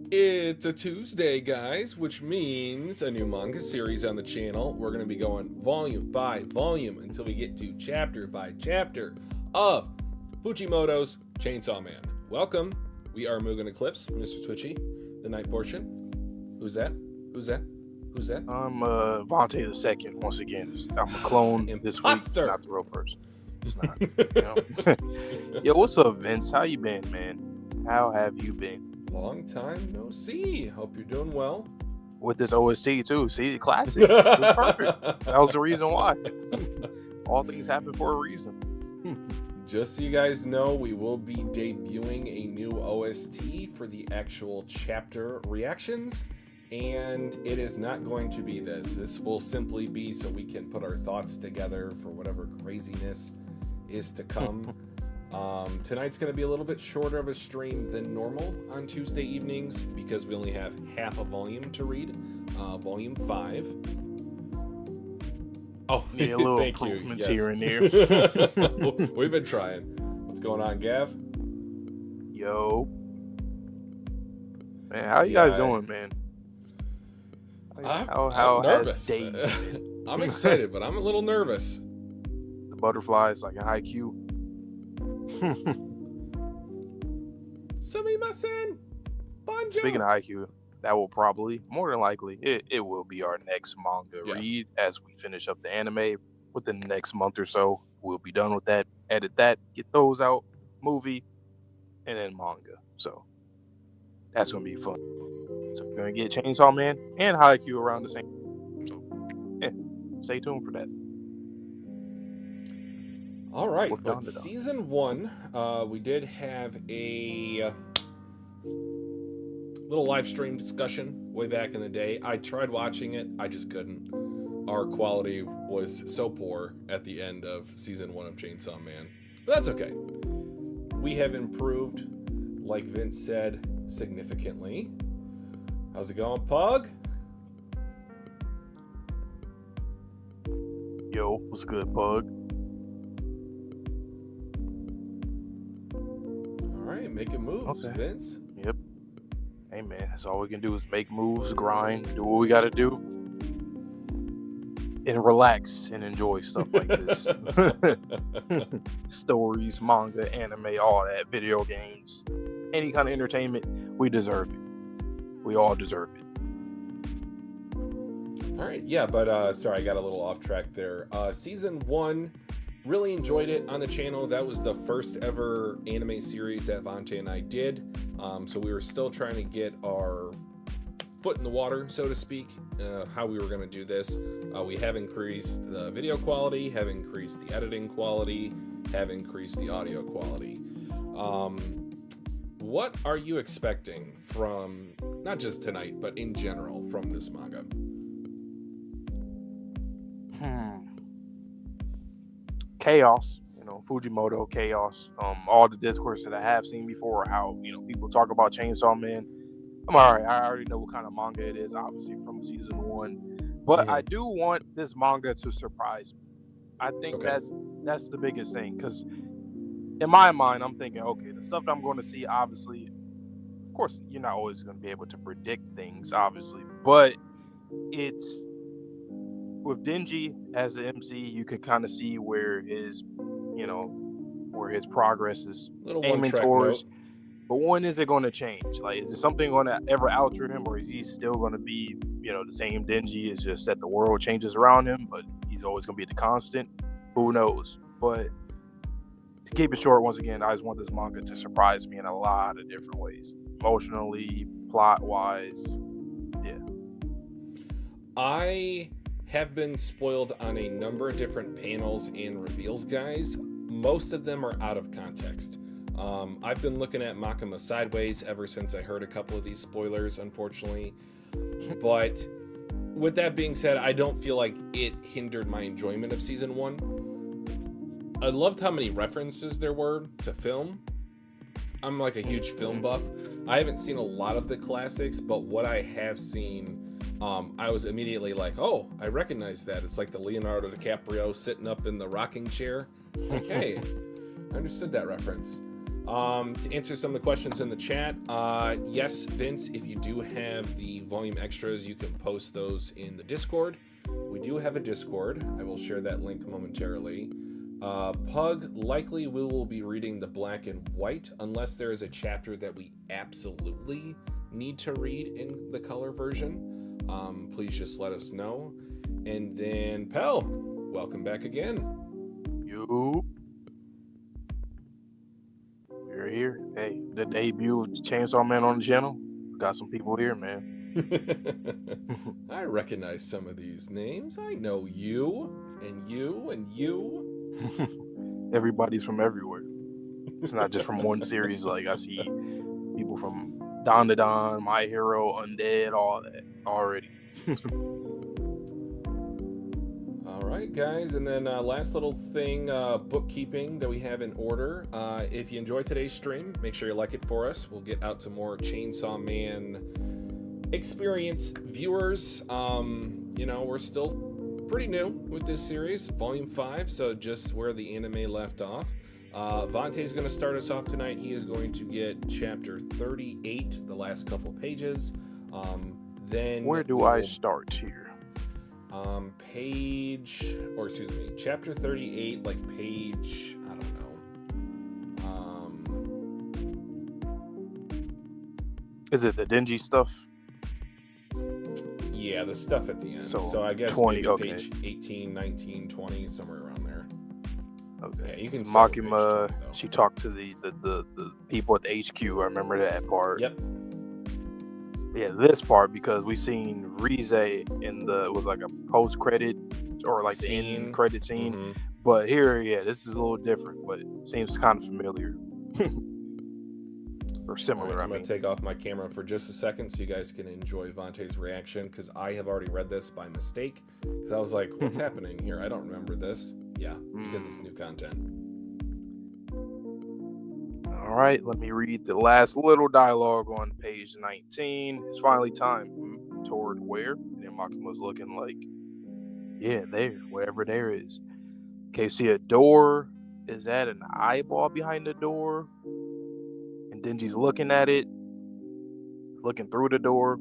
It's a Tuesday, guys, which means a new manga series on the channel. We're going to be going volume by volume until we get to chapter by chapter of Fujimoto's Chainsaw Man. Welcome. We are Mugen Eclipse, Mr. Twitchy, the night portion. Who's that? Who's that? Who's that? I'm Vontae the second. Once again, I'm a clone this week. It's not the real person. It's not. Yo, what's up, Vince? How you been, man? How have you been? Long time no see. Hope you're doing well. With this OST too. See, classic. It was perfect. That was the reason why. All things happen for a reason. Just so you guys know, we will be debuting a new OST for the actual chapter reactions, and it is not going to be this. This will simply be so we can put our thoughts together for whatever craziness is to come. Tonight's going to be a little bit shorter of a stream than normal on Tuesday evenings because we only have half a volume to read, volume 5. Oh, yeah, a little thank improvements you. Yes. Here and there. We've been trying. What's going on, Gav? Yo, man, how you guys doing, man? I'm nervous. Days I'm excited, but I'm a little nervous. The butterflies like a Haikyuu. Sumimasen! Bonjour! Speaking of Haikyuu, that will probably, more than likely, it will be our next manga read as we finish up the anime within the next month or so. We'll be done with that, edit that, get those out, movie, and then manga. So that's going to be fun. So we're going to get Chainsaw Man and Haikyuu around the same. So, yeah, stay tuned for that. All right, but season 1, we did have a little live stream discussion way back in the day. I tried watching it, I just couldn't. Our quality was so poor at the end of season 1 of Chainsaw Man, but that's okay. We have improved, like Vince said, significantly. How's it going, Pug? Yo, what's good, Pug? Making moves, okay. Vince. Yep. Hey, man, that's all we can do is make moves, grind, do what we got to do, and relax and enjoy stuff like this. Stories, manga, anime, all that, video games, any kind of entertainment, we deserve it. We all deserve it. All right, yeah, but sorry, I got a little off track there. Season 1. Really enjoyed it on the channel. That was the first ever anime series that Vontae and I did. So we were still trying to get our foot in the water, so to speak, how we were going to do this. We have increased the video quality, have increased the editing quality, have increased the audio quality. What are you expecting from, not just tonight, but in general from this manga? Chaos, Fujimoto chaos. All the discourse that I have seen before, how people talk about Chainsaw Man. I'm alright. I already know what kind of manga it is, obviously from season 1. But I do want this manga to surprise me. I think that's the biggest thing, because in my mind, I'm thinking, okay, the stuff that I'm going to see, obviously, of course, you're not always going to be able to predict things, obviously, but it's. With Denji as the MC, you can kind of see where his progress is aiming towards. But when is it going to change? Like, is it something going to ever alter him, or is he still going to be, the same Denji? It's just that the world changes around him, but he's always going to be the constant. Who knows? But to keep it short, once again, I just want this manga to surprise me in a lot of different ways, emotionally, plot-wise. Yeah. I have been spoiled on a number of different panels and reveals, guys. Most of them are out of context. I've been looking at Makima sideways ever since I heard a couple of these spoilers, unfortunately. But with that being said, I don't feel like it hindered my enjoyment of season 1. I loved how many references there were to film. I'm like a huge film buff. I haven't seen a lot of the classics, but what I have seen, I was immediately like, oh, I recognize that. It's like the Leonardo DiCaprio sitting up in the rocking chair. Like, hey, I understood that reference. To answer some of the questions in the chat, yes, Vince, if you do have the volume extras, you can post those in the Discord. We do have a Discord. I will share that link momentarily. Pug, likely we will be reading the black and white unless there is a chapter that we absolutely need to read in the color version. Please just let us know. And then, Pell, welcome back again. You. We're here. Hey, the debut of Chainsaw Man on the channel. Got some people here, man. I recognize some of these names. I know you, and you, and you. Everybody's from everywhere. It's not just from one series. Like, I see people from Dandadan, My Hero, Undead, all that already. All right, guys, and then last little thing, bookkeeping that we have in order. If you enjoyed today's stream, make sure you like it for us. We'll get out to more Chainsaw Man experience viewers. We're still pretty new with this series, Volume 5, so just where the anime left off. Vante is going to start us off tonight. He is going to get Chapter 38, the last couple pages. Then where do I start here? Chapter 38, like page, I don't know. Is it the Denji stuff? Yeah, the stuff at the end. So I guess 20, maybe okay. page 18, 19, 20, somewhere around there. Okay. Yeah, you can Makima, she talked to the people at the HQ. I remember that part. Yep. Yeah, this part, because we seen Rize in it was like a post credit or like the end credit scene. Mm-hmm. But here, yeah, this is a little different, but it seems kind of familiar. Or similar. Right, I'm going to take off my camera for just a second so you guys can enjoy Vante's reaction, because I have already read this by mistake. Because I was like, what's happening here? I don't remember this. Yeah, because it's new content. All right, let me read the last little dialogue on page 19. It's finally time. Toward where? And then Makima's looking like, yeah, there, wherever there is. Okay, see a door. Is that an eyeball behind the door? And Denji's looking at it, looking through the door.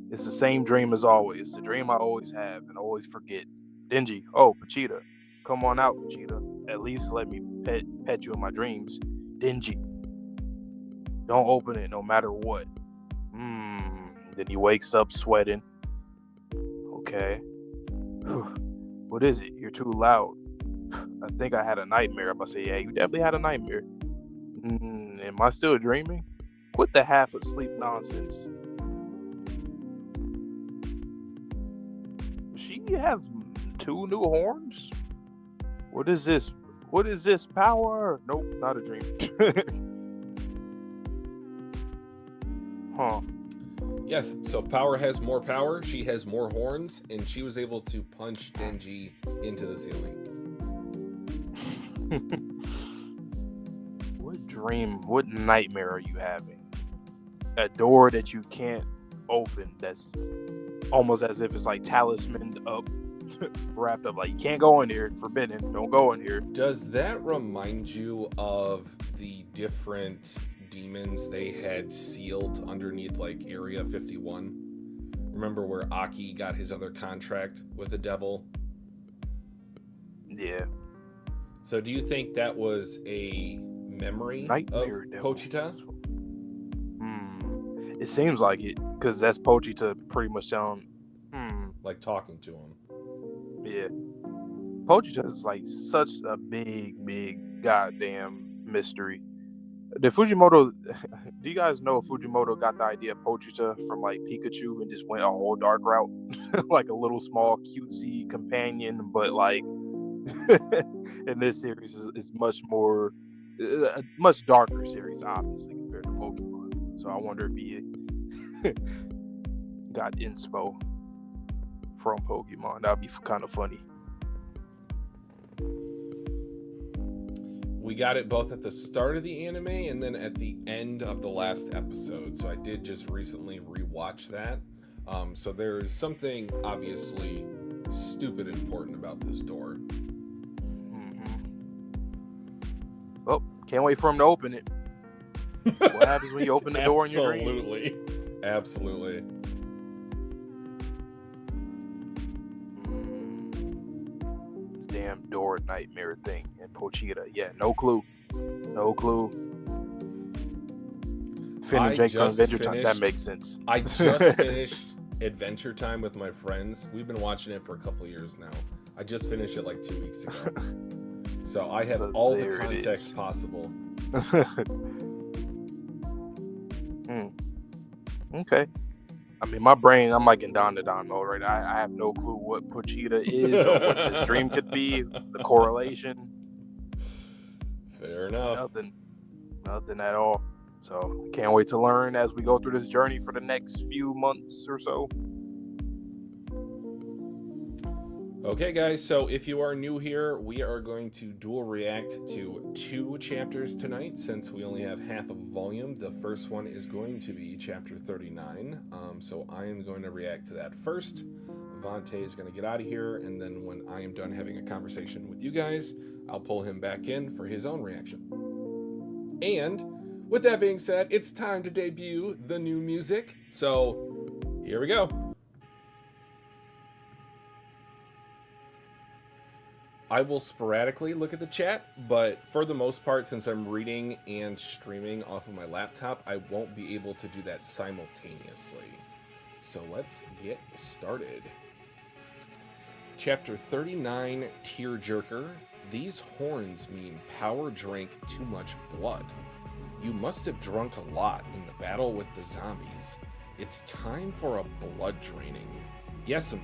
It's the same dream as always. It's the dream I always have and always forget. Denji, oh, Pachita. Come on out, Pachita. At least let me pet you in my dreams. Denji. Don't open it no matter what. Then he wakes up sweating. Okay. What is it? You're too loud. I think I had a nightmare. I'm gonna say, yeah, you definitely had a nightmare. Am I still dreaming? Quit the half asleep nonsense. Does she have 2 new horns? What is this? What is this power? Nope, not a dream. Huh. Yes, so Power has more power, she has more horns, and she was able to punch Denji into the ceiling. What dream, what nightmare are you having? A door that you can't open, that's almost as if it's like talismaned up, wrapped up, like you can't go in here, forbidden, don't go in here. Does that remind you of the different demons they had sealed underneath like Area 51? Remember where Aki got his other contract with the devil? Yeah. So do you think that was a memory Nightmare of devil. Pochita? It seems like it, because that's Pochita pretty much sound like talking to him. Yeah. Pochita is like such a big goddamn mystery. Did Fujimoto, do you guys know if Fujimoto got the idea of Pochita from like Pikachu and just went a whole dark route? Like a little small cutesy companion, but like in this series is much more, a much darker series, obviously, compared to Pokemon. So I wonder if he got inspo from Pokemon. That'd be kind of funny. We got it both at the start of the anime and then at the end of the last episode. So I did just recently rewatch that. So there's something obviously stupid important about this door. Oh, can't wait for him to open it. What happens when you open the door in your dream? Absolutely. Absolutely. Damn door nightmare thing and Pochita. Yeah, no clue. No clue. Finn and Jake from Adventure Time. That makes sense. I just finished Adventure Time with my friends. We've been watching it for a couple years now. I just finished it like 2 weeks ago. So I have all the context possible. Okay. I mean, my brain, I'm like in Dandadan mode, right? I have no clue what Pochita is or what this dream could be, the correlation. Fair enough. Nothing at all. So, can't wait to learn as we go through this journey for the next few months or so. Okay, guys, so if you are new here, we are going to dual react to 2 chapters tonight since we only have half of a volume. The first one is going to be chapter 39, so I am going to react to that first. Vante is going to get out of here, and then when I am done having a conversation with you guys, I'll pull him back in for his own reaction. And with that being said, it's time to debut the new music, so here we go. I will sporadically look at the chat, but for the most part, since I'm reading and streaming off of my laptop, I won't be able to do that simultaneously. So let's get started. Chapter 39, Tearjerker. These horns mean power drank too much blood. You must have drunk a lot in the battle with the zombies. It's time for a blood draining. Yes, a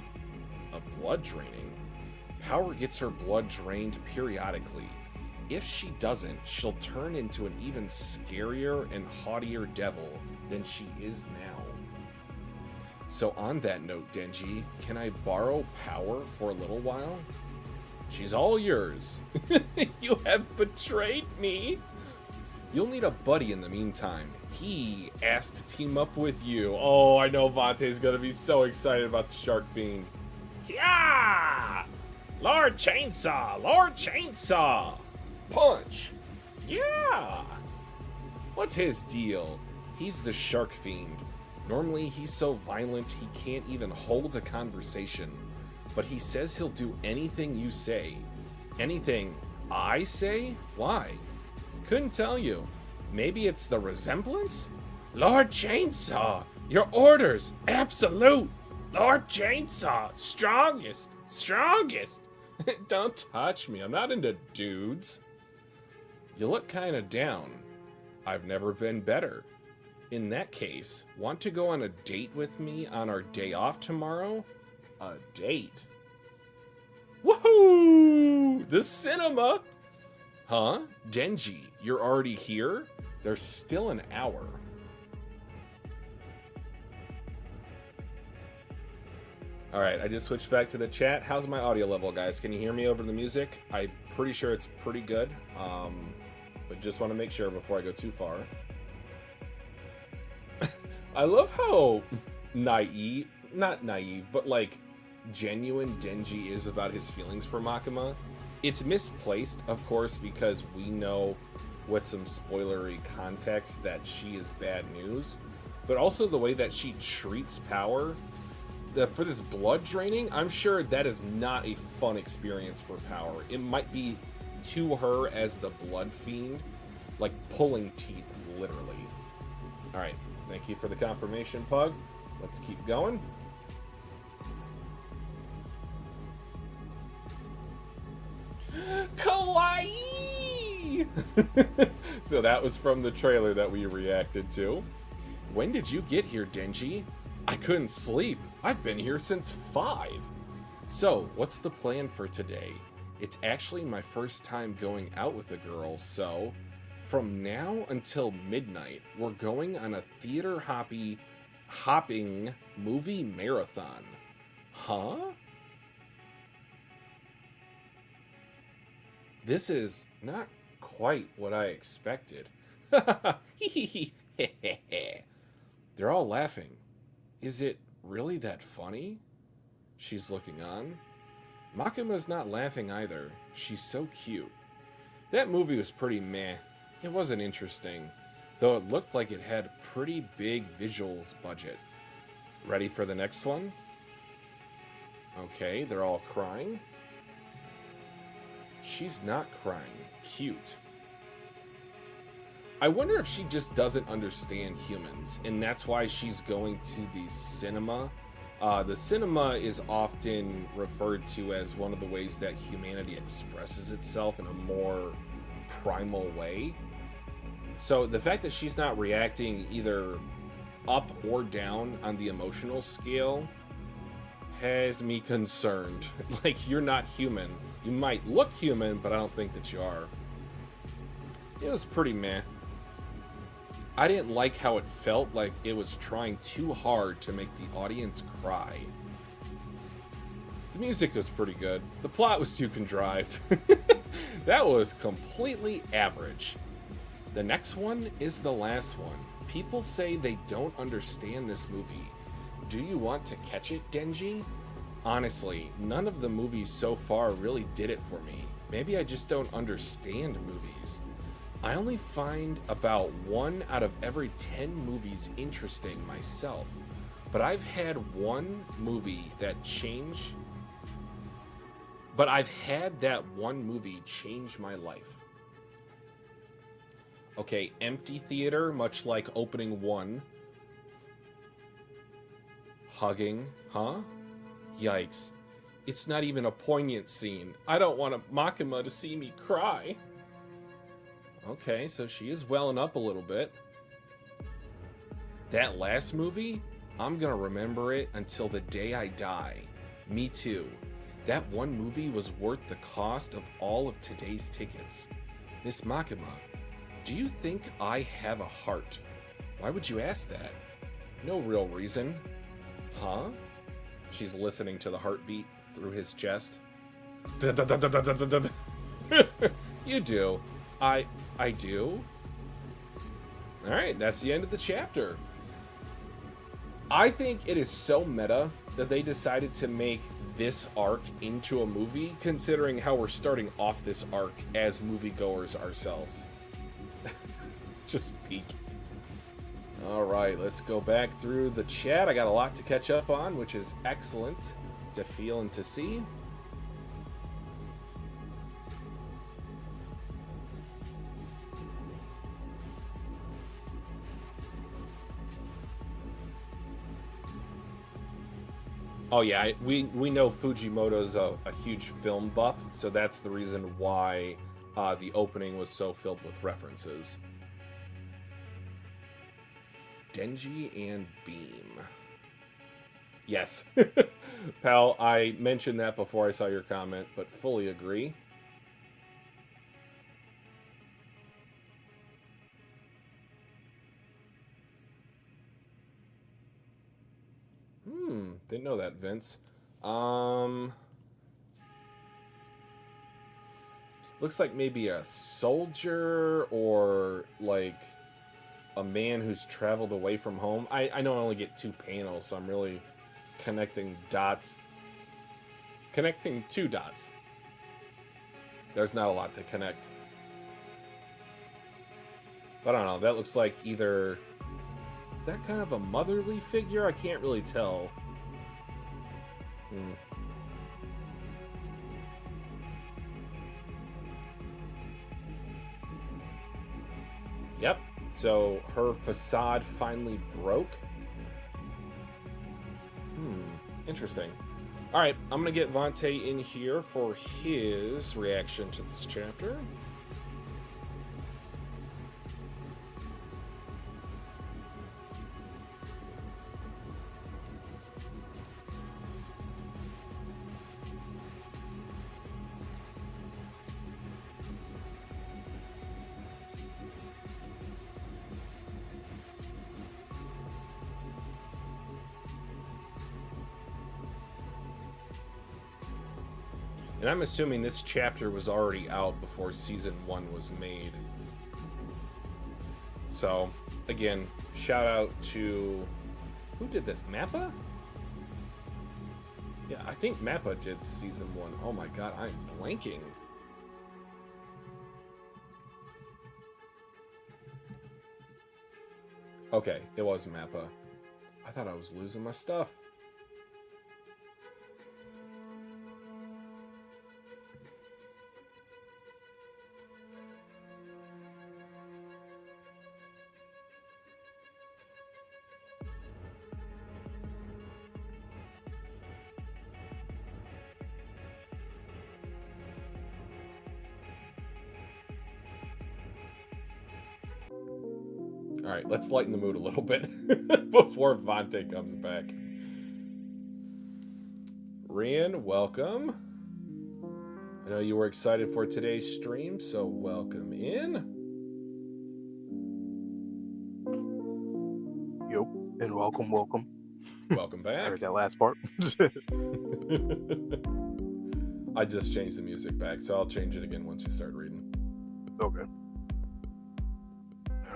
blood draining. Power gets her blood drained periodically. If she doesn't, she'll turn into an even scarier and haughtier devil than she is now. So on that note, Denji, can I borrow power for a little while? She's all yours. You have betrayed me. You'll need a buddy in the meantime. He asked to team up with you. Oh, I know Vante's gonna be so excited about the Shark Fiend. Yeah! Lord Chainsaw! Lord Chainsaw! Punch! Yeah! What's his deal? He's the Shark Fiend. Normally he's so violent he can't even hold a conversation. But he says he'll do anything you say. Anything I say? Why? Couldn't tell you. Maybe it's the resemblance? Lord Chainsaw! Your orders! Absolute! Lord Chainsaw! Strongest! Strongest! Don't touch me. I'm not into dudes. You look kind of down. I've never been better. In that case, want to go on a date with me on our day off tomorrow? A date? Woohoo! The cinema! Huh? Denji, you're already here? There's still an hour. Alright, I just switched back to the chat. How's my audio level, guys? Can you hear me over the music? I'm pretty sure it's pretty good. But just want to make sure before I go too far. I love how naive, not naive, but like genuine Denji is about his feelings for Makima. It's misplaced, of course, because we know with some spoilery context that she is bad news. But also the way that she treats Power. For this blood draining, I'm sure that is not a fun experience for Power. It might be to her as the blood fiend, like pulling teeth, literally. Alright, thank you for the confirmation, Pug. Let's keep going. Kawaii! So that was from the trailer that we reacted to. When did you get here, Denji? I couldn't sleep. I've been here since 5. So, what's the plan for today? It's actually my first time going out with a girl, so from now until midnight, we're going on a theater hopping movie marathon. Huh? This is not quite what I expected. They're all laughing. Is it really that funny? She's looking on. Makima's not laughing either. She's so cute. That movie was pretty meh. It wasn't interesting. though it looked like it had pretty big visuals budget. Ready for the next one? Okay, they're all crying. She's not crying. Cute. I wonder if she just doesn't understand humans, and that's why she's going to the cinema. The cinema is often referred to as one of the ways that humanity expresses itself in a more primal way. So the fact that she's not reacting either up or down on the emotional scale has me concerned. Like, you're not human. You might look human, but I don't think that you are. It was pretty meh. I didn't like how it felt like it was trying too hard to make the audience cry. The music was pretty good. The plot was too contrived. That was completely average. The next one is the last one. People say they don't understand this movie. Do you want to catch it, Denji? Honestly, none of the movies so far really did it for me. Maybe I just don't understand movies. I only find about 1 out of every 10 movies interesting myself, but I've had that one movie change my life. Okay, empty theater, much like opening 1. Hugging, huh? Yikes. It's not even a poignant scene. I don't want Makima to see me cry. Okay, so she is welling up a little bit. That last movie, I'm gonna remember it until the day I die. Me too. That one movie was worth the cost of all of today's tickets. Miss Makima, do you think I have a heart? Why would you ask that? No real reason. Huh? She's listening to the heartbeat through his chest. You do. I do. Alright, that's the end of the chapter. I think it is so meta that they decided to make this arc into a movie, considering how we're starting off this arc as moviegoers ourselves. Just peek. Alright, let's go back through the chat. I got a lot to catch up on, which is excellent to feel and to see. Oh yeah, we know Fujimoto's a huge film buff, so that's the reason why the opening was so filled with references. Denji and Beam. Yes. Pal, I mentioned that before I saw your comment, but fully agree. Didn't know that, Vince. Looks like maybe a soldier or like a man who's traveled away from home. I know I only get 2 panels, so I'm really connecting dots. Connecting 2 dots. There's not a lot to connect. But I don't know, that looks like either... Is that kind of a motherly figure? I can't really tell. Yep, so her facade finally broke. Interesting. Alright, I'm gonna get Vontae in here for his reaction to this chapter. And I'm assuming this chapter was already out before Season 1 was made. So, again, shout out to... Who did this? Mappa? Yeah, I think Mappa did Season 1. Oh my god, I'm blanking. Okay, it was Mappa. I thought I was losing my stuff. All right, let's lighten the mood a little bit before Vontae comes back. Rian, welcome. I know you were excited for today's stream, so welcome in. Yep, and welcome. Welcome back. I heard that last part. I just changed the music back, so I'll change it again once you start reading. Okay.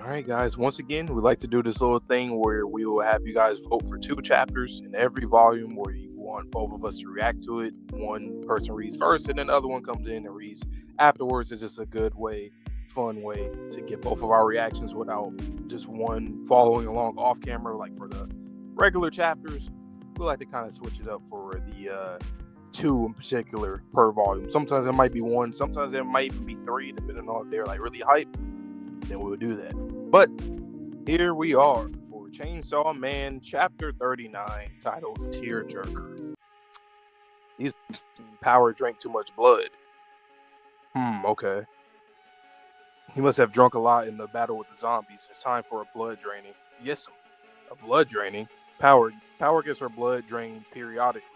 All right, guys. Once again, we like to do this little thing where we will have you guys vote for 2 chapters in every volume where you want both of us to react to it. One person reads first, and then the other one comes in and reads afterwards. It's just a good way, fun way to get both of our reactions without just one following along off camera. Like for the regular chapters, we like to kind of switch it up for the 2 in particular per volume. Sometimes it might be 1, sometimes it might even be 3, depending on if they're like really hype. Then we'll do that. But here we are for Chainsaw Man Chapter 39, titled Tearjerker. These Power drank too much blood. Okay. He must have drunk a lot in the battle with the zombies. It's time for a blood draining. Yes, a blood draining. Power gets her blood drained periodically.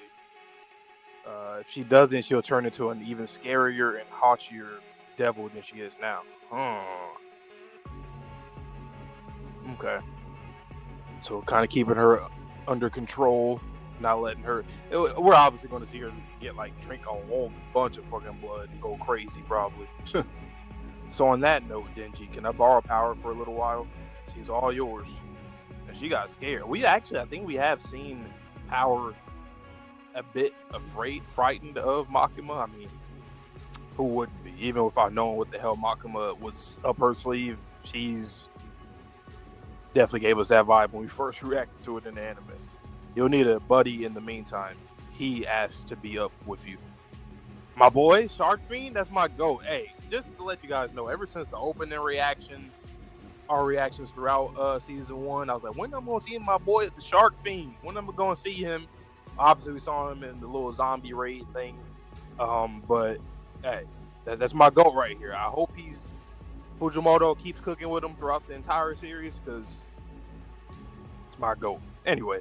If she doesn't, she'll turn into an even scarier and haunchier devil than she is now. Okay. So kind of keeping her under control, not letting her. We're obviously going to see her get like drink a whole bunch of fucking blood and go crazy probably. So on that note, Denji, can I borrow power for a little while? She's all yours. And she got scared. I think we have seen Power a bit frightened of Makima. I mean, who wouldn't be? Even without knowing what the hell Makima was up her sleeve, she's definitely gave us that vibe when we first reacted to it in the anime. You'll need a buddy in the meantime. He asked to be up with you. My boy, Shark Fiend, that's my goat. Hey, just to let you guys know, ever since the opening reaction, our reactions throughout season 1, I was like, when am I going to see my boy, the Shark Fiend? When am I going to see him? Obviously, we saw him in the little zombie raid thing. But, hey, that's my goat right here. I hope Fujimoto keeps cooking with him throughout the entire series, because it's my goat. Anyway,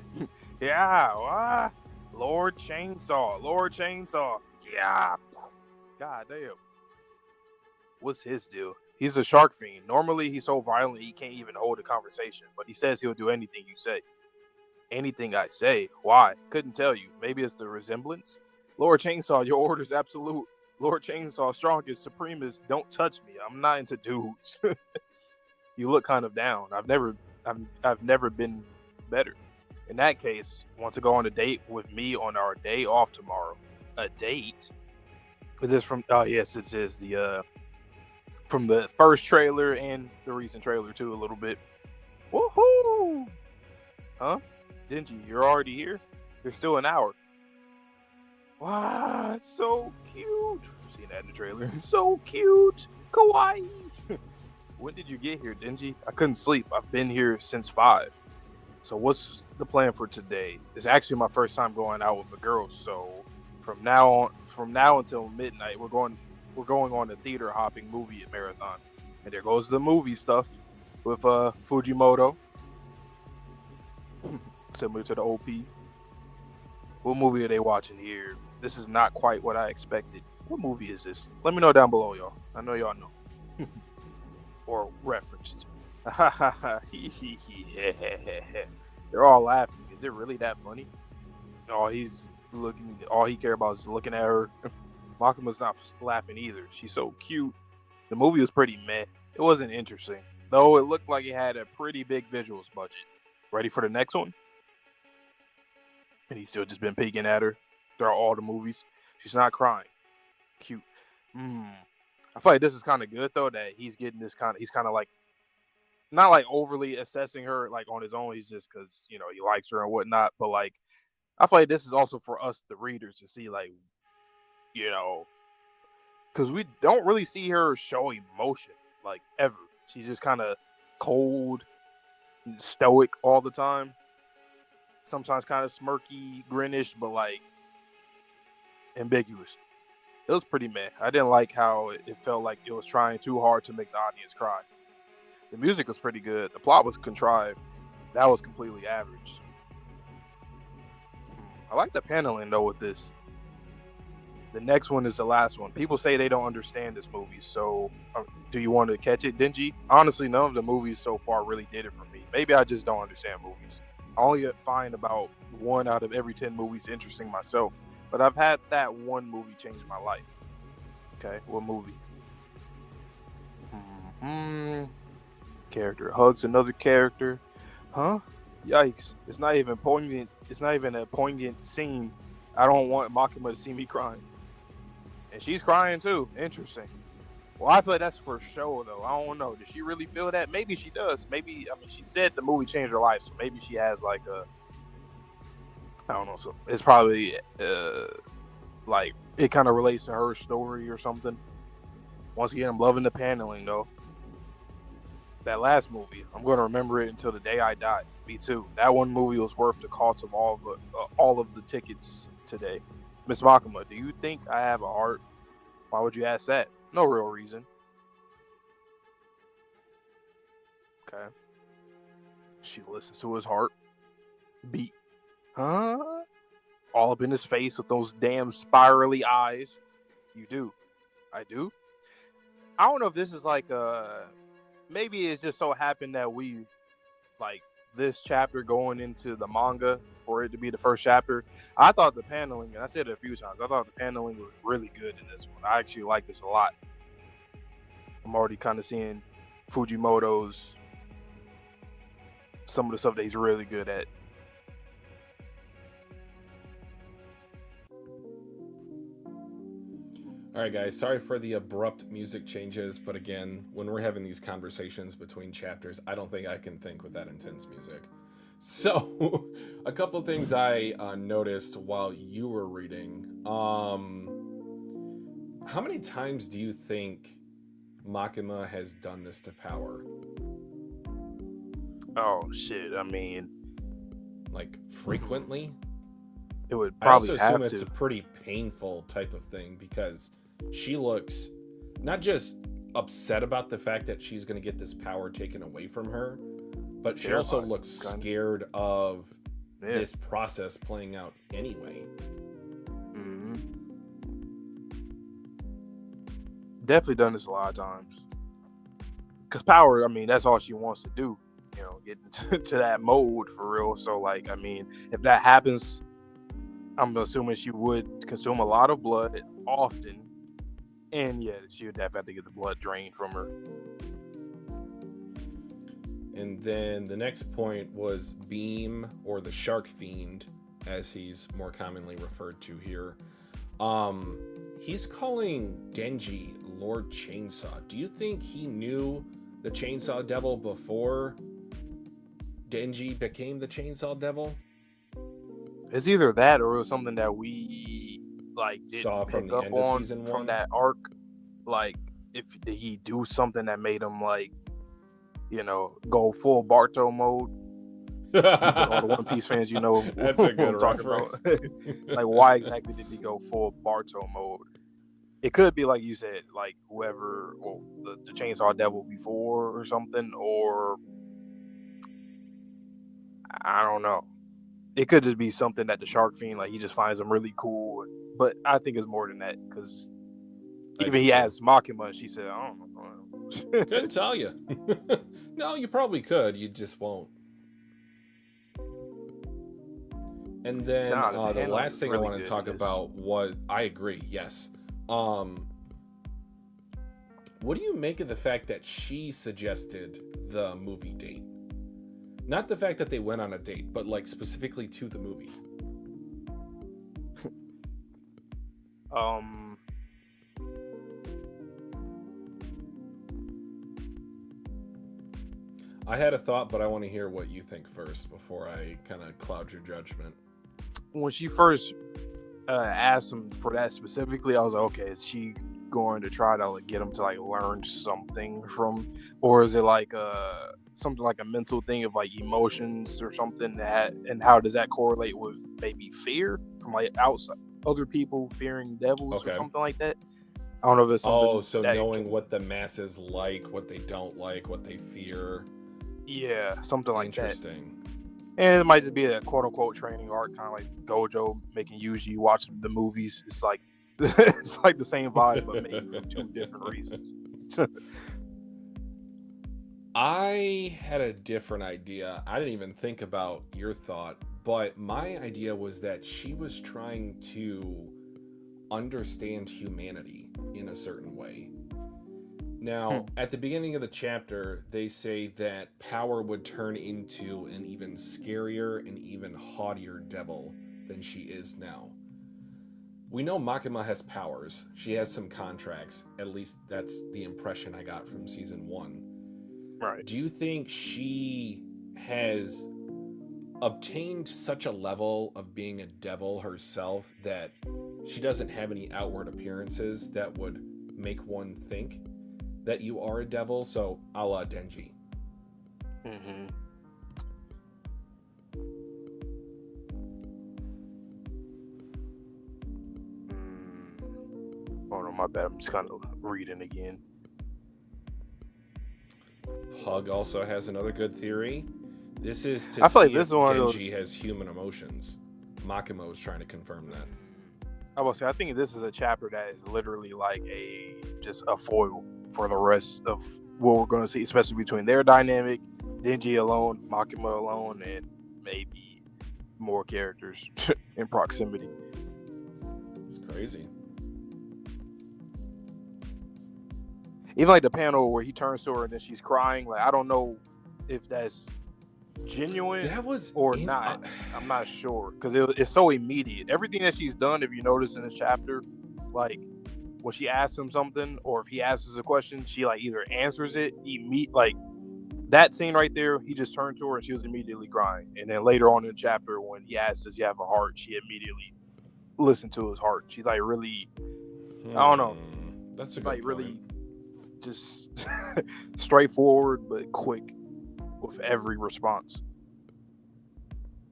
yeah, Lord Chainsaw. Yeah. God damn. What's his deal? He's a shark fiend. Normally, he's so violent he can't even hold a conversation, but he says he'll do anything you say. Anything I say? Why? Couldn't tell you. Maybe it's the resemblance? Lord Chainsaw, your order's absolute. Lord Chainsaw, strongest, supremest, don't touch me. I'm not into dudes. You look kind of down. I've never been better. In that case, want to go on a date with me on our day off tomorrow? A date? Is this from? Oh yes, it is the from the first trailer and the recent trailer too, a little bit. Woohoo! Huh? Denji, you're already here? There's still an hour. Wow, it's so cute. I've seen that in the trailer. It's so cute. Kawaii. When did you get here, Denji? I couldn't sleep. I've been here since 5. So what's the plan for today? It's actually my first time going out with a girl, so from now until midnight, we're going on a theater hopping movie marathon. And there goes the movie stuff with Fujimoto. Similar to the OP. What movie are they watching here? This is not quite what I expected. What movie is this? Let me know down below, y'all. I know y'all know. Or referenced. They're all laughing. Is it really that funny? All he cares about is looking at her. Makima's not laughing either. She's so cute. The movie was pretty meh. It wasn't interesting. Though it looked like it had a pretty big visuals budget. Ready for the next one? And he's still just been peeking at her throughout all the movies. She's not crying. Cute. I feel like this is kind of good though, that he's getting this he's kind of like not like overly assessing her like on his own. He's just because he likes her and whatnot. But like I feel like this is also for us, the readers, to see like you know because we don't really see her show emotion like ever. She's just kind of cold, and stoic all the time. Sometimes kind of smirky, grinnish, but like ambiguous. It was pretty meh. I didn't like how it felt like it was trying too hard to make the audience cry. The music was pretty good. The plot was contrived. That was completely average. I like the paneling though with this. The next one is the last one. People say they don't understand this movie, so do you want to catch it, Denji? Honestly, none of the movies so far really did it for me. Maybe I just don't understand movies. I only find about 1 out of every 10 movies interesting myself, but I've had that one movie change my life. Okay, what movie? Character hugs another character. Huh? Yikes. It's not even poignant. It's not even a poignant scene. I don't want Makima to see me crying. And she's crying too. Interesting. Well, I feel like that's for show though. I don't know. Does she really feel that? Maybe she does. Maybe, I mean, she said the movie changed her life, so maybe she has like I don't know. So it's probably like it kind of relates to her story or something. Once again, I'm loving the paneling though. That last movie, I'm going to remember it until the day I die. Me too. That one movie was worth the cost of all of the tickets today. Miss Makima, do you think I have a heart? Why would you ask that? No real reason. Okay. She listens to his heart beat. Huh? All up in his face with those damn spirally eyes. You do. I do. I don't know if this is like maybe it's just so happened that we like this chapter going into the manga for it to be the first chapter. I thought the paneling, and I said it a few times, I thought the paneling was really good in this one. I actually like this a lot. I'm already kind of seeing Fujimoto's some of the stuff that he's really good at. All right, guys, sorry for the abrupt music changes, but again, when we're having these conversations between chapters, I don't think I can think with that intense music. So, a couple things I noticed while you were reading. How many times do you think Makima has done this to Power? Oh shit! I mean, Like, frequently? it would I also probably assume have it's to. a pretty painful type of thing because she looks not just upset about the fact that she's going to get this power taken away from her, but she also Terrified, looks kinda. scared of Yeah. this process playing out anyway. hmm Definitely done this a lot of times. Because Power, I mean, that's all she wants to do. Get to that mode for real. So, like, I mean, if that happens, I'm assuming she would consume a lot of blood often. And yeah, she would definitely have to get the blood drained from her. And then the next point was Beam, or the Shark Fiend, as he's more commonly referred to here. He's calling Denji Lord Chainsaw. Do you think he knew the Chainsaw Devil before Denji became the Chainsaw Devil? It's either that or it was something that we like Saw didn't from pick the up end of on season from 1? that arc. Like, if did he do something that made him like, go full Barto mode? For all the One Piece fans, That's a what good I'm talking about. reference. Like, why exactly did he go full Barto mode? It could be like you said, like whoever, well, the Chainsaw Devil before or something, or I don't know. It could just be something that the Shark Fiend, like, he just finds them really cool. But I think it's more than that because even he asked Makima, and she said, "I don't know." Couldn't tell you. No, you probably could. You just won't. And then Nah, the the paneling last is thing I really want to good talk in this. about was, I agree, yes. What do you make of the fact that she suggested the movie date? Not the fact that they went on a date, but like specifically to the movies. I had a thought, but I want to hear what you think first before I kind of cloud your judgment. When she first asked him for that specifically, I was like, okay, is she going to try to like, get him to like learn something from, or is it like something like a mental thing of like emotions or something that, and how does that correlate with maybe fear from like outside other people fearing devils or Okay. something like that? I don't know if it's something. Oh, so that knowing what the masses like, what they don't like, what they fear. Yeah, something like that. Interesting. And it might just be a quote unquote training arc, kind of like Gojo making Yuji watch the movies. It's like it's like the same vibe, but maybe for two different reasons. I had a different idea. I didn't even think about your thought, but my idea was that she was trying to understand humanity in a certain way. Now, at the beginning of the chapter, they say that power would turn into an even scarier and even haughtier devil than she is now. We know Makima has powers. She has some contracts. At least that's the impression I got from season 1. Right. Do you think she has obtained such a level of being a devil herself that she doesn't have any outward appearances that would make one think that you are a devil? So, a la Denji. Mm-hmm. Oh no, my bad. I'm just kind of reading again. Pug also has another good theory. This is to I feel see like this if is one of Denji those. has human emotions. Makima was trying to confirm that. I will say, I think this is a chapter that is literally like just a foil for the rest of what we're going to see, especially between their dynamic, Denji alone, Makima alone, and maybe more characters in proximity. It's crazy. Even like the panel where he turns to her and then she's crying. Like, I don't know if that's genuine That was or not. I'm not sure because it's so immediate. Everything that she's done, if you notice in this chapter, like when she asks him something or if he asks us a question, she like either answers it like that scene right there. He just turned to her and she was immediately crying. And then later on in the chapter, when he asks, "Does he have a heart?" she immediately listened to his heart. She's like really, I don't know. That's a good like point. really just straightforward but quick with every response.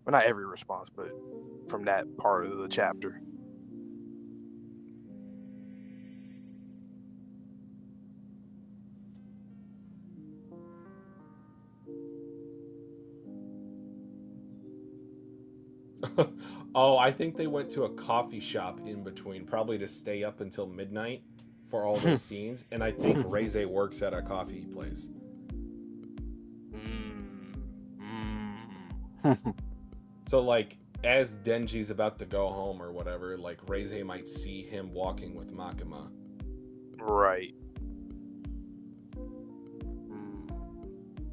Well, not every response, but from that part of the chapter. Oh, I think they went to a coffee shop in between, probably to stay up until midnight for all those scenes. And I think Reze works at a coffee place. So, like, as Denji's about to go home or whatever, like, Reze might see him walking with Makima. Right.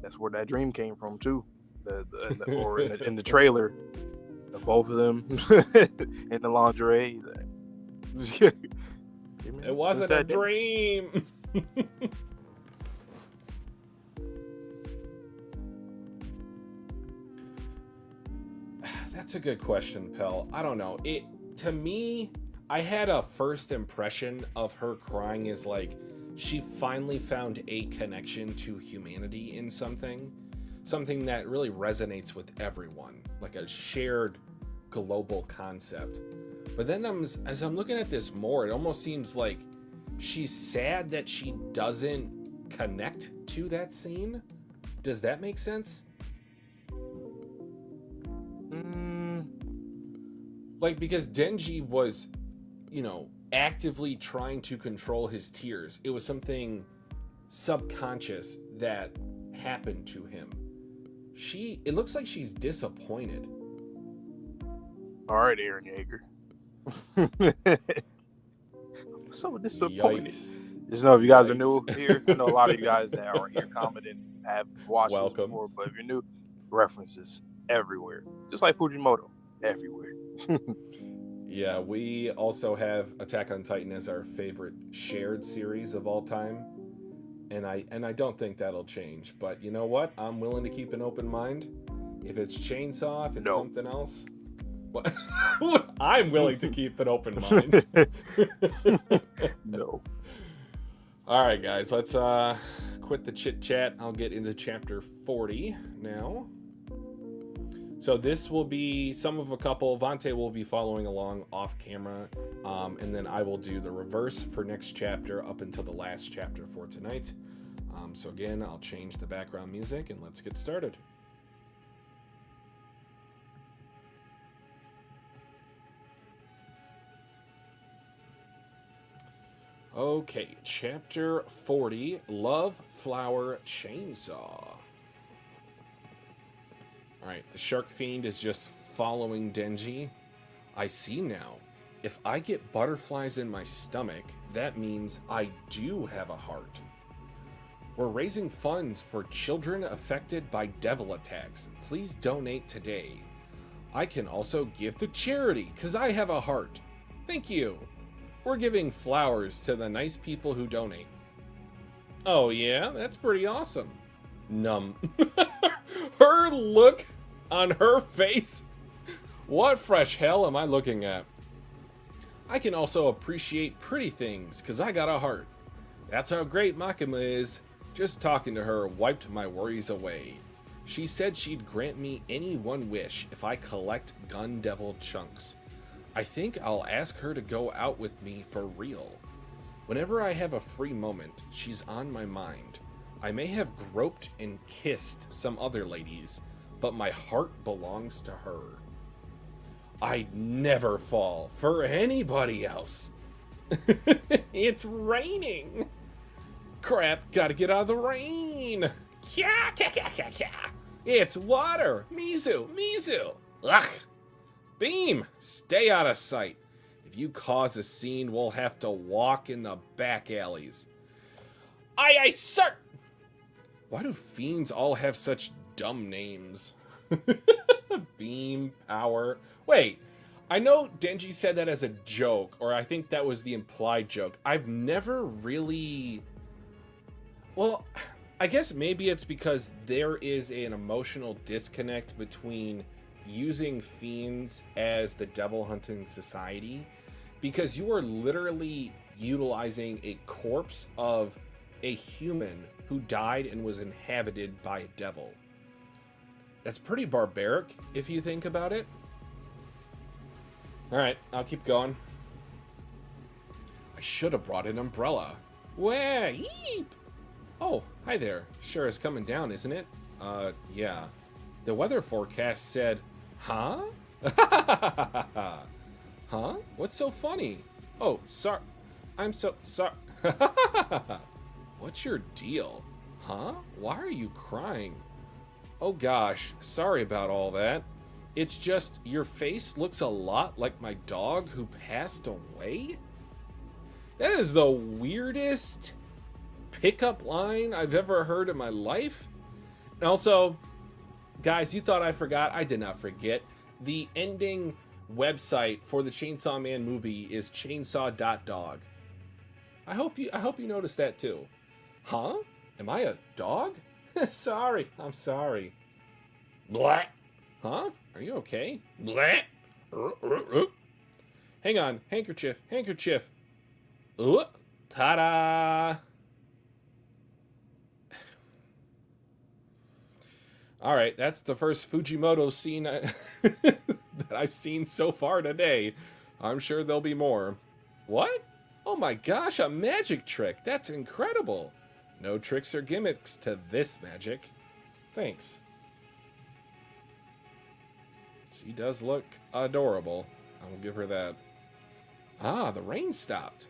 That's where that dream came from, too. Or in the trailer, both of them in the lingerie. It wasn't a dream. That's a good question, Pell. I don't know. To me, I had a first impression of her crying as like she finally found a connection to humanity in something that really resonates with everyone, like a shared global concept. But then as I'm looking at this more, it almost seems like she's sad that she doesn't connect to that scene. Does that make sense? Like, because Denji was, actively trying to control his tears. It was something subconscious that happened to him. It looks like she's disappointed. All right, Aaron Yeager. So disappointed. Yikes. Just know if you guys are new here, I know a lot of you guys that are here commenting have watched this before, but if you're new, references everywhere. Just like Fujimoto, everywhere. Yeah, we also have Attack on Titan as our favorite shared series of all time. and I don't think that'll change. But you know what? I'm willing to keep an open mind. If it's Chainsaw, if it's something else, what? I'm willing to keep an open mind. No. All right, guys, let's quit the chit chat. I'll get into chapter 40 now. So this will be some of a couple. Vante will be following along off camera, and then I will do the reverse for next chapter up until the last chapter for tonight. So again, I'll change the background music and let's get started. Okay, chapter 40, Love Flower Chainsaw. Alright, the Shark Fiend is just following Denji. I see now. If I get butterflies in my stomach, that means I do have a heart. We're raising funds for children affected by devil attacks. Please donate today. I can also give to charity, because I have a heart. Thank you. We're giving flowers to the nice people who donate. Oh yeah, that's pretty awesome. Numb. Her look on her face. What fresh hell am I looking at? I can also appreciate pretty things, because I got a heart. That's how great Makima is. Just talking to her wiped my worries away. She said she'd grant me any one wish if I collect Gun Devil chunks. I think I'll ask her to go out with me for real. Whenever I have a free moment, she's on my mind. I may have groped and kissed some other ladies, but my heart belongs to her. I'd never fall for anybody else. It's raining. Crap, gotta get out of the rain. Kya, kya, kya, kya, kya. It's water. Mizu, Mizu. Ugh. Beam, stay out of sight. If you cause a scene, we'll have to walk in the back alleys. Aye, aye, sir. Why do fiends all have such dumb names? Beam, power. Wait, I know Denji said that as a joke, or I think that was the implied joke. I've never really... Well, I guess maybe it's because there is an emotional disconnect between using fiends as the devil hunting society, because you are literally utilizing a corpse of a human who died and was inhabited by a devil. That's pretty barbaric if you think about it. Alright, I'll keep going. I should have brought an umbrella. Wah, yeep! Oh, hi there. Sure is coming down, isn't it? Yeah. The weather forecast said, huh? Huh? What's so funny? Oh, sorry. I'm so sorry. What's your deal? Huh? Why are you crying? Oh gosh, sorry about all that. It's just your face looks a lot like my dog who passed away? That is the weirdest pickup line I've ever heard in my life. And also, guys, you thought I forgot. I did not forget. The ending website for the Chainsaw Man movie is chainsaw.dog. I hope you noticed that too. Huh? Am I a dog? Sorry, I'm sorry. Blah. Huh? Are you okay? Blah. Hang on, handkerchief, handkerchief. Ooh, ta-da! All right, that's the first Fujimoto scene that I've seen so far today. I'm sure there'll be more. What? Oh my gosh, a magic trick. That's incredible. No tricks or gimmicks to this magic. Thanks. She does look adorable. I will give her that. Ah, the rain stopped.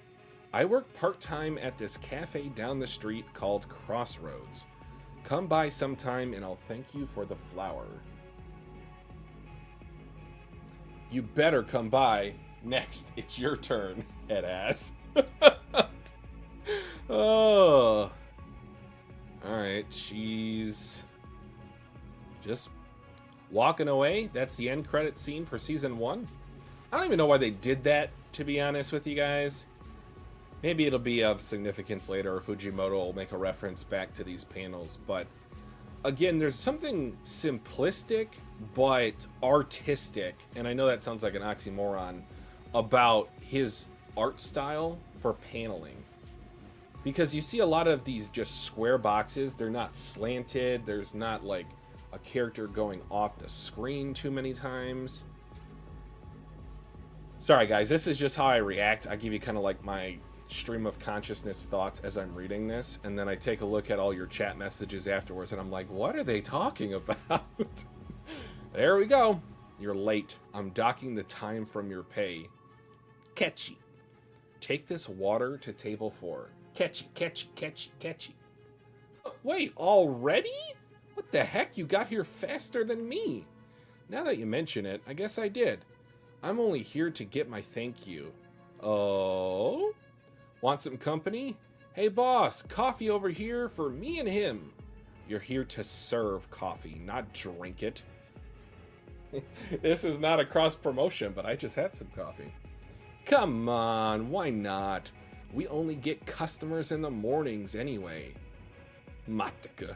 I work part-time at this cafe down the street called Crossroads. Come by sometime and I'll thank you for the flower. You better come by. Next, it's your turn, head ass. Oh. Alright, she's just walking away. That's the end credit scene for season 1. I don't even know why they did that, to be honest with you guys. Maybe it'll be of significance later, or Fujimoto will make a reference back to these panels. But again, there's something simplistic but artistic, and I know that sounds like an oxymoron, about his art style for paneling. Because you see a lot of these just square boxes, they're not slanted, there's not like a character going off the screen too many times. Sorry guys, this is just how I react. I give you kind of like my stream of consciousness thoughts as I'm reading this, and then I take a look at all your chat messages afterwards, and I'm like, what are they talking about? There we go. You're late. I'm docking the time from your pay. Catchy. Take this water to table 4. Catchy, catchy, catchy, catchy. Wait, already? What the heck? You got here faster than me. Now that you mention it, I guess I did. I'm only here to get my thank you. Oh? Want some company? Hey boss, coffee over here for me and him. You're here to serve coffee, not drink it. This is not a cross promotion, but I just had some coffee. Come on, why not? We only get customers in the mornings anyway. Mataka.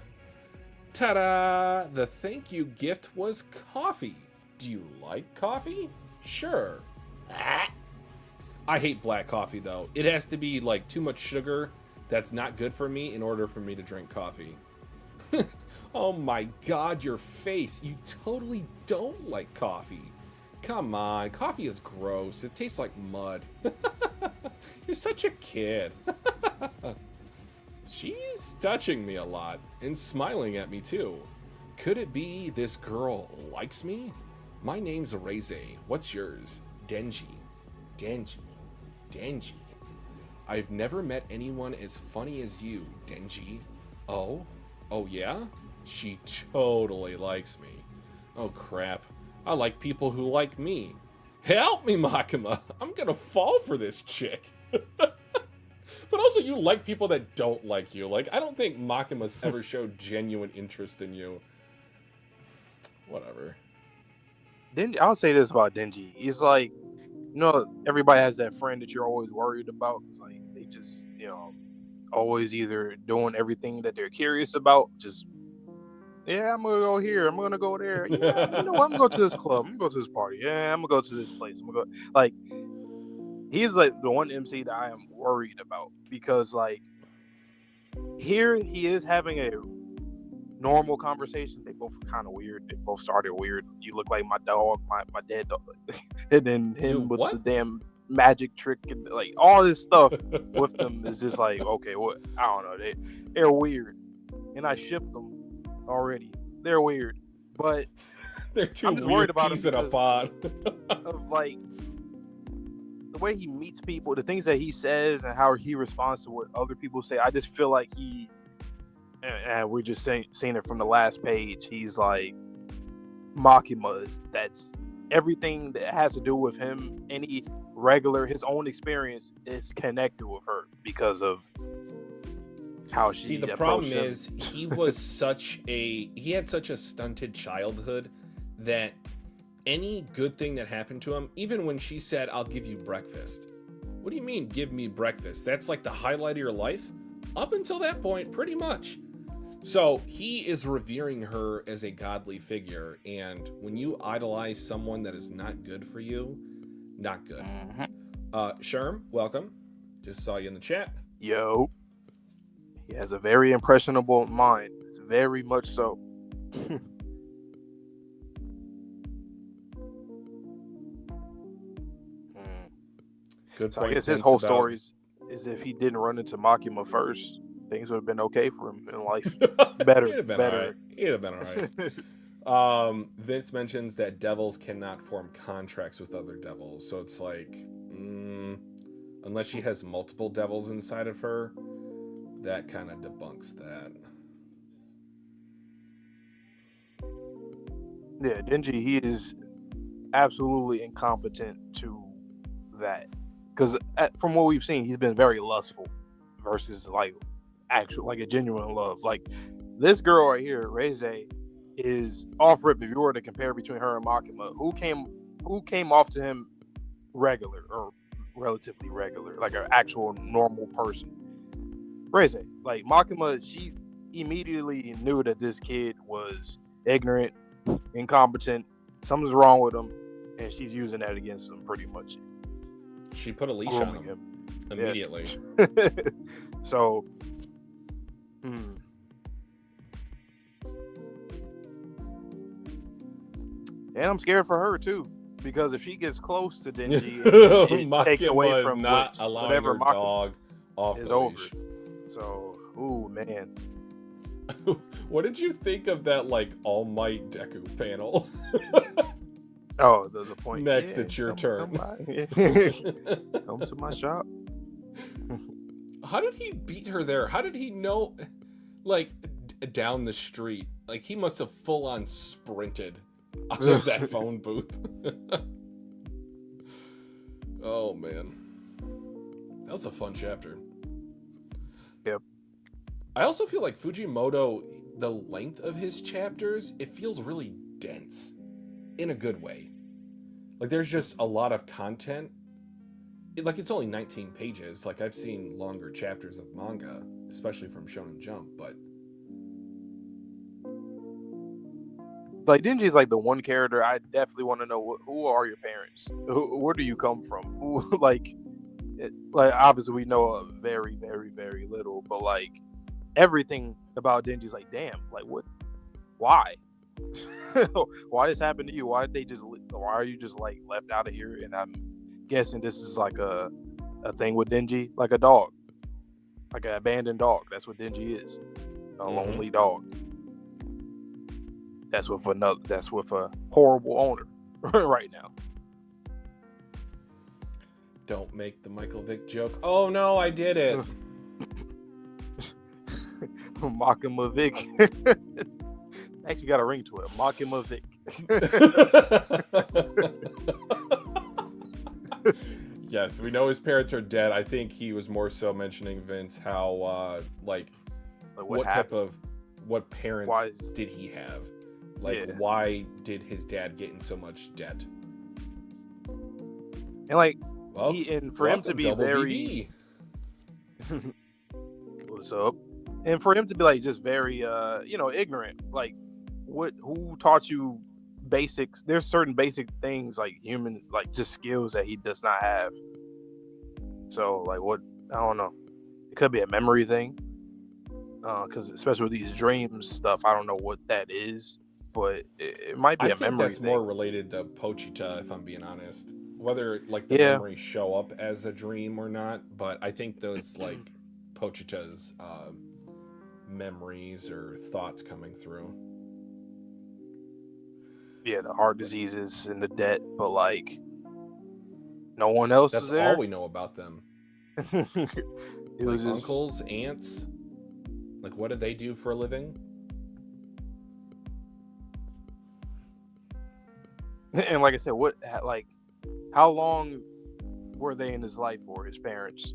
Ta-da! The thank you gift was coffee. Do you like coffee? Sure. I hate black coffee though. It has to be like too much sugar that's not good for me in order for me to drink coffee. Oh my god, your face. You totally don't like coffee. Come on, coffee is gross. It tastes like mud. You're such a kid. She's touching me a lot and smiling at me too. Could it be this girl likes me? My name's Reze. What's yours? Denji. Denji. Denji. I've never met anyone as funny as you, Denji. Oh? Oh yeah? She totally likes me. Oh crap. I like people who like me. Help me, Makima! I'm gonna fall for this chick. But also, you like people that don't like you. Like, I don't think Makima's ever showed genuine interest in you. Whatever. I'll say this about Denji. He's like, everybody has that friend that you're always worried about. It's like they just, always either doing everything that they're curious about. Just, yeah, I'm gonna go here. I'm gonna go there. Yeah, I'm gonna go to this club. I'm gonna go to this party. Yeah, I'm gonna go to this place. I'm gonna go. Like, he's like the one MC that I am worried about because, like, here he is having a normal conversation. They both are kind of weird. They both started weird. You look like my dog, my dead dog, and then him with the damn magic trick and like all this stuff with them is just like, okay, what? I don't know. They're weird, and I shipped them already. They're weird, but they're too I'm just weird worried about peas him in a pod. of like the way he meets people, the things that he says, and how he responds to what other people say. I just feel like and we're just seeing it from the last page. He's like Makima's. That's everything that has to do with him. His own experience is connected with her because of how she. See, the problem is he had such a stunted childhood that any good thing that happened to him, even when she said, I'll give you breakfast. What do you mean, give me breakfast? That's like the highlight of your life? Up until that point, pretty much. So he is revering her as a godly figure, and when you idolize someone that is not good for you, not good. Sherm, welcome. Just saw you in the chat. Yo. He has a very impressionable mind. It's very much so. Good so point. I guess his whole story is if he didn't run into Makima first, things would have been okay for him in life. Better. He'd have been better. He'd have been all right. Vince mentions that devils cannot form contracts with other devils. So it's like, unless she has multiple devils inside of her, that kind of debunks that. Yeah, Denji, he is absolutely incompetent to that. Because from what we've seen, he's been very lustful versus like a genuine love. Like this girl right here, Reze, is off rip. If you were to compare between her and Makima, who came off to him regular or relatively regular, like an actual normal person. Reze, like Makima, she immediately knew that this kid was ignorant, incompetent, something's wrong with him, and she's using that against him pretty much. She put a leash on him immediately. Yeah. So, and I'm scared for her too, because if she gets close to Denji, it takes away from not allowing whatever her dog off is the over. leash. So, ooh man. What did you think of that like All Might Deku panel? Oh, the point. Next, it's your turn. Come to my shop. How did he beat her there? How did he know? Like down the street, like he must have full on sprinted out of that phone booth. Oh man, that was a fun chapter. Yep. I also feel like Fujimoto, the length of his chapters, it feels really dense in a good way. Like there's just a lot of content. Like it's only 19 pages. Like I've seen longer chapters of manga, especially from Shonen Jump, but like Denji's like the one character I definitely want to know who are your parents? Where do you come from? Who like obviously we know very, very, very little, but like everything about Denji's like, damn, like what? Why? Why this happened to you? Why are you just like left out of here? And I'm guessing this is like a thing with Denji, like a dog, like an abandoned dog. That's what Denji is, a lonely dog. That's with a horrible owner right now. don't make the Michael Vick joke. Oh no, I did it. Makima Vick. Actually got a ring to it. Makima Vick. Yes, we know his parents are dead. I think he was more so mentioning, Vince, how what parents did he have? Why did his dad get in so much debt? And for him to be very what's up? And for him to be like just very ignorant, like who taught you basics? There's certain basic things like human, like just skills that he does not have. So like what? I don't know. It could be a memory thing. Because especially with these dreams stuff, I don't know what that is, but it might be a memory thing. I think that's more related to Pochita, if I'm being honest. Whether like the memories show up as a dream or not, but I think those like Pochita's memories or thoughts coming through. Yeah, the heart diseases and the debt, but like no one else is there. That's all we know about them. It was like uncles, aunts. Like, what did they do for a living? And like I said, how long were they in his life for, his parents?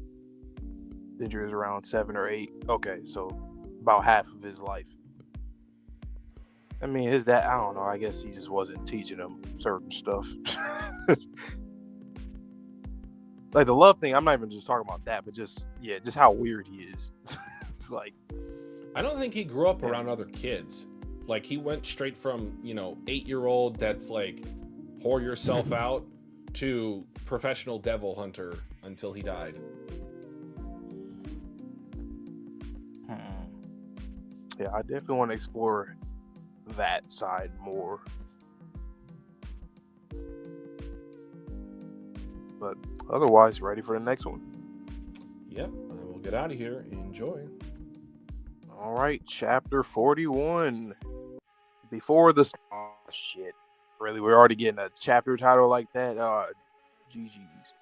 Denji was around 7 or 8. Okay, so about half of his life. I mean, his dad, I don't know. I guess he just wasn't teaching him certain stuff. Like the love thing, I'm not even just talking about that, but just how weird he is. It's like, I don't think he grew up around other kids. Like he went straight from 8-year-old that's like whore yourself out to professional devil hunter until he died. Yeah, I definitely want to explore that side more. But otherwise, ready for the next one? Yep, I will get out of here. Enjoy. All right, chapter 41. Before the shit, really, we're already getting a chapter title like that. GG's.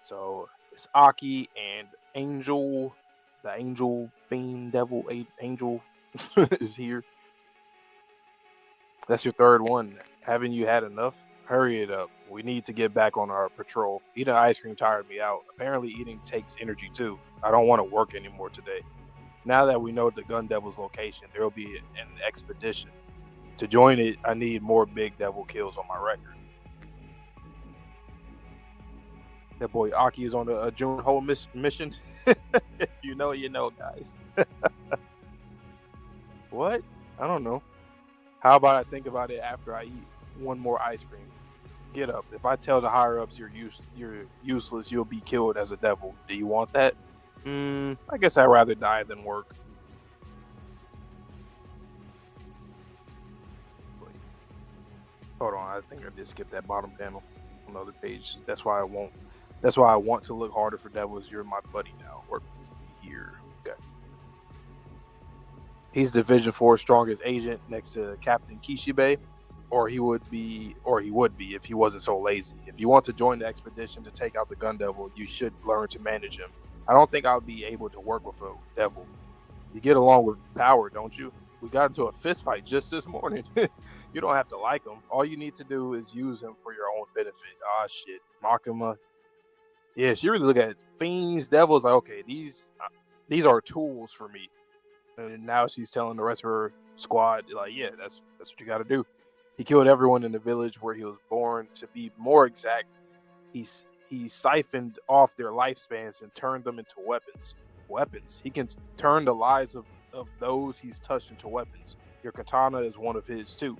So it's Aki and Angel, the Angel Fiend Devil Angel is here. That's your third one. Haven't you had enough? Hurry it up. We need to get back on our patrol. Eating ice cream tired me out. Apparently eating takes energy too. I don't want to work anymore today. Now that we know the Gun Devil's location, there will be an expedition. To join it, I need more Big Devil kills on my record. That boy Aki is on a Junho mission. If you know, you know, guys. What? I don't know. How about I think about it after I eat one more ice cream? Get up. If I tell the higher ups you're useless, you'll be killed as a devil. Do you want that? I guess I'd rather die than work. Wait. Hold on, I think I did skip that bottom panel on the other page. That's why I won't. That's why I want to look harder for devils. You're my buddy now. Work here. Okay. He's Division 4's strongest agent next to Captain Kishibe, or he would be if he wasn't so lazy. If you want to join the expedition to take out the gun devil, you should learn to manage him. I don't think I'll be able to work with a devil. You get along with power, don't you? We got into a fist fight just this morning. You don't have to like him. All you need to do is use him for your own benefit. Ah, shit. Makima. Yeah, she really look at fiends, devils. Like, okay, these are tools for me. And now she's telling the rest of her squad, like, yeah, that's what you got to do. He killed everyone in the village where he was born. To be more exact, he siphoned off their lifespans and turned them into weapons. He can turn the lives of those he's touched into weapons. Your katana is one of his too.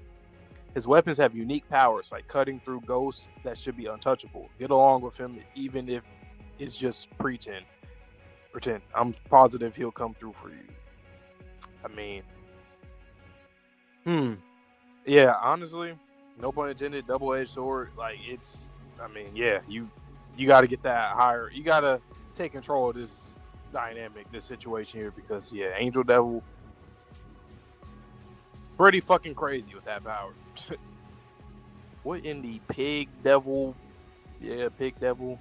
His weapons have unique powers, like cutting through ghosts that should be untouchable. Get along with him, even if it's just pretend. I'm positive he'll come through for you. I mean, yeah, honestly, no pun intended, double-edged sword. Like, it's, I mean, yeah, you got to get that higher. You got to take control of this dynamic, this situation here, because, yeah, Angel Devil, pretty fucking crazy with that power. What in the Pig Devil? Yeah, Pig Devil.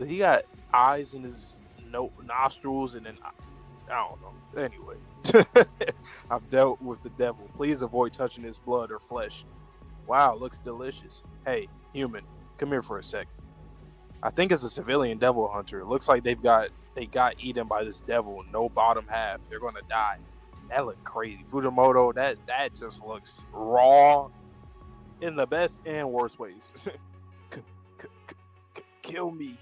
He got eyes in his nostrils, and then, I don't know. Anyway. I've dealt with the devil. Please avoid touching his blood or flesh. Wow, looks delicious. Hey, human, come here for a sec. I think it's a civilian devil hunter. It looks like they got eaten by this devil. No bottom half. They're gonna die. That looked crazy. Fujimoto, that just looks raw in the best and worst ways. Kill me.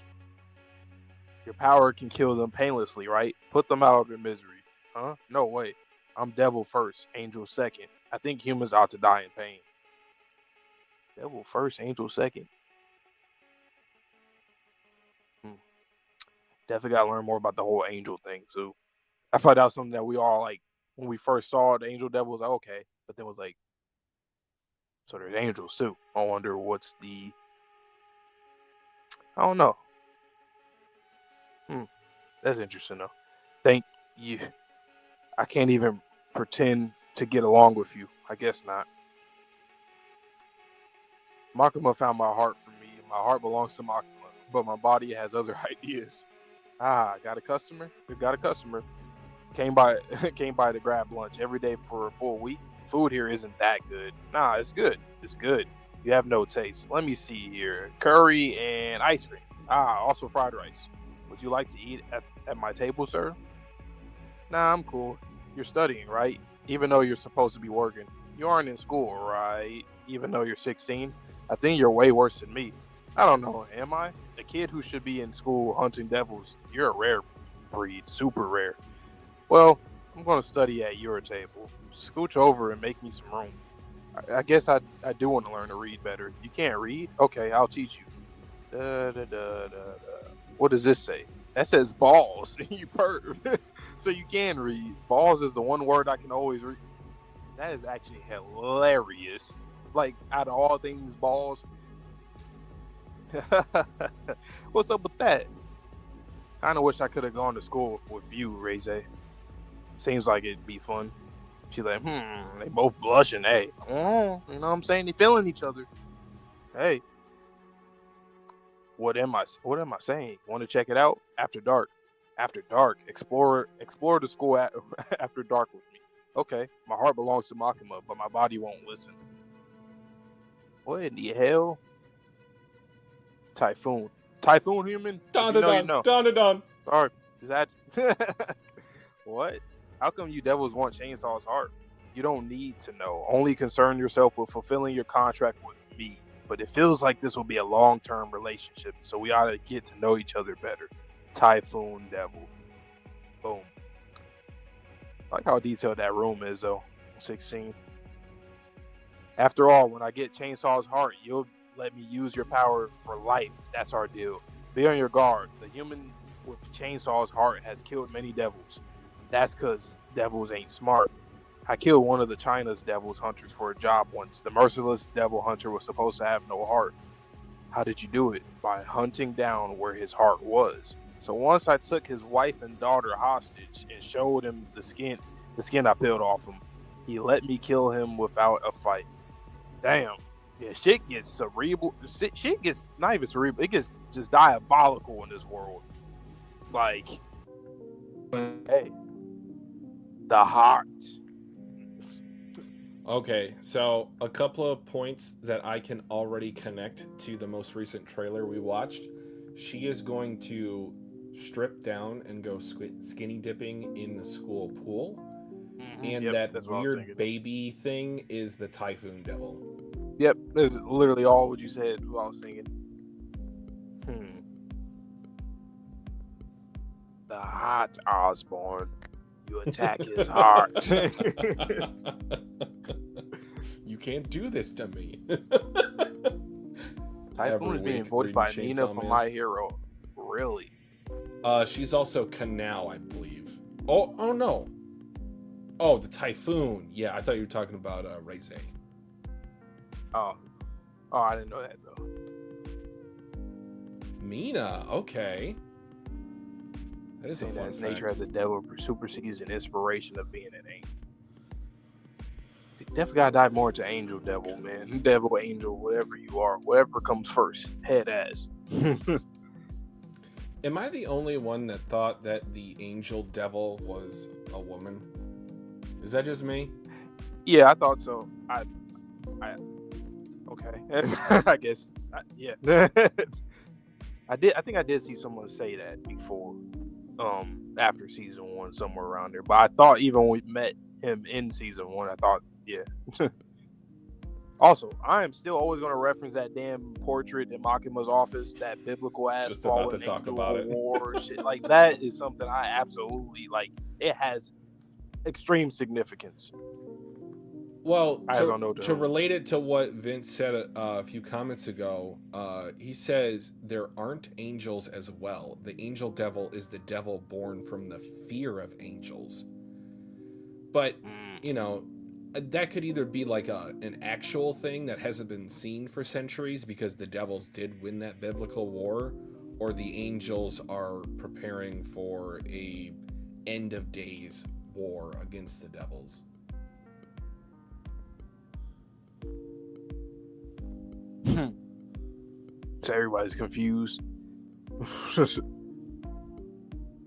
Your power can kill them painlessly, right? Put them out of their misery. Huh? No way. I'm devil first, angel second. I think humans ought to die in pain. Devil first, angel second. Definitely gotta learn more about the whole angel thing too. I thought that was something that we all like when we first saw the angel devil was like, okay, but then it was like, so there's angels too. I wonder what's the, I don't know. That's interesting though. Thank you. I can't even pretend to get along with you. I guess not. Makima found my heart for me. My heart belongs to Makima, but my body has other ideas. Got a customer? We got a customer. Came by to grab lunch every day for a full week. Food here isn't that good. Nah, it's good. It's good. You have no taste. Let me see here. Curry and ice cream. Also fried rice. Would you like to eat at my table, sir? Nah, I'm cool. You're studying, right? Even though you're supposed to be working. You aren't in school, right? Even though you're 16. I think you're way worse than me. I don't know, am I? The kid who should be in school hunting devils. You're a rare breed, super rare. Well, I'm going to study at your table. Scooch over and make me some room. I guess I do want to learn to read better. You can't read? Okay, I'll teach you. What does this say? That says balls. You perv. So you can read. Balls is the one word I can always read. That is actually hilarious. Like, out of all things, balls. What's up with that? Kind of wish I could have gone to school with you, Reze. Seems like it'd be fun. She's like, they both blushing. Hey, you know what I'm saying? They feeling each other. Hey, what am I saying? Want to check it out? After dark. After dark. Explore the school after dark with me. Okay, my heart belongs to Makima, but my body won't listen. What in the hell? Typhoon human? Dandadan, you know, you know. Dandadan. Sorry, is that what? How come you devils want Chainsaw's heart? You don't need to know. Only concern yourself with fulfilling your contract with me. but it feels like this will be a long-term relationship, so we ought to get to know each other better. Typhoon Devil. Boom. I like how detailed that room is, though. 16. After all, when I get Chainsaw's heart, you'll let me use your power for life. That's our deal. Be on your guard. The human with Chainsaw's heart has killed many devils. That's because devils ain't smart. I killed one of the China's devil's hunters for a job once. The merciless devil hunter was supposed to have no heart. How did you do it? By hunting down where his heart was. So once I took his wife and daughter hostage and showed him the skin I peeled off him, he let me kill him without a fight. Damn. Yeah, shit gets cerebral. Shit gets not even cerebral. It gets just diabolical in this world. Like, hey, the heart. Okay, so a couple of points that I can already connect to the most recent trailer we watched. She is going to strip down and go skinny dipping in the school pool. And that weird baby thing is the Typhoon Devil. Yep, that's literally all what you said while I was singing. The heart, Osborn. You attack his heart. You can't do this to me. Typhoon is being voiced by Nina from My Hero. Really? She's also Kanao, I believe. Oh no. Oh, the Typhoon. Yeah, I thought you were talking about Reze. Oh, I didn't know that though. Mina, okay. That is a fun fact. Nature as a devil supersedes an inspiration of being an angel. Definitely gotta dive more into angel devil, man. Devil, angel, whatever you are, whatever comes first, head ass. Am I the only one that thought that the angel devil was a woman? Is that just me? Yeah, I thought so. Okay. I guess. Yeah. I think I did see someone say that before. After season 1, somewhere around there. But I thought even when we met him in season 1, I thought, yeah. Also, I am still always going to reference that damn portrait in Makima's office, that biblical ass just about to talk about it. War shit. Like, that is something I absolutely like. It has extreme significance. Well, to relate it to what Vince said a few comments ago, he says there aren't angels as well. The angel devil is the devil born from the fear of angels. But, you know, that could either be like an actual thing that hasn't been seen for centuries because the devils did win that biblical war, or the angels are preparing for a end of days war against the devils. So everybody's confused.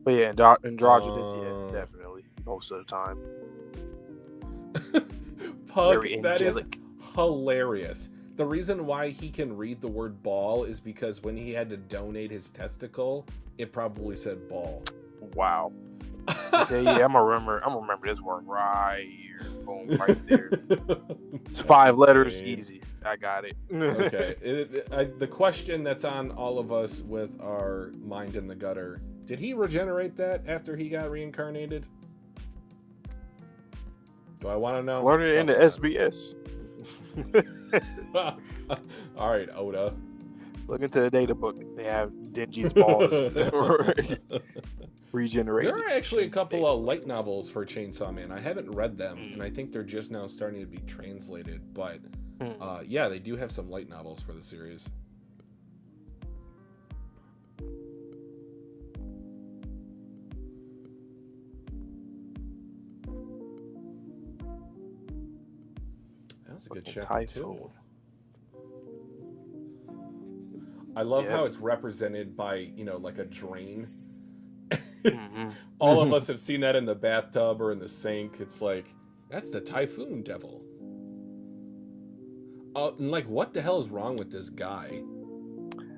But yeah, androgynous, yeah, definitely. Most of the time. Pug, that is hilarious. The reason why he can read the word ball is because when he had to donate his testicle, it probably said ball. Wow. Okay, yeah, I'm gonna remember this word right here. Boom, right there. It's 5 letters, easy. I got it. Okay. The question that's on all of us with our mind in the gutter: did he regenerate that after he got reincarnated? Do I want to know? Learn it in the SBS. All right, Oda. Look into the data book. They have Denji's balls regenerated. There are actually a couple of light novels for Chainsaw Man. I haven't read them, and I think they're just now starting to be translated. But yeah, they do have some light novels for the series. That was a good chapter too. I love how it's represented by, you know, like a drain. All of us have seen that in the bathtub or in the sink. It's like, that's the Typhoon Devil. And like, what the hell is wrong with this guy?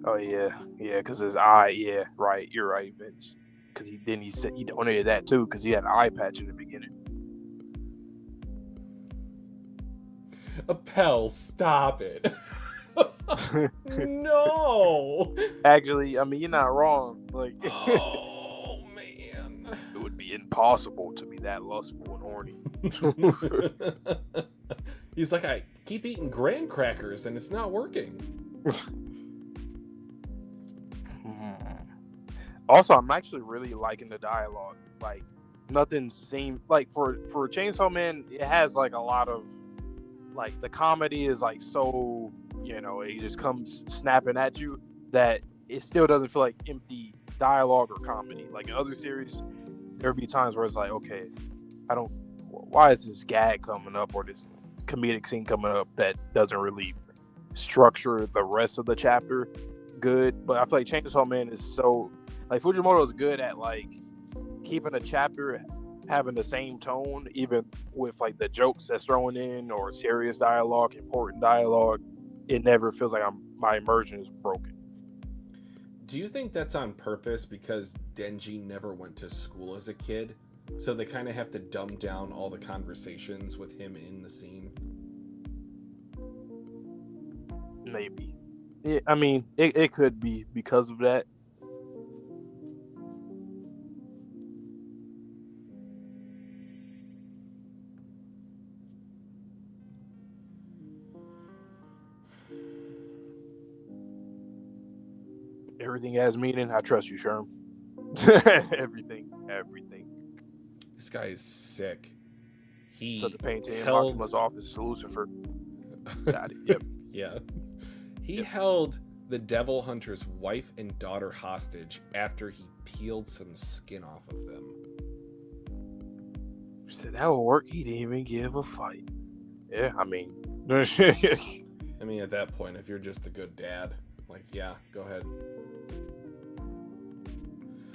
Oh yeah, because his eye. Yeah, right. You're right, Vince. Because he said he donated that too because he had an eye patch in the beginning. Appel, stop it. No. Actually, I mean, you're not wrong. Like, Oh man. it would be impossible to be that lustful and horny. He's like, I keep eating graham crackers and it's not working. Also, I'm actually really liking the dialogue. Like, nothing seemed like for Chainsaw Man, it has like a lot of like the comedy is like so, it just comes snapping at you that it still doesn't feel like empty dialogue or comedy. Like in other series, there'd be times where it's like, okay, why is this gag coming up or this comedic scene coming up that doesn't really structure the rest of the chapter good? But I feel like Chainsaw Man is so, like, Fujimoto is good at like keeping a chapter having the same tone, even with like the jokes that's thrown in or serious dialogue, important dialogue. It never feels like my immersion is broken. Do you think that's on purpose because Denji never went to school as a kid? So they kind of have to dumb down all the conversations with him in the scene? Maybe. I mean, it could be because of that. Everything has meaning. I trust you, Sherm. Everything. This guy is sick. He Set the painting in held... Makima's office. Lucifer. Got it. Yep. Yeah. He held the Devil Hunter's wife and daughter hostage after he peeled some skin off of them. He said that would work. He didn't even give a fight. Yeah, I mean. I mean, at that point, if you're just a good dad, like, yeah, go ahead.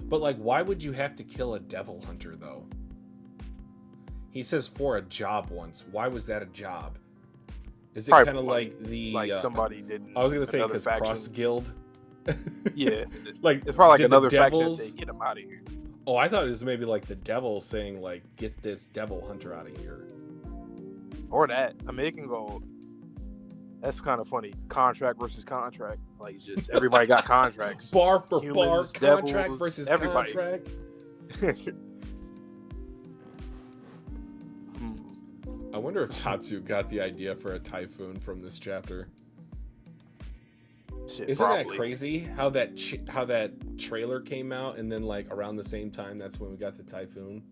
But, like, why would you have to kill a devil hunter, though? He says for a job once. Why was that a job? Is it kind of like the... Like somebody didn't... I was going to say because Cross Guild. Yeah. Like, it's probably like another faction that say, get him out of here. Oh, I thought it was maybe like the devil saying, like, get this devil hunter out of here. Or that. I mean, it can go... That's kind of funny. Contract versus contract. Like, just everybody got contracts. Bar for Humans, bar, contract devils, versus everybody. contract. I wonder if Tatsu got the idea for a typhoon from this chapter. Shit, Isn't probably. that crazy? How that trailer came out and then like around the same time, that's when we got the typhoon.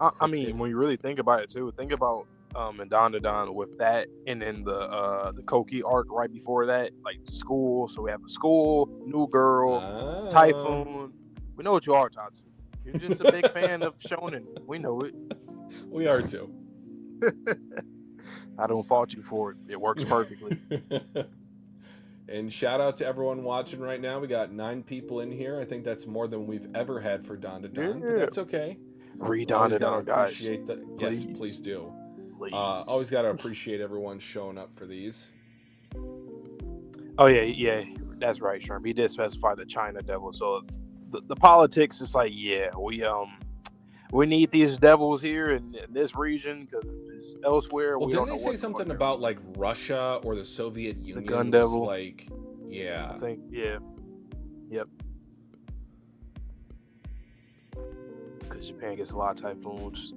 I mean, when you really think about it too, think about in Dandadan with that, and then the Koki arc right before that, like school. So we have a school, new girl, typhoon. We know what you are, Tatsu. You're just a big fan of shonen. We know it. We are too. I don't fault you for it. It works perfectly. And shout out to everyone watching right now. We got 9 people in here. I think that's more than we've ever had for Dandadan, but that's okay. Read Dandadan, guys. Yes, please do. Always got to appreciate everyone showing up for these. Oh yeah, that's right, Sherm. He did specify the China devil. So the politics is like, yeah, we need these devils here in this region because if it's elsewhere. Well, we didn't don't they know say something about like Russia or the Soviet Union? The gun devil. Like, yeah. I think, yeah. Yep. Because Japan gets a lot of typhoons.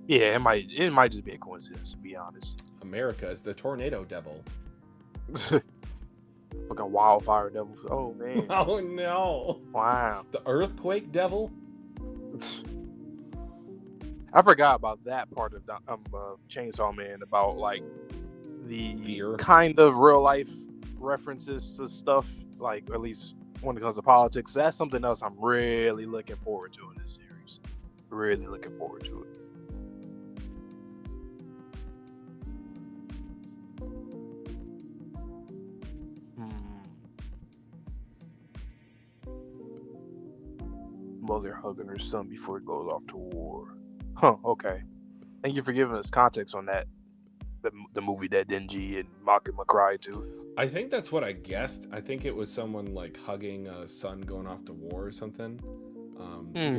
Yeah, it might just be a coincidence, to be honest. America is the tornado devil. Fucking wildfire devil. Oh man. Oh no. Wow. The earthquake devil. I forgot about that part of Chainsaw Man, about like the fear, kind of real life references to stuff, like at least when it comes to politics. That's something else I'm really looking forward to in this series. Really looking forward to it. Mother hugging her son before he goes off to war. Huh, okay. Thank you for giving us context on that. The movie that Denji and Makima cried to. I think that's what I guessed. I think it was someone like hugging a son going off to war or something.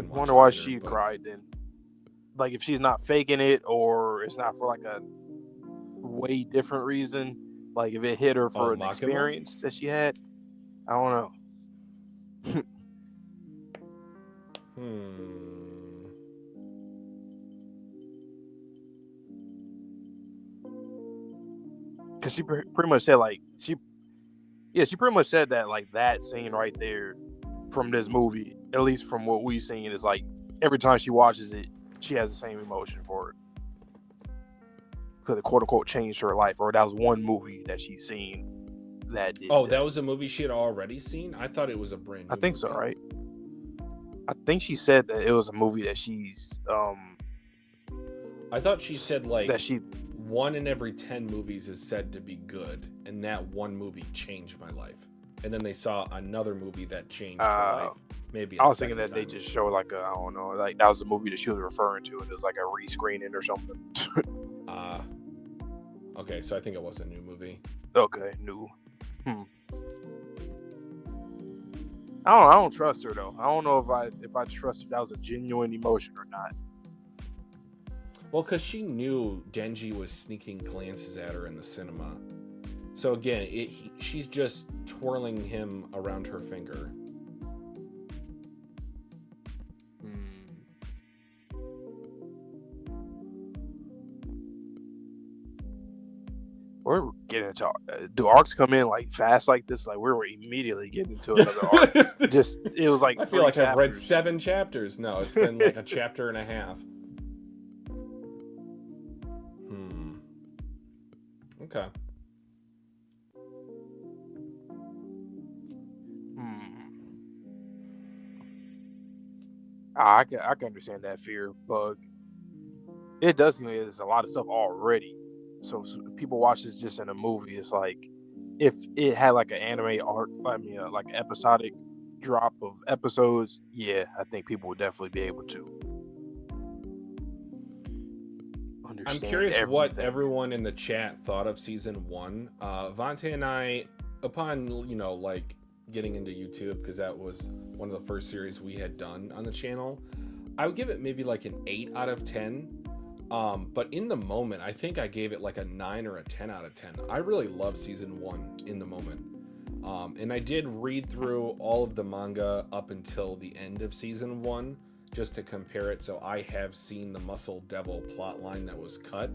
Wonder why she cried then. Like if she's not faking it, or it's not for like a way different reason. Like if it hit her for an Makima? experience that she had. I don't know. Cause she pretty much said like she pretty much said that like that scene right there from this movie, at least from what we've seen, is like every time she watches it, she has the same emotion for it. Because it quote unquote changed her life, or that was one movie that she's seen that did. Oh, that was a movie she had already seen? I thought it was a brand new I think movie. so, right? I think she said that it was a movie that she's I thought she said like that she 1 in every 10 movies is said to be good, and that one movie changed my life. And then they saw another movie that changed her life. Maybe I was thinking that they just showed like I don't know, like that was the movie that she was referring to, and it was like a rescreening or something. Okay, so I think it was a new movie. Okay, new. I don't trust her though. I don't know if I trust if that was a genuine emotion or not. Well, because she knew Denji was sneaking glances at her in the cinema. So again, she's just twirling him around her finger. We're getting into do arcs come in like fast like this? Like we're immediately getting into another arc. It was like I feel like chapters. I've read 7 chapters. No, it's been like a chapter and a half. Okay. I can understand that fear, but it does seem like there's a lot of stuff already. So people watch this just in a movie. It's like if it had like an anime arc, like an episodic drop of episodes, yeah, I think people would definitely be able to understand. I'm curious what everyone in the chat thought of season 1. Vontae and I, upon like getting into YouTube, because that was one of the first series we had done on the channel, I would give it maybe like an 8 out of 10. But in the moment, I think I gave it like a 9 or a 10 out of 10. I really love season 1 in the moment. And I did read through all of the manga up until the end of season 1 just to compare it. So I have seen the Muscle Devil plotline that was cut.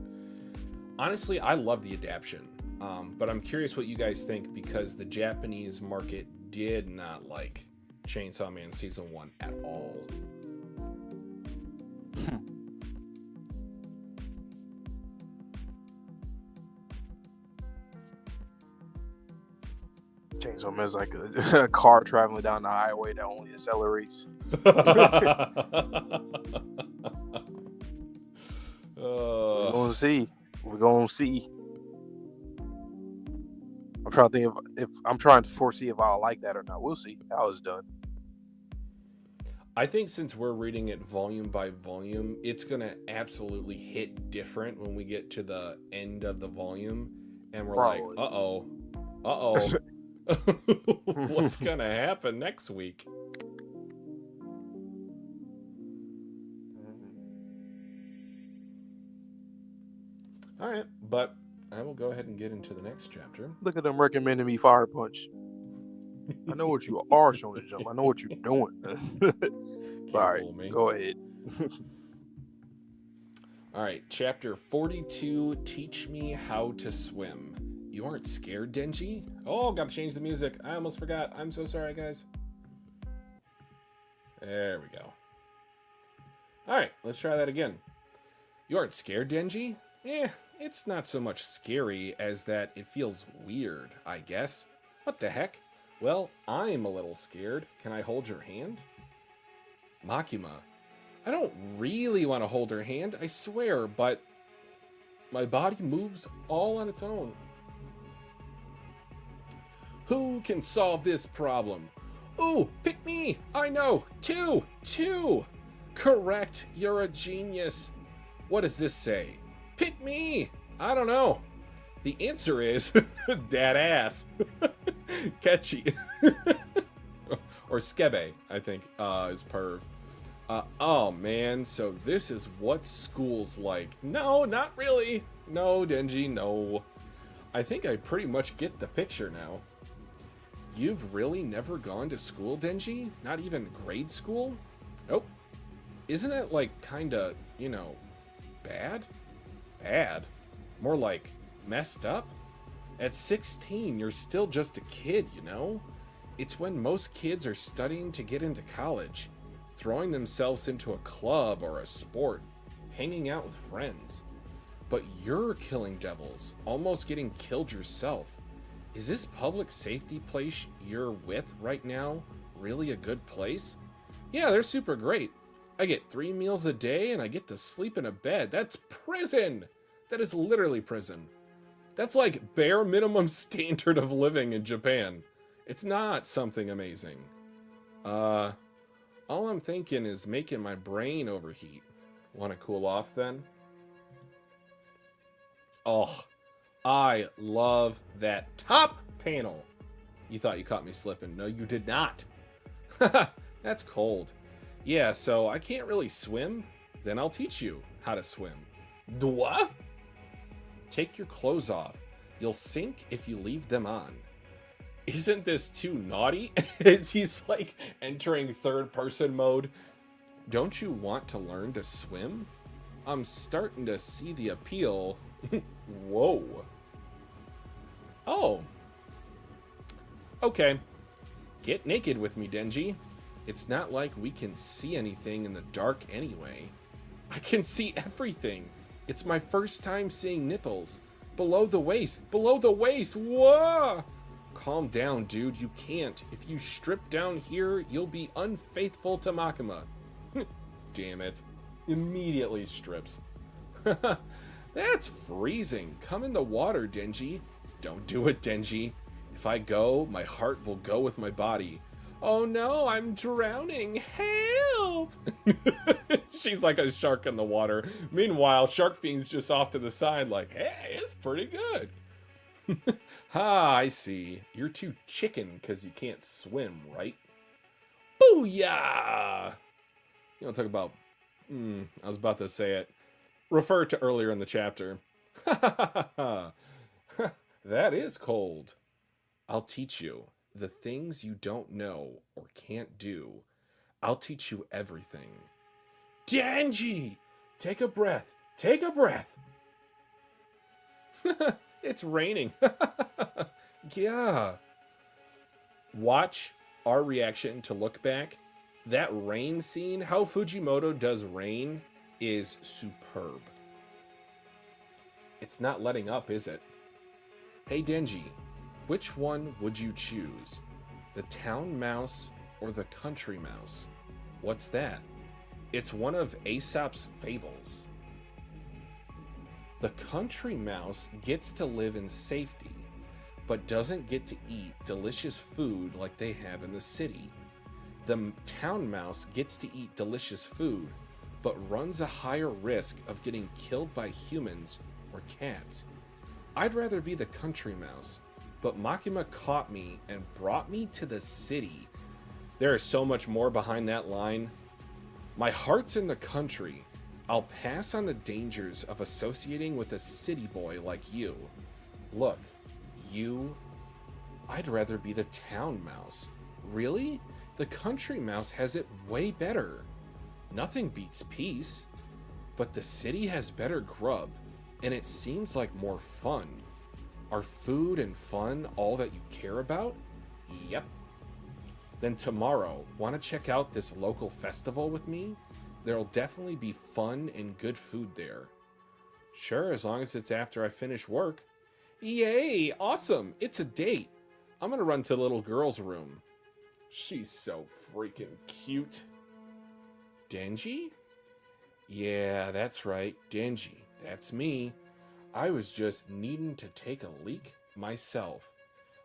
Honestly, I love the adaptation. But I'm curious what you guys think, because the Japanese market did not like Chainsaw Man season 1 at all. Chainsaw Man is like a car traveling down the highway that only accelerates. We're gonna see. We're gonna see. I'm trying to think if I'm trying to foresee if I'll like that or not. We'll see how it's done. I think since we're reading it volume by volume, it's gonna absolutely hit different when we get to the end of the volume, and we're Probably. like, uh-oh. What's gonna happen next week? All right, but I will go ahead and get into the next chapter. Look at them recommending me Fire Punch. I know what you are, Shonen Jump. I know what you're doing. All right, go ahead. All right, chapter 42, Teach Me How to Swim. You aren't scared, Denji? Oh, gotta change the music. I almost forgot. I'm so sorry, guys. There we go. All right, let's try that again. You aren't scared, Denji? It's not so much scary as that it feels weird, I guess. What the heck? Well, I'm a little scared. Can I hold your hand? Makima. I don't really want to hold her hand, I swear, but my body moves all on its own. Who can solve this problem? Ooh, pick me! I know! Two! Correct, you're a genius. What does this say? Pick me! I don't know. The answer is that ass. Catchy. Or skebe, I think, is perv. Oh man, so this is what school's like. No, not really. No, Denji, no. I think I pretty much get the picture now. You've really never gone to school, Denji? Not even grade school? Nope. Isn't that like kinda, bad? Bad? More like messed up? At 16, you're still just a kid, It's when most kids are studying to get into college, throwing themselves into a club or a sport, hanging out with friends. But you're killing devils, almost getting killed yourself. Is this public safety place you're with right now really a good place? Yeah, they're super great. I get 3 meals a day and I get to sleep in a bed. That's prison! That is literally prison. That's like bare minimum standard of living in Japan. It's not something amazing. All I'm thinking is making my brain overheat. Want to cool off then? Oh, I love that top panel. You thought you caught me slipping. No, you did not. That's cold. Yeah, so I can't really swim. Then I'll teach you how to swim. What? Take your clothes off. You'll sink if you leave them on. Isn't this too naughty? As he's like entering third person mode. Don't you want to learn to swim? I'm starting to see the appeal. Whoa. Oh. Okay. Get naked with me, Denji. It's not like we can see anything in the dark anyway. I can see everything. It's my first time seeing nipples. Below the waist. Below the waist. Whoa! Calm down, dude. You can't. If you strip down here, you'll be unfaithful to Makima. Damn it. Immediately strips. That's freezing. Come in the water, Denji. Don't do it, Denji. If I go, my heart will go with my body. Oh no, I'm drowning. Help! She's like a shark in the water. Meanwhile, Shark Fiend's just off to the side like, hey, it's pretty good. I see. You're too chicken because you can't swim, right? Booyah! You want to talk about... I was about to say it. Refer to earlier in the chapter. That is cold. I'll teach you the things you don't know or can't do. I'll teach you everything. Denji! Take a breath. Take a breath. It's raining. Yeah. Watch our reaction to look back. That rain scene, how Fujimoto does rain, is superb. It's not letting up, is it? Hey Denji, which one would you choose? The town mouse or the country mouse? What's that? It's one of Aesop's fables. The country mouse gets to live in safety, but doesn't get to eat delicious food like they have in the city. The town mouse gets to eat delicious food, but runs a higher risk of getting killed by humans or cats. I'd rather be the country mouse, but Makima caught me and brought me to the city. There is so much more behind that line. My heart's in the country. I'll pass on the dangers of associating with a city boy like you. Look, I'd rather be the town mouse. Really? The country mouse has it way better. Nothing beats peace. But the city has better grub, and it seems like more fun. Are food and fun all that you care about? Yep. Then tomorrow, want to check out this local festival with me? There'll definitely be fun and good food there. Sure, as long as it's after I finish work. Yay, awesome, it's a date. I'm gonna run to the little girl's room. She's so freaking cute. Denji? Yeah, that's right, Denji, that's me. I was just needing to take a leak myself.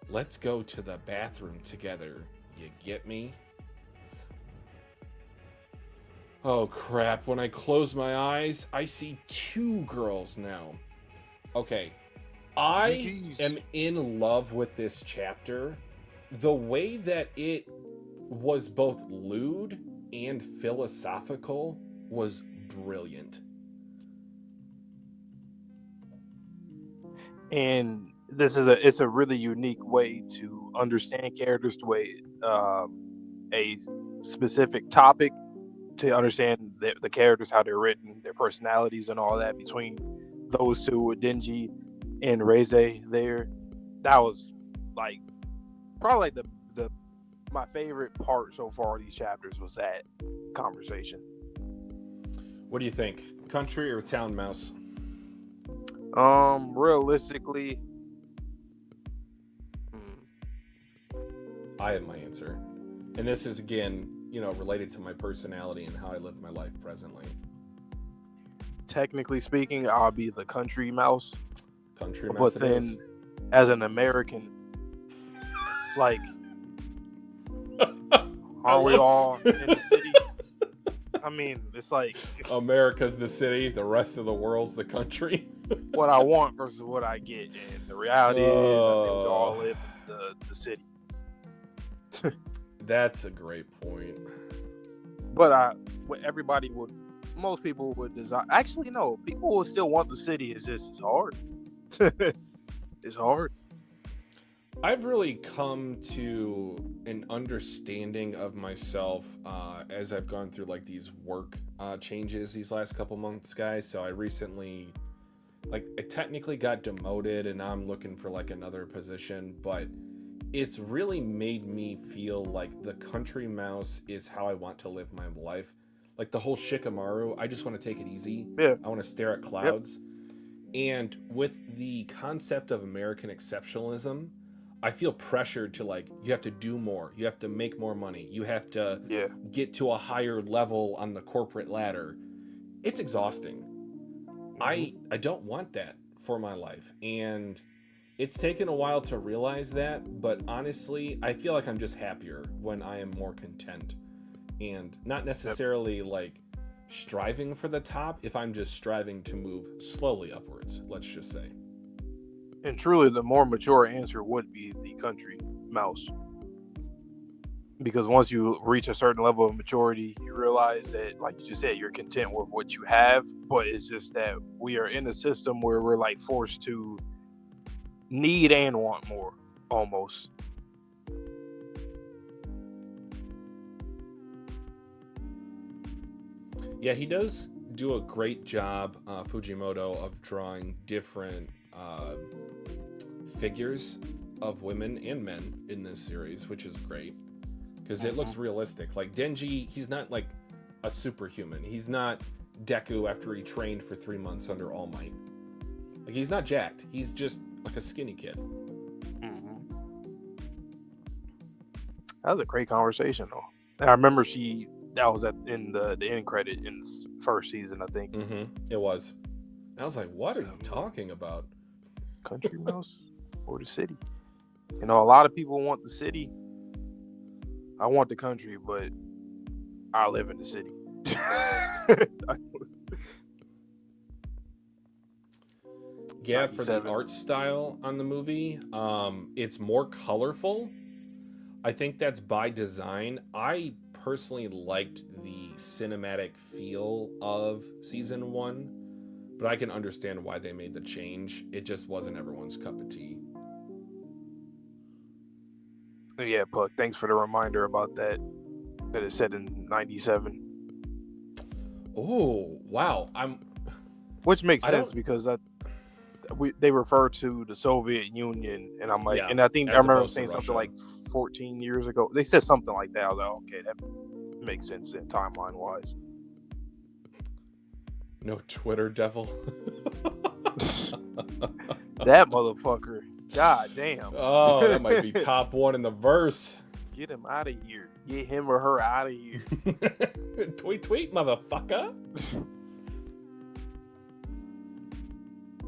Let's go to the bathroom together, you get me? Oh crap, when I close my eyes, I see 2 girls now. Okay, I am in love with this chapter. The way that it was both lewd and philosophical was brilliant. And it's a really unique way to understand characters, the way a specific topic to understand the characters, how they're written, their personalities, and all that between those two with Denji and Reze there. That was like probably like the my favorite part so far of these chapters was that conversation. What do you think? Country or town mouse? Realistically, I have my answer. And this is, again, related to my personality and how I live my life presently. technically speaking, I'll be the country mouse. Country mouse. But then, as an American, like, aren't we all in the city? I mean, it's like America's the city, the rest of the world's the country. what I want versus what I get, and the reality is, I think we all live in the city. That's a great point. But most people would desire. Actually, no, people would still want the city. It's hard. It's hard. I've really come to an understanding of myself as I've gone through like these work changes these last couple months, guys. So I recently, I technically got demoted and now I'm looking for like another position, but it's really made me feel like the country mouse is how I want to live my life. Like the whole Shikamaru, I just want to take it easy. Yeah. I want to stare at clouds. Yep. And with the concept of American exceptionalism, I feel pressured to you have to do more. You have to make more money. You have to get to a higher level on the corporate ladder. It's exhausting. I don't want that for my life. And it's taken a while to realize that, but honestly, I feel like I'm just happier when I am more content and not necessarily striving for the top if I'm just striving to move slowly upwards, let's just say. And truly, the more mature answer would be the country mouse. Because once you reach a certain level of maturity, you realize that, like you just said, you're content with what you have, but it's just that we are in a system where we're forced to need and want more, almost. Yeah, he does do a great job, Fujimoto, of drawing different figures of women and men in this series, which is great because it looks realistic. Like Denji, he's not a superhuman. He's not Deku after he trained for 3 months under All Might. He's not jacked. He's just a skinny kid. That was a great conversation, though. And I remember that was in the end credit in the first season, I think. It was. I was like, what are you talking about? Country mouse or the city? A lot of people want the city. I want the country, but I live in the city. Yeah, for the art style on the movie, it's more colorful. I think that's by design. I personally liked the cinematic feel of season 1, but I can understand why they made the change. It just wasn't everyone's cup of tea. Yeah, Puck, thanks for the reminder about that it's set in 97. Oh, wow. Which makes sense because they refer to the Soviet Union, and I'm and I think I remember saying something like 14 years ago. They said something like that. I was like, okay, that makes sense in timeline wise. No Twitter devil. That motherfucker. God damn. Oh, that might be top 1 in the verse. Get him out of here. Get him or her out of here. Tweet, motherfucker.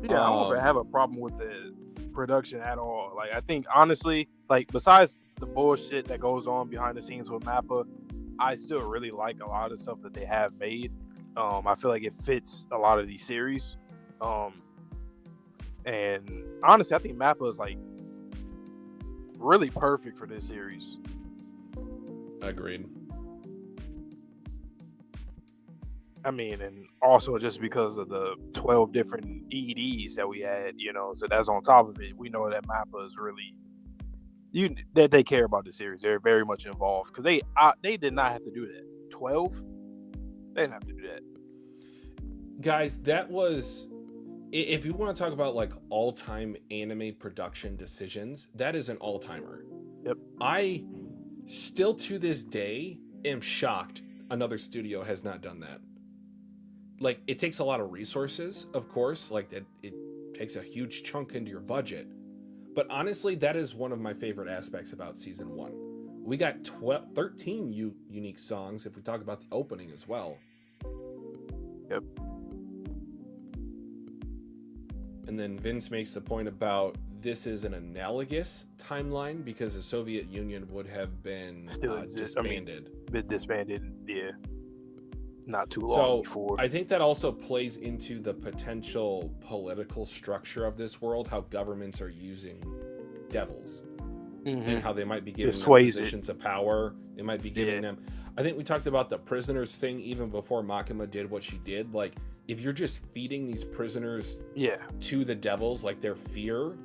Yeah, I don't have a problem with the production at all. I think, honestly, besides the bullshit that goes on behind the scenes with Mappa, I still really like a lot of the stuff that they have made. I feel like it fits a lot of these series. And honestly, I think Mappa is really perfect for this series. Agreed. I mean, and also just because of the 12 different EDs that we had, so that's on top of it. We know that Mappa is really that they care about the series. They're very much involved because they did not have to do that. 12, they didn't have to do that. Guys, that was, if you want to talk about like all-time anime production decisions, that is an all-timer. Yep. I still to this day am shocked another studio has not done that. Like, it takes a lot of resources, of course, like it takes a huge chunk into your budget. But honestly, that is one of my favorite aspects about season 1. We got 13 unique songs if we talk about the opening as well. Yep. And then Vince makes the point about this is an analogous timeline because the Soviet Union would have been disbanded. Been disbanded, yeah. Not too long before. I think that also plays into the potential political structure of this world, how governments are using devils. And how they might be giving them positions of power. They might be giving them... I think we talked about the prisoners thing even before Makima did what she did. Like, if you're just feeding these prisoners to the devils, like their fear,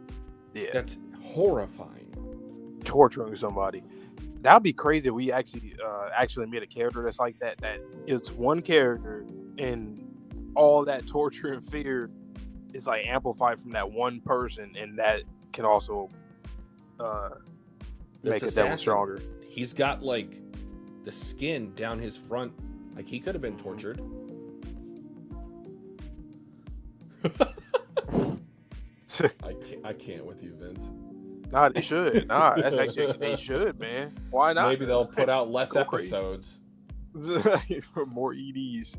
that's horrifying. Torturing somebody. That'd be crazy if we actually made a character that's like that. That it's one character and all that torture and fear is like amplified from that one person, and that can also make a devil stronger. He's got like the skin down his front, like he could have been tortured. I can't with you, Vince. Nah, they should. That's actually they should, man. Why not? Maybe they'll put out less episodes for more EDs.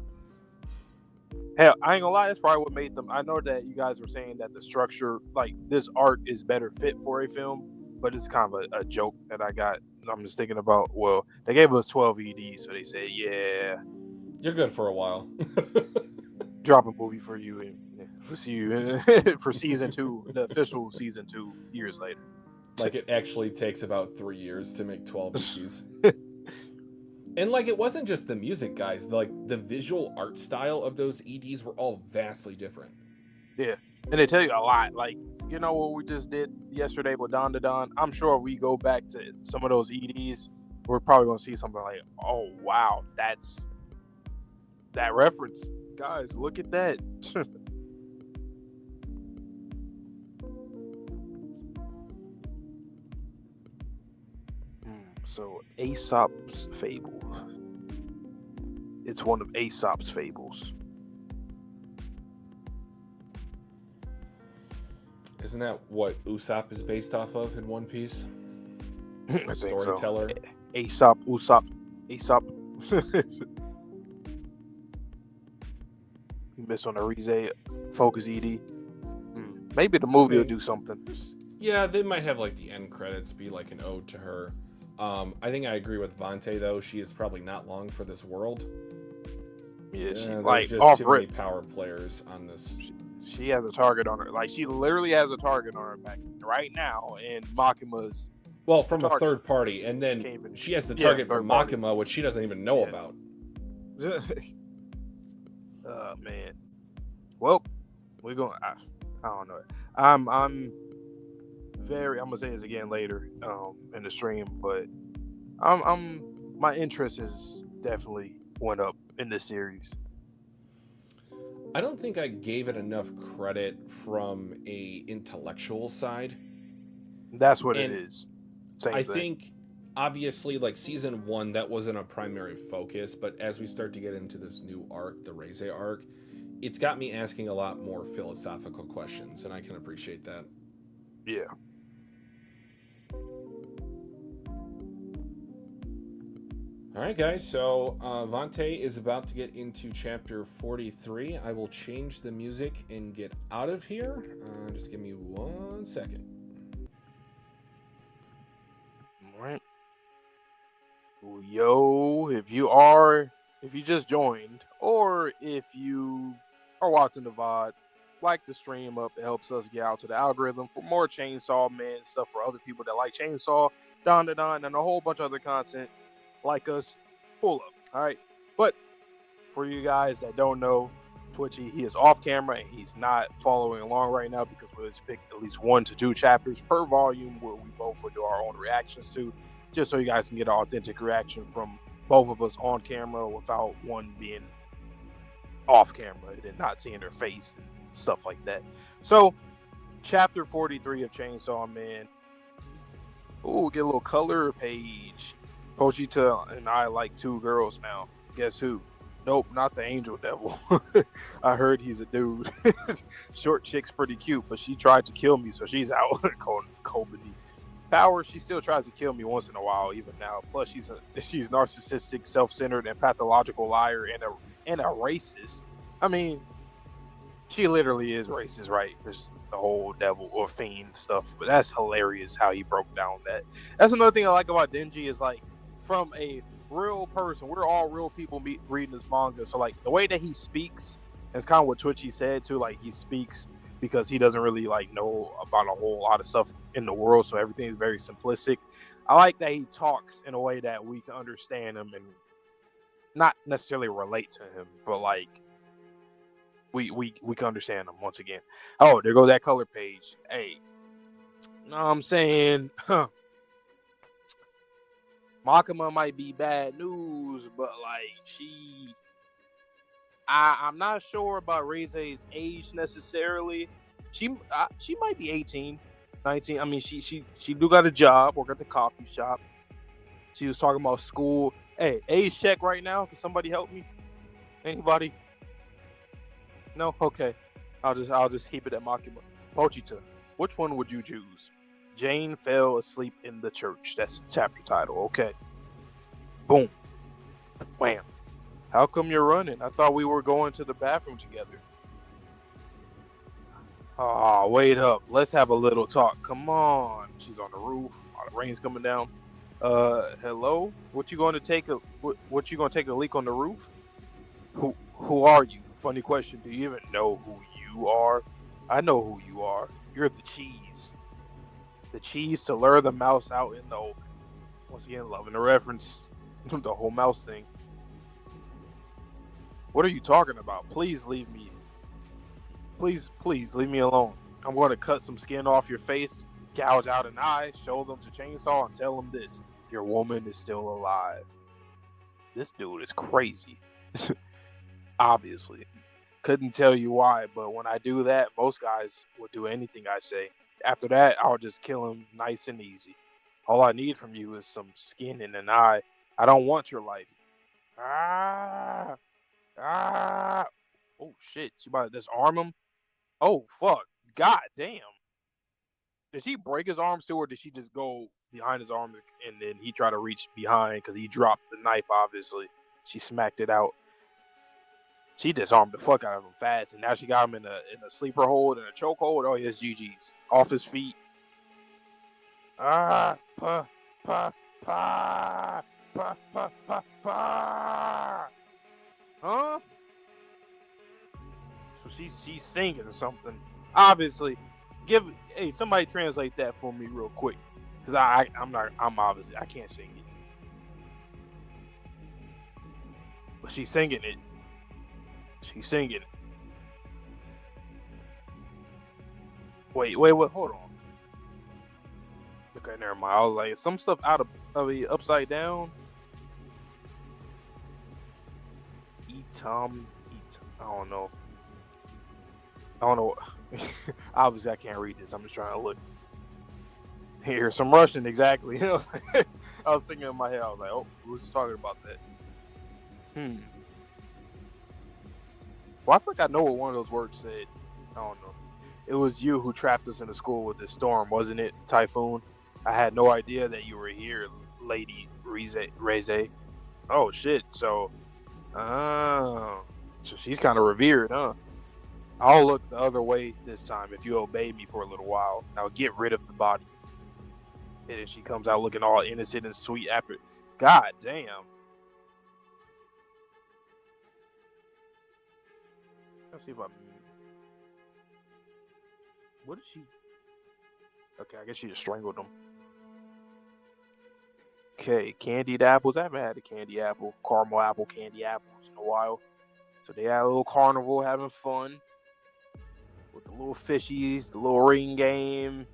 Hell, I ain't gonna lie. That's probably what made them. I know that you guys were saying that the structure, like this art, is better fit for a film, but it's kind of a joke that I got. I'm just thinking about. Well, they gave us 12 EDs, so they said, "Yeah, you're good for a while." Drop a movie for you, and we'll see you for season 2, the official season 2, years later. Like it actually takes about 3 years to make 12 issues. And like it wasn't just the music, guys. Like the visual art style of those EDs were all vastly different. Yeah, and they tell you a lot. Like, what we just did yesterday with Dandadan? I'm sure if we go back to some of those EDs, we're probably gonna see something like, oh wow, that's that reference. Guys, look at that. So Aesop's Fable. It's one of Aesop's fables. Isn't that what Usopp is based off of in One Piece? I Storyteller. Think so. Aesop. You missed on the Rize Focus ED. Maybe the movie will do something. Yeah, they might have like the end credits be like an ode to her. I think I agree with Vante though. She is probably not long for this world. Yeah, she's like just too many power players on this. She has a target on her. Like she literally has a target on her back right now, and Makima's. Well, from a third party, and then she has the target from Makima, which she doesn't even know about. Man. Well, we're going. I don't know. I'm gonna say this again later in the stream, but my interest is definitely went up in this series. I don't think I gave it enough credit from a intellectual side. That's what it is. I think obviously like season 1 that wasn't a primary focus, but as we start to get into this new arc, the Reze arc, it's got me asking a lot more philosophical questions, and I can appreciate that. Yeah. All right, guys, so Vante is about to get into chapter 43. I will change the music and get out of here. Just give me 1 second. All right. Yo, if you just joined, or if you are watching the VOD, like the stream up. It helps us get out to the algorithm for more Chainsaw Man stuff for other people that like Chainsaw, Dandadan, and a whole bunch of other content like us. Pull up. All right. But For you guys that don't know, Twitchy, he is off camera and he's not following along right now because we picked at least 1 to 2 chapters per volume where we both would do our own reactions to, just so you guys can get an authentic reaction from both of us on camera without one being off camera and not seeing their face and stuff like that. So, chapter 43 of Chainsaw Man. Ooh, get a little color page. Pochita and I like 2 girls now. Guess who? Nope, not the Angel Devil. I heard he's a dude. Short chick's pretty cute, but she tried to kill me, so she's out. Kobani. Power, she still tries to kill me once in a while, even now. Plus, she's narcissistic, self-centered, and pathological liar and a racist. I mean, she literally is racist, right? There's the whole devil or fiend stuff, but that's hilarious how he broke down that. That's another thing I like about Denji is like from a real person. We're all real people reading this manga, so like the way that he speaks, it's kind of what Twitchy said too. Like he speaks because he doesn't really like know about a whole lot of stuff in the world, so everything is very simplistic. I like that he talks in a way that we can understand him and not necessarily relate to him, but like we can understand him once again. Oh, there goes that color page. Hey, know what I'm saying? Makima might be bad news, but like I'm not sure about Reze's age necessarily. She might be 18, 19. I mean, she do got a job, work at the coffee shop. She was talking about school. Hey, age check right now. Can somebody help me? Anybody? No? Okay. I'll just keep it at Makima. Pochita, which one would you choose? Jane fell asleep in the church. That's the chapter title. Okay. Boom. Wham. How come you're running? I thought we were going to the bathroom together. Oh, wait up. Let's have a little talk. Come on. She's on the roof. The rain's coming down. Hello? What you going to take a leak on the roof? Who are you? Funny question. Do you even know who you are? I know who you are. You're the cheese. The cheese to lure the mouse out in the open. Once again, loving the reference. The whole mouse thing. What are you talking about? Please leave me. Please leave me alone. I'm going to cut some skin off your face, gouge out an eye, show them to Chainsaw, and tell them this. Your woman is still alive. This dude is crazy. Obviously. Couldn't tell you why, but when I do that, most guys will do anything I say. After that, I'll just kill him nice and easy. All I need from you is some skin and an eye. I don't want your life. Ah! Oh, shit. She about to disarm him? Oh, fuck. God damn. Did she break his arms too, or did she just go behind his arm and then he tried to reach behind because he dropped the knife, obviously. She smacked it out. She disarmed the fuck out of him fast, and now she got him in a sleeper hold and a choke hold. Oh, yes, GG's. Off his feet. Ah, pa, pa, pa, pa, pa, pa, pa. Huh? So she's singing something. Obviously, hey, somebody translate that for me real quick, because I'm obviously I can't sing it, but she's singing it. She's singing. Wait, hold on. Okay, never mind. I was like, some stuff out of the upside down. I don't know. Obviously, I can't read this. I'm just trying to look. Here's some Russian, exactly. I was thinking in my head. I was like, oh, who's just talking about that? Well, I feel like I know what one of those words said. I don't know. It was you who trapped us in the school with this storm, wasn't it, Typhoon? I had no idea that you were here, Lady Reze. Oh, shit. So she's kind of revered, huh? I'll look the other way this time if you obey me for a little while. Now get rid of the body. And then she comes out looking all innocent and sweet after. God damn. Let's see if what did she? Okay, I guess she just strangled him. Okay, candied apples. I haven't had a candy apple, caramel apple, candy apples in a while. So they had a little carnival having fun with the little fishies, the little ring game.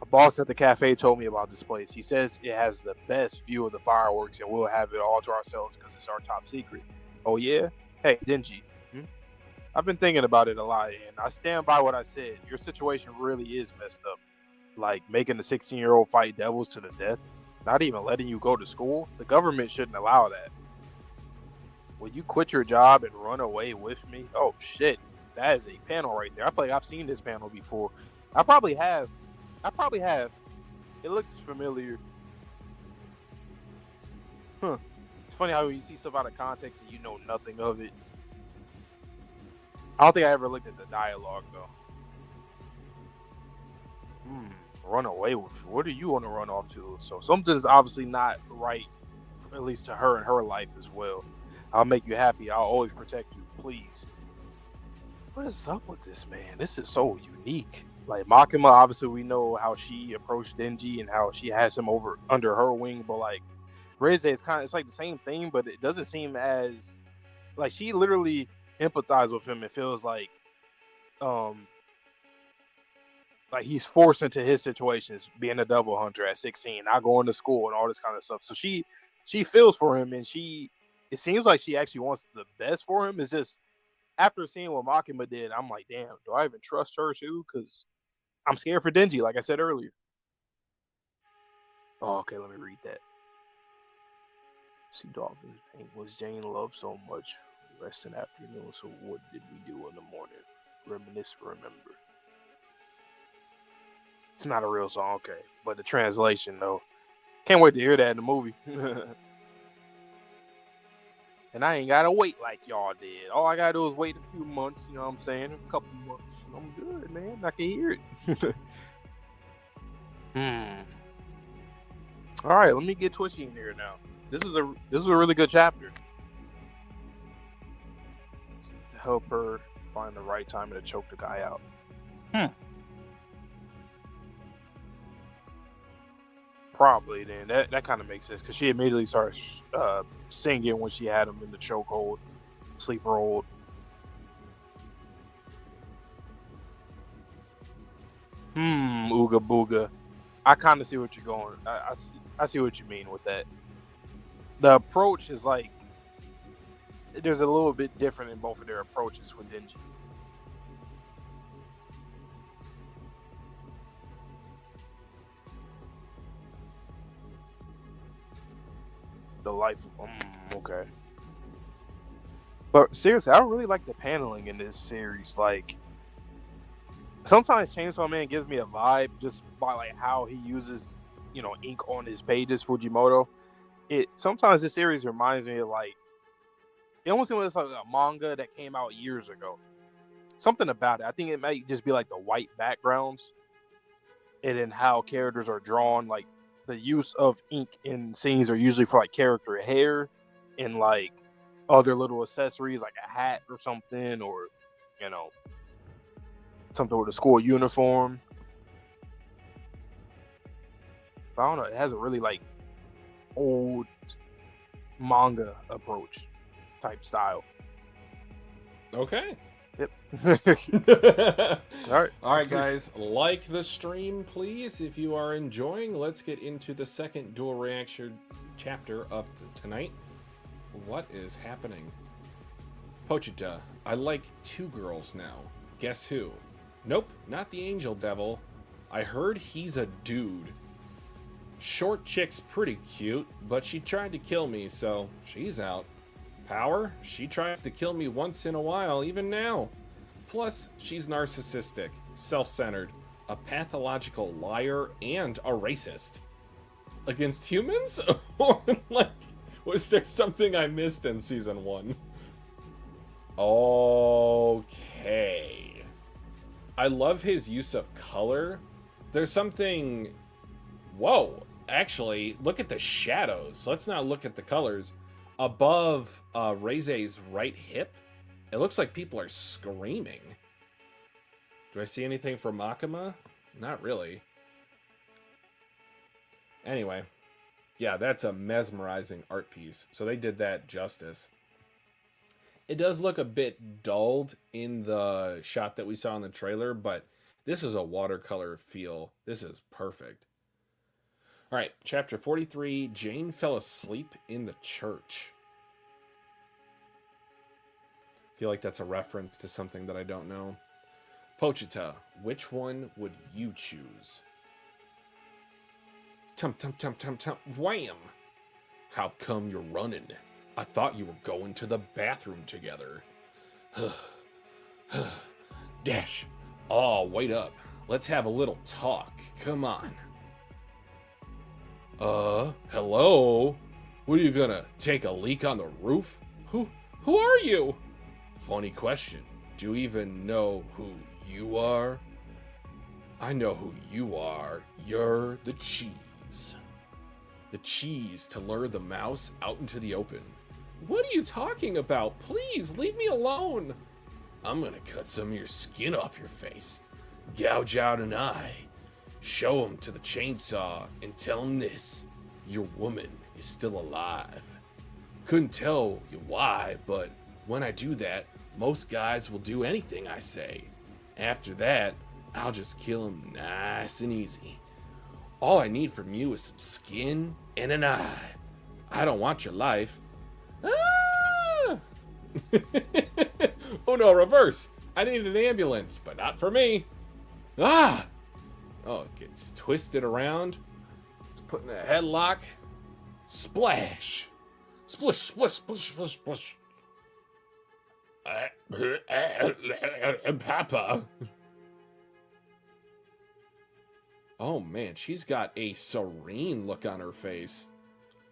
A boss at the cafe told me about this place. He says it has the best view of the fireworks and we'll have it all to ourselves because it's our top secret. Oh, yeah? Hey, Denji. I've been thinking about it a lot, and I stand by what I said. Your situation really is messed up. Like making the 16-year-old fight devils to the death, not even letting you go to school. The government shouldn't allow that. Will you quit your job and run away with me? Oh, shit. That is a panel right there. I feel like I've seen this panel before. I probably have. It looks familiar. It's funny how you see stuff out of context and you know nothing of it. I don't think I ever looked at the dialogue though. Run away with you. What do you want to run off to? So something's obviously not right, at least to her and her life as well. I'll make you happy. I'll always protect you, please. What is up with this man? This is so unique. Like Makima, obviously we know how she approached Denji and how she has him over under her wing, but like Reze is it's like the same thing, but it doesn't seem as like she literally empathize with him. It feels like he's forced into his situations, being a devil hunter at 16, not going to school and all this kind of stuff. So she feels for him, and it seems like she actually wants the best for him. It's just after seeing what Makima did, I'm like, damn, do I even trust her too? Because I'm scared for Denji, like I said earlier. Oh, okay, let me read that. Sea dolphins paint was Jane loved so much. Rest in afternoon, so what did we do in the morning? Reminisce, remember. It's not a real song, okay. But the translation, though. Can't wait to hear that in the movie. And I ain't gotta wait like y'all did. All I gotta do is wait a few months, you know what I'm saying? A couple months. I'm good, man. I can hear it. Alright, let me get twitchy in here now. This is a really good chapter. To help her find the right time to choke the guy out. Probably then. That kind of makes sense because she immediately starts singing when she had him in the chokehold, sleeper hold. Ooga booga. I kind of see what you're going. I see what you mean with that. The approach is like there's a little bit different in both of their approaches with Denji. The life of okay. But seriously, I really like the paneling in this series. Like sometimes Chainsaw Man gives me a vibe just by like how he uses, ink on his pages, Fujimoto. Sometimes this series reminds me of like it almost seems like a manga that came out years ago. Something about it. I think it might just be like the white backgrounds and then how characters are drawn, like the use of ink in scenes are usually for like character hair and like other little accessories like a hat or something, or something with a school uniform. But I don't know, it has a really like old manga approach type style. Okay. Yep. All right, guys. Like the stream, please, if you are enjoying. Let's get into the second dual reaction chapter of tonight. What is happening? Pochita, I like 2 girls now. Guess who? Nope, not the angel devil. I heard he's a dude. Short chick's pretty cute, but she tried to kill me, so she's out. Power? She tries to kill me once in a while, even now. Plus, she's narcissistic, self-centered, a pathological liar, and a racist. Against humans? Or, like, was there something I missed in Season 1? Okay. I love his use of color. There's something... Whoa. Actually, look at the shadows. Let's not look at the colors. Above Reze's right hip, it looks like people are screaming. Do I see anything for Makima? Not really. Anyway, Yeah, that's a mesmerizing art piece. So they did that justice. It does look a bit dulled in the shot that we saw in the trailer, but this is a watercolor feel. This is perfect. All right, chapter 43, Jane fell asleep in the church. I feel like that's a reference to something that I don't know. Pochita, which one would you choose? Tum tum tum tum tum, wham! How come you're running? I thought you were going to the bathroom together. Dash. Oh, wait up. Let's have a little talk. Come on. Hello? What are you gonna take a leak on the roof? Who are you? Funny question. Do you even know who you are? I know who you are. You're the cheese. The cheese to lure the mouse out into the open. What are you talking about? Please, leave me alone. I'm gonna cut some of your skin off your face. Gouge out an eye. Show him to the chainsaw and tell him this. Your woman is still alive. Couldn't tell you why, but when I do that, most guys will do anything I say. After that, I'll just kill him nice and easy. All I need from you is some skin and an eye. I don't want your life. Ah! Oh no, reverse. I need an ambulance, but not for me. Ah! Oh, it gets twisted around. It's put in a headlock. Splash. Splish, splish, splish, splish, splish. Papa. Oh man, she's got a serene look on her face.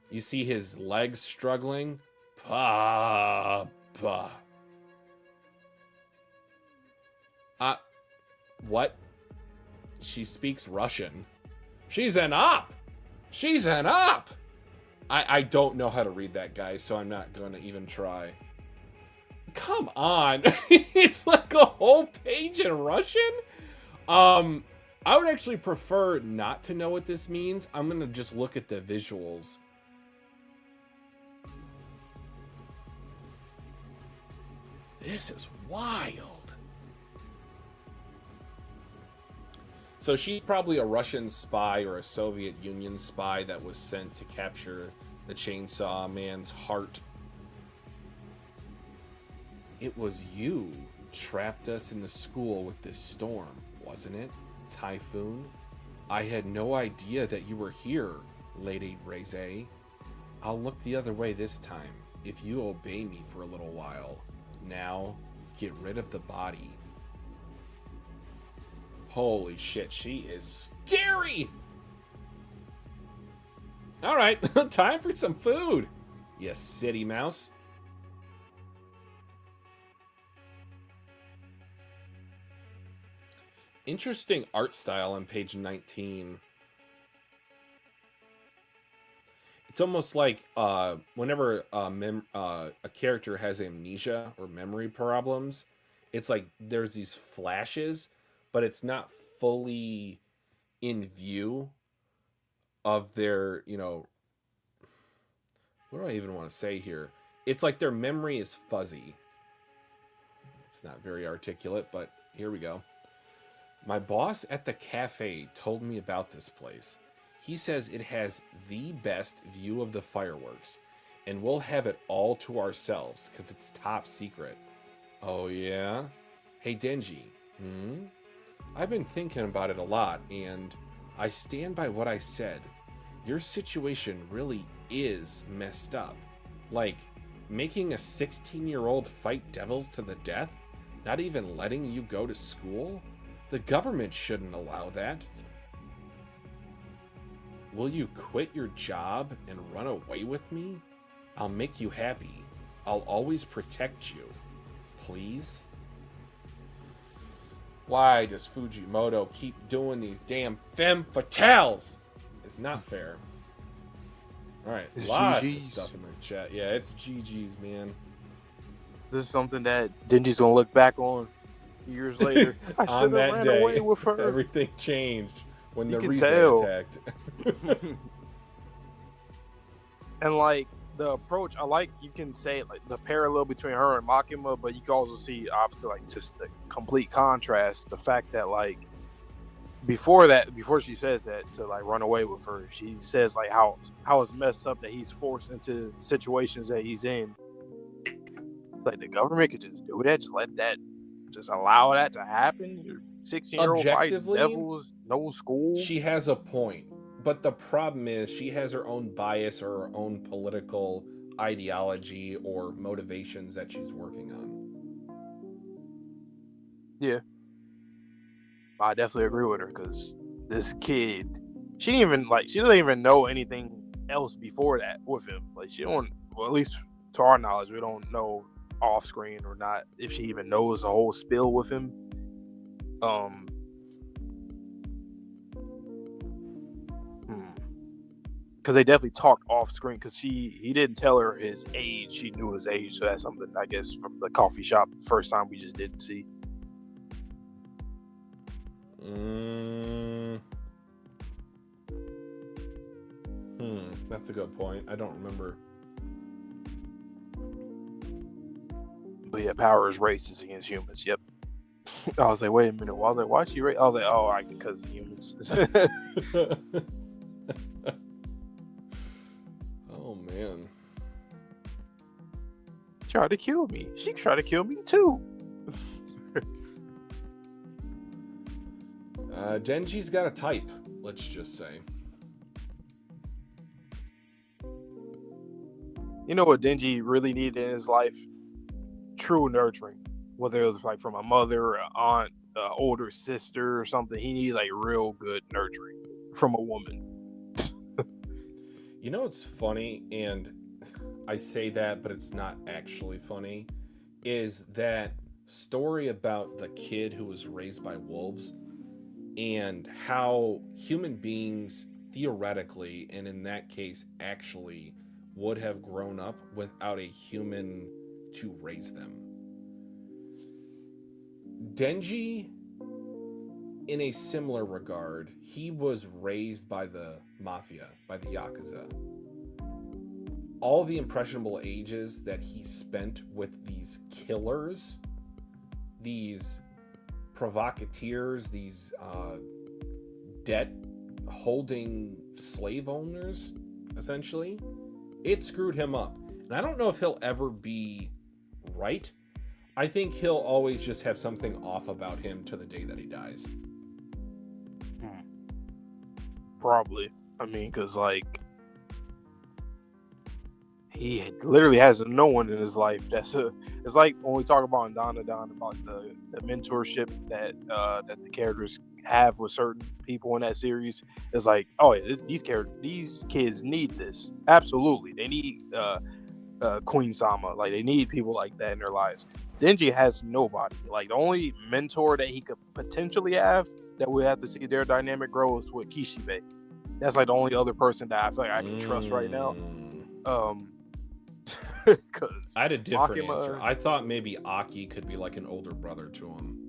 You see his legs struggling. Papa. What? She speaks Russian. She's an op! She's an op! I don't know how to read that, guys, so I'm not going to even try. Come on. It's like a whole page in Russian? I would actually prefer not to know what this means. I'm going to just look at the visuals. This is wild. So she's probably a Russian spy or a Soviet Union spy that was sent to capture the Chainsaw Man's heart. It was you trapped us in the school with this storm, wasn't it, Typhoon? I had no idea that you were here, Lady Reze. I'll look the other way this time, if you obey me for a little while. Now, get rid of the body. Holy shit, she is scary! Alright, time for some food, you city mouse. Interesting art style on page 19. It's almost like whenever a character has amnesia or memory problems, it's like there's these flashes, but it's not fully in view of their, what do I even want to say here? It's like their memory is fuzzy. It's not very articulate, but here we go. My boss at the cafe told me about this place. He says it has the best view of the fireworks, and we'll have it all to ourselves because it's top secret. Oh yeah? Hey Denji, I've been thinking about it a lot, and I stand by what I said. Your situation really is messed up. Like, making a 16-year-old fight devils to the death? Not even letting you go to school? The government shouldn't allow that. Will you quit your job and run away with me? I'll make you happy. I'll always protect you. Please? Why does Fujimoto keep doing these damn femme fatales? It's not fair. Alright, lots of stuff in the chat. Yeah, it's GG's, man. This is something that Denji's gonna look back on years later. I On that ran day, away with her. everything changed when You the can Rize tell. attacked. And like the approach, I like, you can say like the parallel between her and Makima, but you can also see obviously like just the complete contrast. The fact that like before she says that to like run away with her, she says like how it's messed up that he's forced into situations that he's in. Like the government could just do that, just allow that to happen. You're 16-year-old fighting Objectively, devils, no school. she has a point, but the problem is she has her own bias or her own political ideology or motivations that she's working on. Yeah, I definitely agree with her because this kid, she doesn't even know anything else before that with him. Like she don't, well, at least to our knowledge, we don't know off screen or not if she even knows the whole spill with him. Because they definitely talked off screen because he didn't tell her his age. She knew his age, so that's something I guess from the coffee shop the first time we just didn't see. That's a good point. I don't remember. But yeah, power is racist against humans. Yep. I was like, wait a minute. I was like, why is she I was like, oh, because of humans. Oh man. Tried to kill me. She tried to kill me too. Denji's got a type, let's just say. You know what Denji really needed in his life? True nurturing. Whether it was like from a mother, an aunt, an older sister or something. He needed like real good nurturing from a woman. You know what's funny, and I say that, but it's not actually funny, is that story about the kid who was raised by wolves and how human beings theoretically, and in that case actually, would have grown up without a human to raise them. Denji, in a similar regard, he was raised by the mafia, by the Yakuza. All the impressionable ages that he spent with these killers, these provocateurs, these debt-holding slave owners, essentially, it screwed him up. And I don't know if he'll ever be right. I think he'll always just have something off about him to the day that he dies. Probably. I mean, because like he literally has no one in his life. It's like when we talk about in Dandadan about the mentorship that the characters have with certain people in that series. It's like, oh yeah, these kids need this. Absolutely, they need Queen Sama. Like they need people like that in their lives. Denji has nobody. Like the only mentor that he could potentially have that we have to see their dynamic grow is with Kishibe. That's like the only other person that I feel like I can trust right now. I had a different answer. I thought maybe Aki could be like an older brother to him.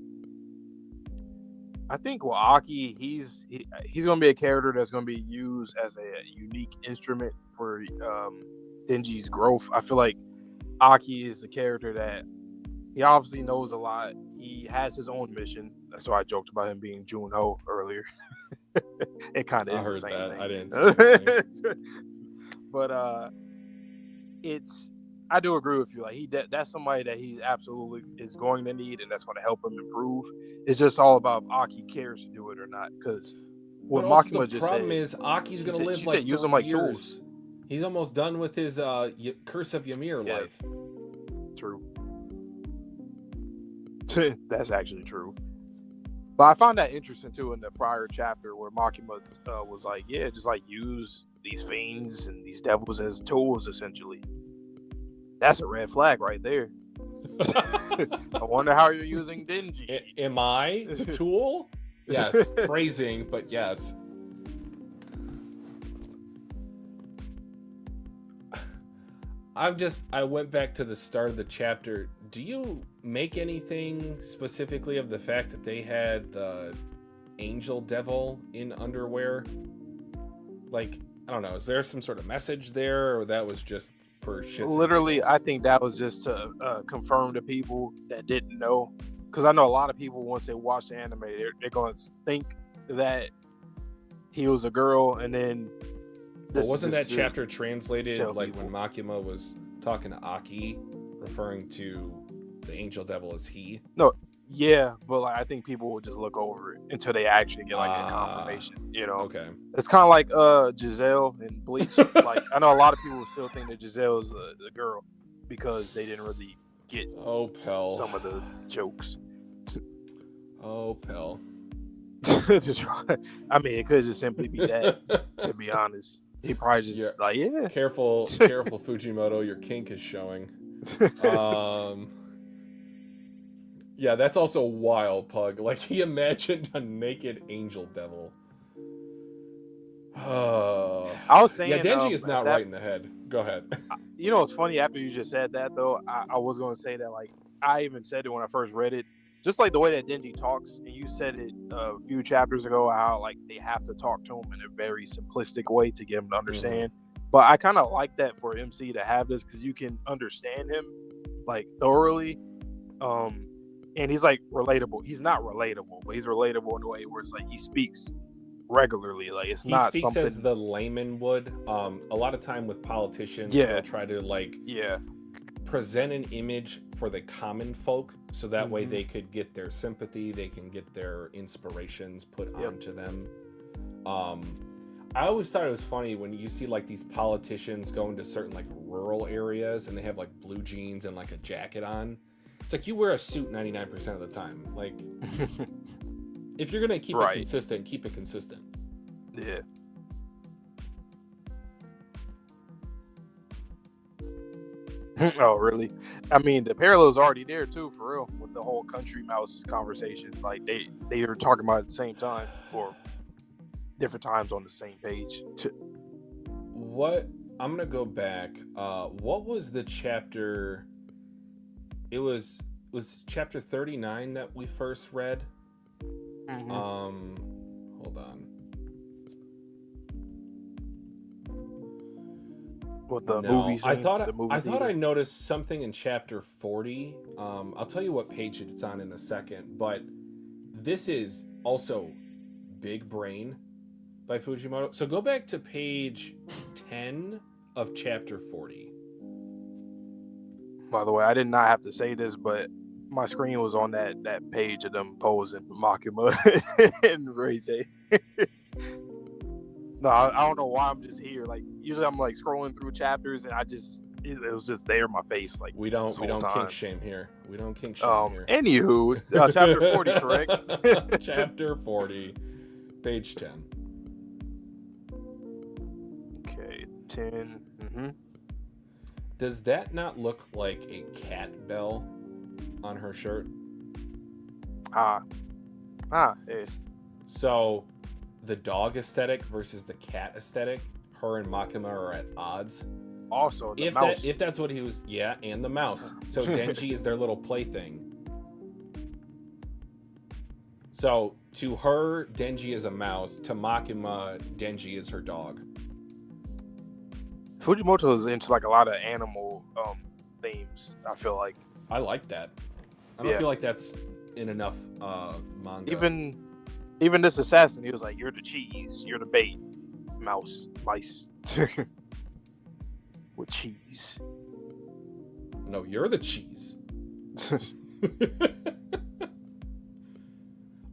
I think Aki, he's going to be a character that's going to be used as a unique instrument for Denji's growth. I feel like Aki is the character that he obviously knows a lot. He has his own mission. That's why I joked about him being Junho earlier. It kind of is the same thing. I didn't say anything. But I do agree with you. Like that's somebody that he absolutely is going to need, and that's going to help him improve. It's just all about if Aki cares to do it or not. Because what Makima just said, the problem is Aki's going to live like 3 use them like years. Tools. He's almost done with his Curse of Ymir life. True. That's actually true. But I found that interesting too in the prior chapter where Makima was like, yeah, just like use these fiends and these devils as tools essentially. That's a red flag right there. I wonder how you're using Denji. Am I the tool? Yes, phrasing, but yes. I went back to the start of the chapter. Do you make anything specifically of the fact that they had the angel devil in underwear? Like, I don't know. Is there some sort of message there, or that was just for shits? Literally, and I giggles? think that was just to confirm to people that didn't know. Because I know a lot of people, once they watch the anime, they're going to think that he was a girl, and then Well, this wasn't that just chapter translated tell like people. when Makima was talking to Aki, referring to the angel devil as he? No, yeah, but like I think people will just look over it until they actually get like a Ah, confirmation. You know, okay. it's kind of like Giselle and Bleach. Like I know a lot of people still think that Giselle is a girl because they didn't really get Oh, Pell. some of the jokes. Oh, Pell. To try. I mean, it could just simply be that. To be honest, he probably just Yeah. like, yeah. Careful, Fujimoto. Your kink is showing. Yeah, that's also wild, Pug. Like, he imagined a naked angel devil. I was saying, yeah, Denji is not that, right in the head. Go ahead. you know, it's funny after you just said that though. I was going to say that, like, I even said it when I first read it, just like the way that Denji talks, and you said it a few chapters ago, how like they have to talk to him in a very simplistic way to get him to understand. But I kind of like that for MC to have this because you can understand him like thoroughly. And he's like relatable. He's not relatable, but he's relatable in a way where it's like he speaks regularly. Like it's He not speaks something. as the layman would. A lot of time with politicians, Yeah. they'll try to like present an image for the common folk, so that way they could get their sympathy, they can get their inspirations put onto them. I always thought it was funny when you see like these politicians go into certain like rural areas and they have like blue jeans and like a jacket on. It's like you wear a suit 99% of the time. Like, if you're gonna keep it consistent, keep it consistent. Yeah. Oh, really? I mean, the parallel's already there too, for real, with the whole country mouse conversation. Like they were talking about it at the same time, or different times on the same page. What? I'm gonna go back. What was the chapter? It was chapter 39 that we first read. Hold on. What the movie scene? I thought I noticed something in chapter 40. I'll tell you what page it's on in a second, but this is also Big Brain by Fujimoto. So go back to page 10 of chapter 40. By the way, I did not have to say this, but my screen was on that page of them posing Makima and Reze. No, I don't know why I'm just here. Like usually I'm like scrolling through chapters and it was just there in my face. Like we don't kink shame here. We don't kink shame here. Anywho, chapter 40, correct? Chapter 40, page 10. Okay, 10. Does that not look like a cat bell on her shirt? Yes. So, the dog aesthetic versus the cat aesthetic, her and Makima are at odds. Also, the mouse. If that's what he was, yeah, and the mouse. So Denji is their little plaything. So to her, Denji is a mouse. To Makima, Denji is her dog. Fujimoto is into like a lot of animal themes. I feel like. I like that. I don't feel like that's in enough manga. Even this assassin, he was like, "You're the cheese, you're the bait, mice." With cheese. No, you're the cheese.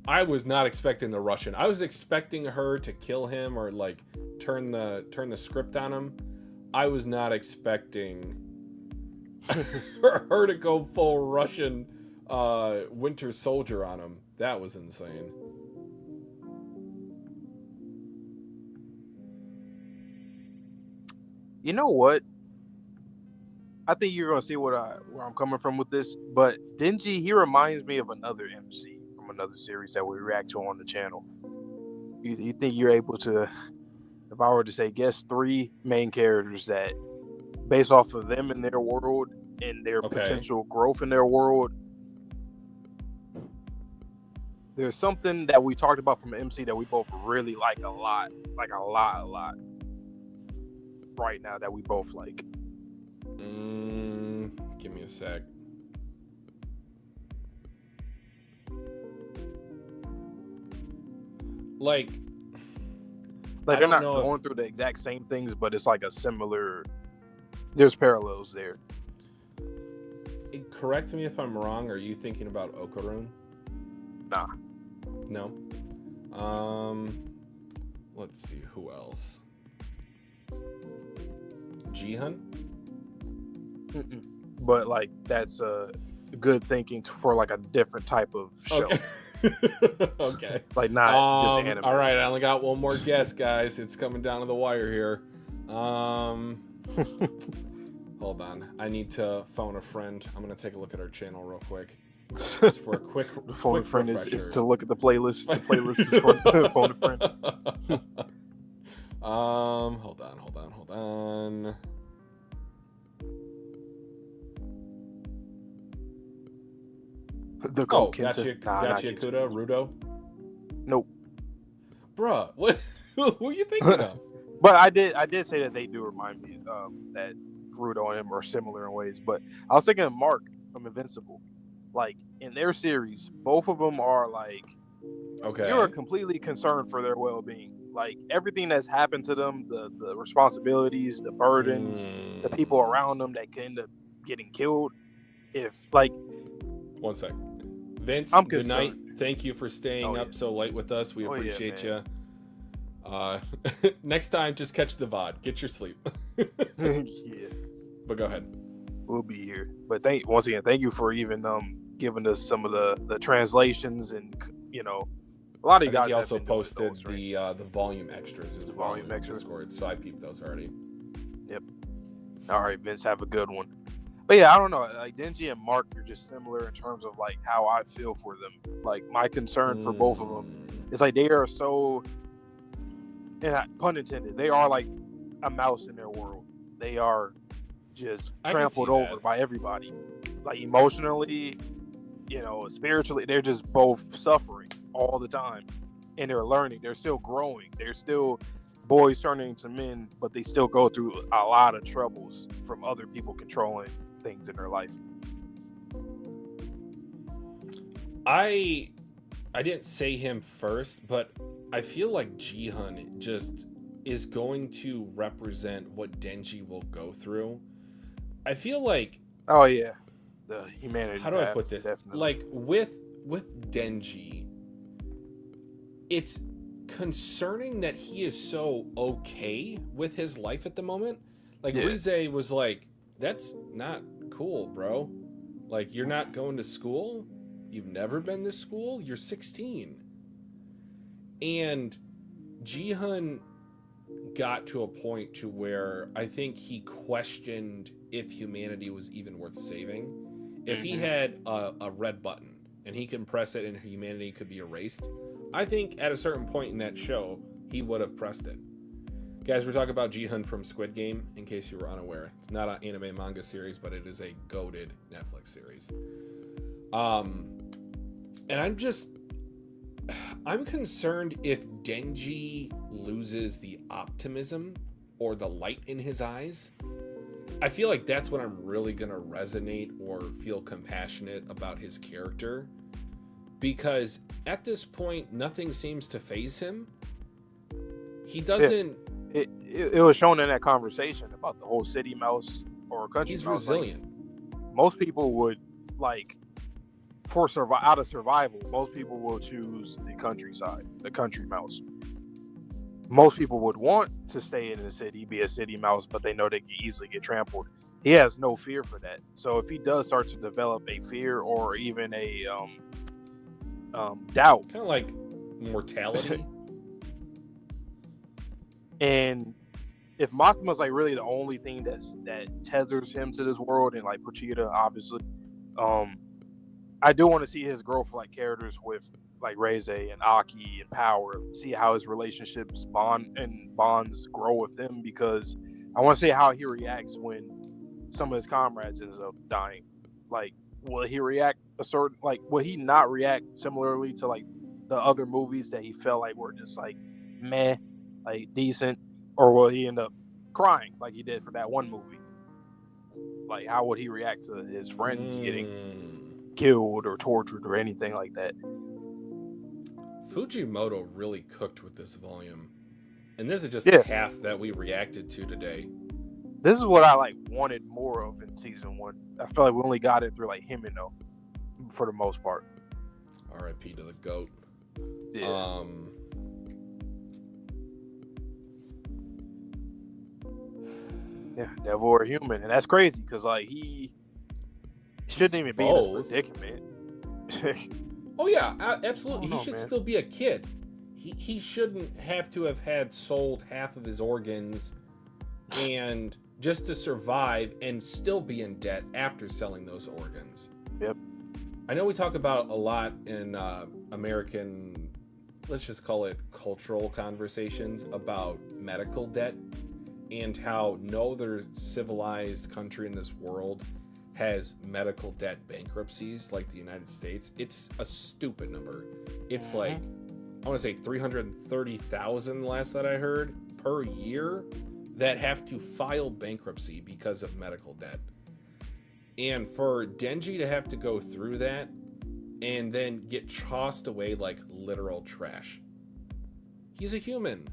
I was not expecting the Russian. I was expecting her to kill him or like turn the script on him. I was not expecting her to go full Russian Winter Soldier on him. That was insane. You know what? I think you're gonna see where I'm coming from with this, but Denji, he reminds me of another MC from another series that we react to on the channel. You think you're able to, if I were to say, guess 3 main characters that, based off of them in their world and their potential growth in their world, there's something that we talked about from MC that we both really like a lot. right now that we both like? Give me a sec. Like I They're don't not know going through the exact same things, but it's like a similar. There's parallels there. Correct me if I'm wrong. Are you thinking about Okarun? Nah. No. Let's see who else. Jihan? But like that's good thinking for like a different type of show. Okay. Okay. Like not just anime. All right, I only got one more guess, guys. It's coming down to the wire here. Hold on. I need to phone a friend. I'm gonna take a look at our channel real quick. Just for a quick The phone a quick friend refresher. is to look at the playlist. The playlist is for phone a friend. Hold on. The Oh, Gachiakuta. Gachiakuta, Rudo. Nope. Bruh, what? Who are you thinking of? But I did say that they do remind me that Rudo and him are similar in ways. But I was thinking of Mark from Invincible. Like in their series, both of them are like, Okay. you're completely concerned for their well-being. Like everything that's happened to them, the responsibilities, the burdens, the people around them that can end up getting killed. If like, one sec. Vince, I'm good night. concerned. Thank you for staying up so late with us. We appreciate you. Next time, just catch the VOD. Get your sleep. Yeah. But go ahead. We'll be here. But once again, thank you for even giving us some of the translations and a lot of you guys. He also have been posted those, right? the volume extras as well volume in extras. Discord, so I peeped those already. Yep. All right, Vince, have a good one. But yeah, I don't know. Like Denji and Mark are just similar in terms of like how I feel for them. Like my concern for both of them is like they are so, and pun intended, they are like a mouse in their world. They are just trampled over by everybody. Like emotionally, spiritually, they're just both suffering all the time, and they're learning. They're still growing. They're still boys turning into men, but they still go through a lot of troubles from other people controlling things in their life. I didn't say him first, but I feel like Jihan just is going to represent what Denji will go through. I feel like, oh yeah, the humanity. How do I put this? Definitely. Like with Denji, it's concerning that he is so okay with his life at the moment. Like Rize was like, that's not cool, bro. Like you're not going to school. You've never been to school. You're 16. And Jihan got to a point to where I think he questioned if humanity was even worth saving. If he had a red button and he can press it and humanity could be erased, I think at a certain point in that show, he would have pressed it. Guys, we're talking about Jihan from Squid Game, in case you were unaware. It's not an anime manga series, but it is a goated Netflix series. And I'm concerned if Denji loses the optimism or the light in his eyes. I feel like that's when I'm really going to resonate or feel compassionate about his character. Because at this point, nothing seems to faze him. He doesn't... It was shown in that conversation about the whole city mouse or country He's mouse. resilient. Like, most people would, like, out of survival, most people will choose the countryside, the country mouse. Most people would want to stay in the city, be a city mouse, but they know they can easily get trampled. He has no fear for that. So if he does start to develop a fear or even a doubt, Kind of like mortality. and if Makima's like really the only thing that tethers him to this world, and like Pochita, obviously, I do want to see his growth like characters with like Reze and Aki and Power, see how his relationships bonds grow with them, because I want to see how he reacts when some of his comrades ends up dying. Like, will he react will he not react similarly to like the other movies that he felt like were just like meh, like decent, or will he end up crying like he did for that one movie. Like, how would he react to his friends getting killed or tortured or anything like that? Fujimoto really cooked with this volume. And this is just Yeah. half that we reacted to today. This is what I like wanted more of in season 1. I feel like we only got it through like Himeno for the most part. R.I.P. to the GOAT. Yeah. Yeah, devil or human, and that's crazy because like he shouldn't even be in this predicament. Oh yeah, absolutely. He should still be a kid. He shouldn't have to have had sold half of his organs and just to survive and still be in debt after selling those organs. Yep. I know we talk about a lot in American, let's just call it cultural conversations about medical debt and how no other civilized country in this world has medical debt bankruptcies like the United States. It's a stupid number. It's like, I want to say 330,000 last that I heard per year that have to file bankruptcy because of medical debt. And for Denji to have to go through that and then get tossed away like literal trash. He's a human.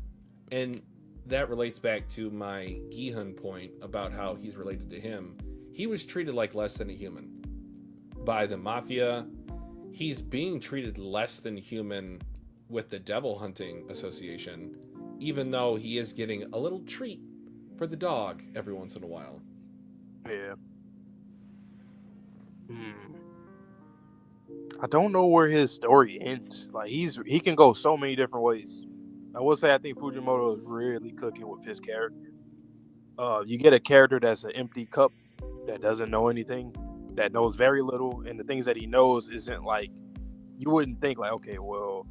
And that relates back to my Gihun point about how he's related to him. He was treated like less than a human by the mafia. He's being treated less than human with the Devil Hunting Association, even though he is getting a little treat for the dog every once in a while. Yeah. I don't know where his story ends. Like he can go so many different ways. I will say I think Fujimoto is really cooking with his character. You get a character that's an empty cup that doesn't know anything, that knows very little, and the things that he knows isn't like, you wouldn't think like, okay, well,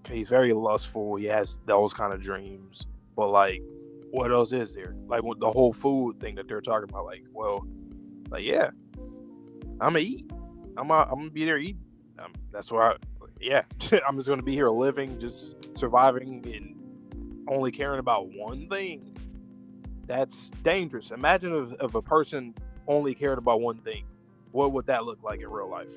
he's very lustful, he has those kind of dreams, but like, what else is there? Like with the whole food thing that they're talking about, like, well, like, yeah, I'm gonna eat, I'm gonna be there eating. That's why, I'm just gonna be here living, just surviving, and only caring about one thing. That's dangerous. Imagine if a person only cared about one thing. What would that look like in real life?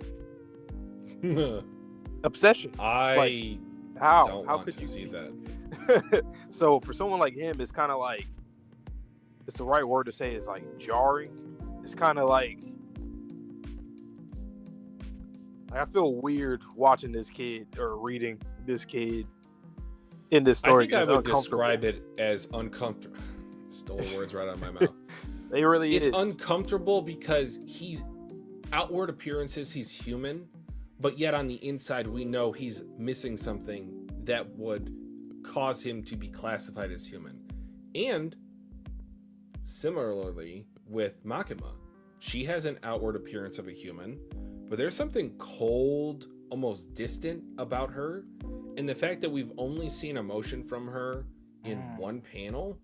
Obsession. I how don't how want could to you see that. So for someone like him, it's kind of like, it's the right word to say, is like jarring. It's kind of like I feel weird watching this kid or reading this kid in this story. I think I would describe it as uncomfortable. Stole words right out of my mouth. They really it's is. uncomfortable because he's outward appearances, he's human, but yet on the inside we know he's missing something that would cause him to be classified as human. And similarly with Makima, she has an outward appearance of a human, but there's something cold, almost distant about her, and the fact that we've only seen emotion from her in one panel,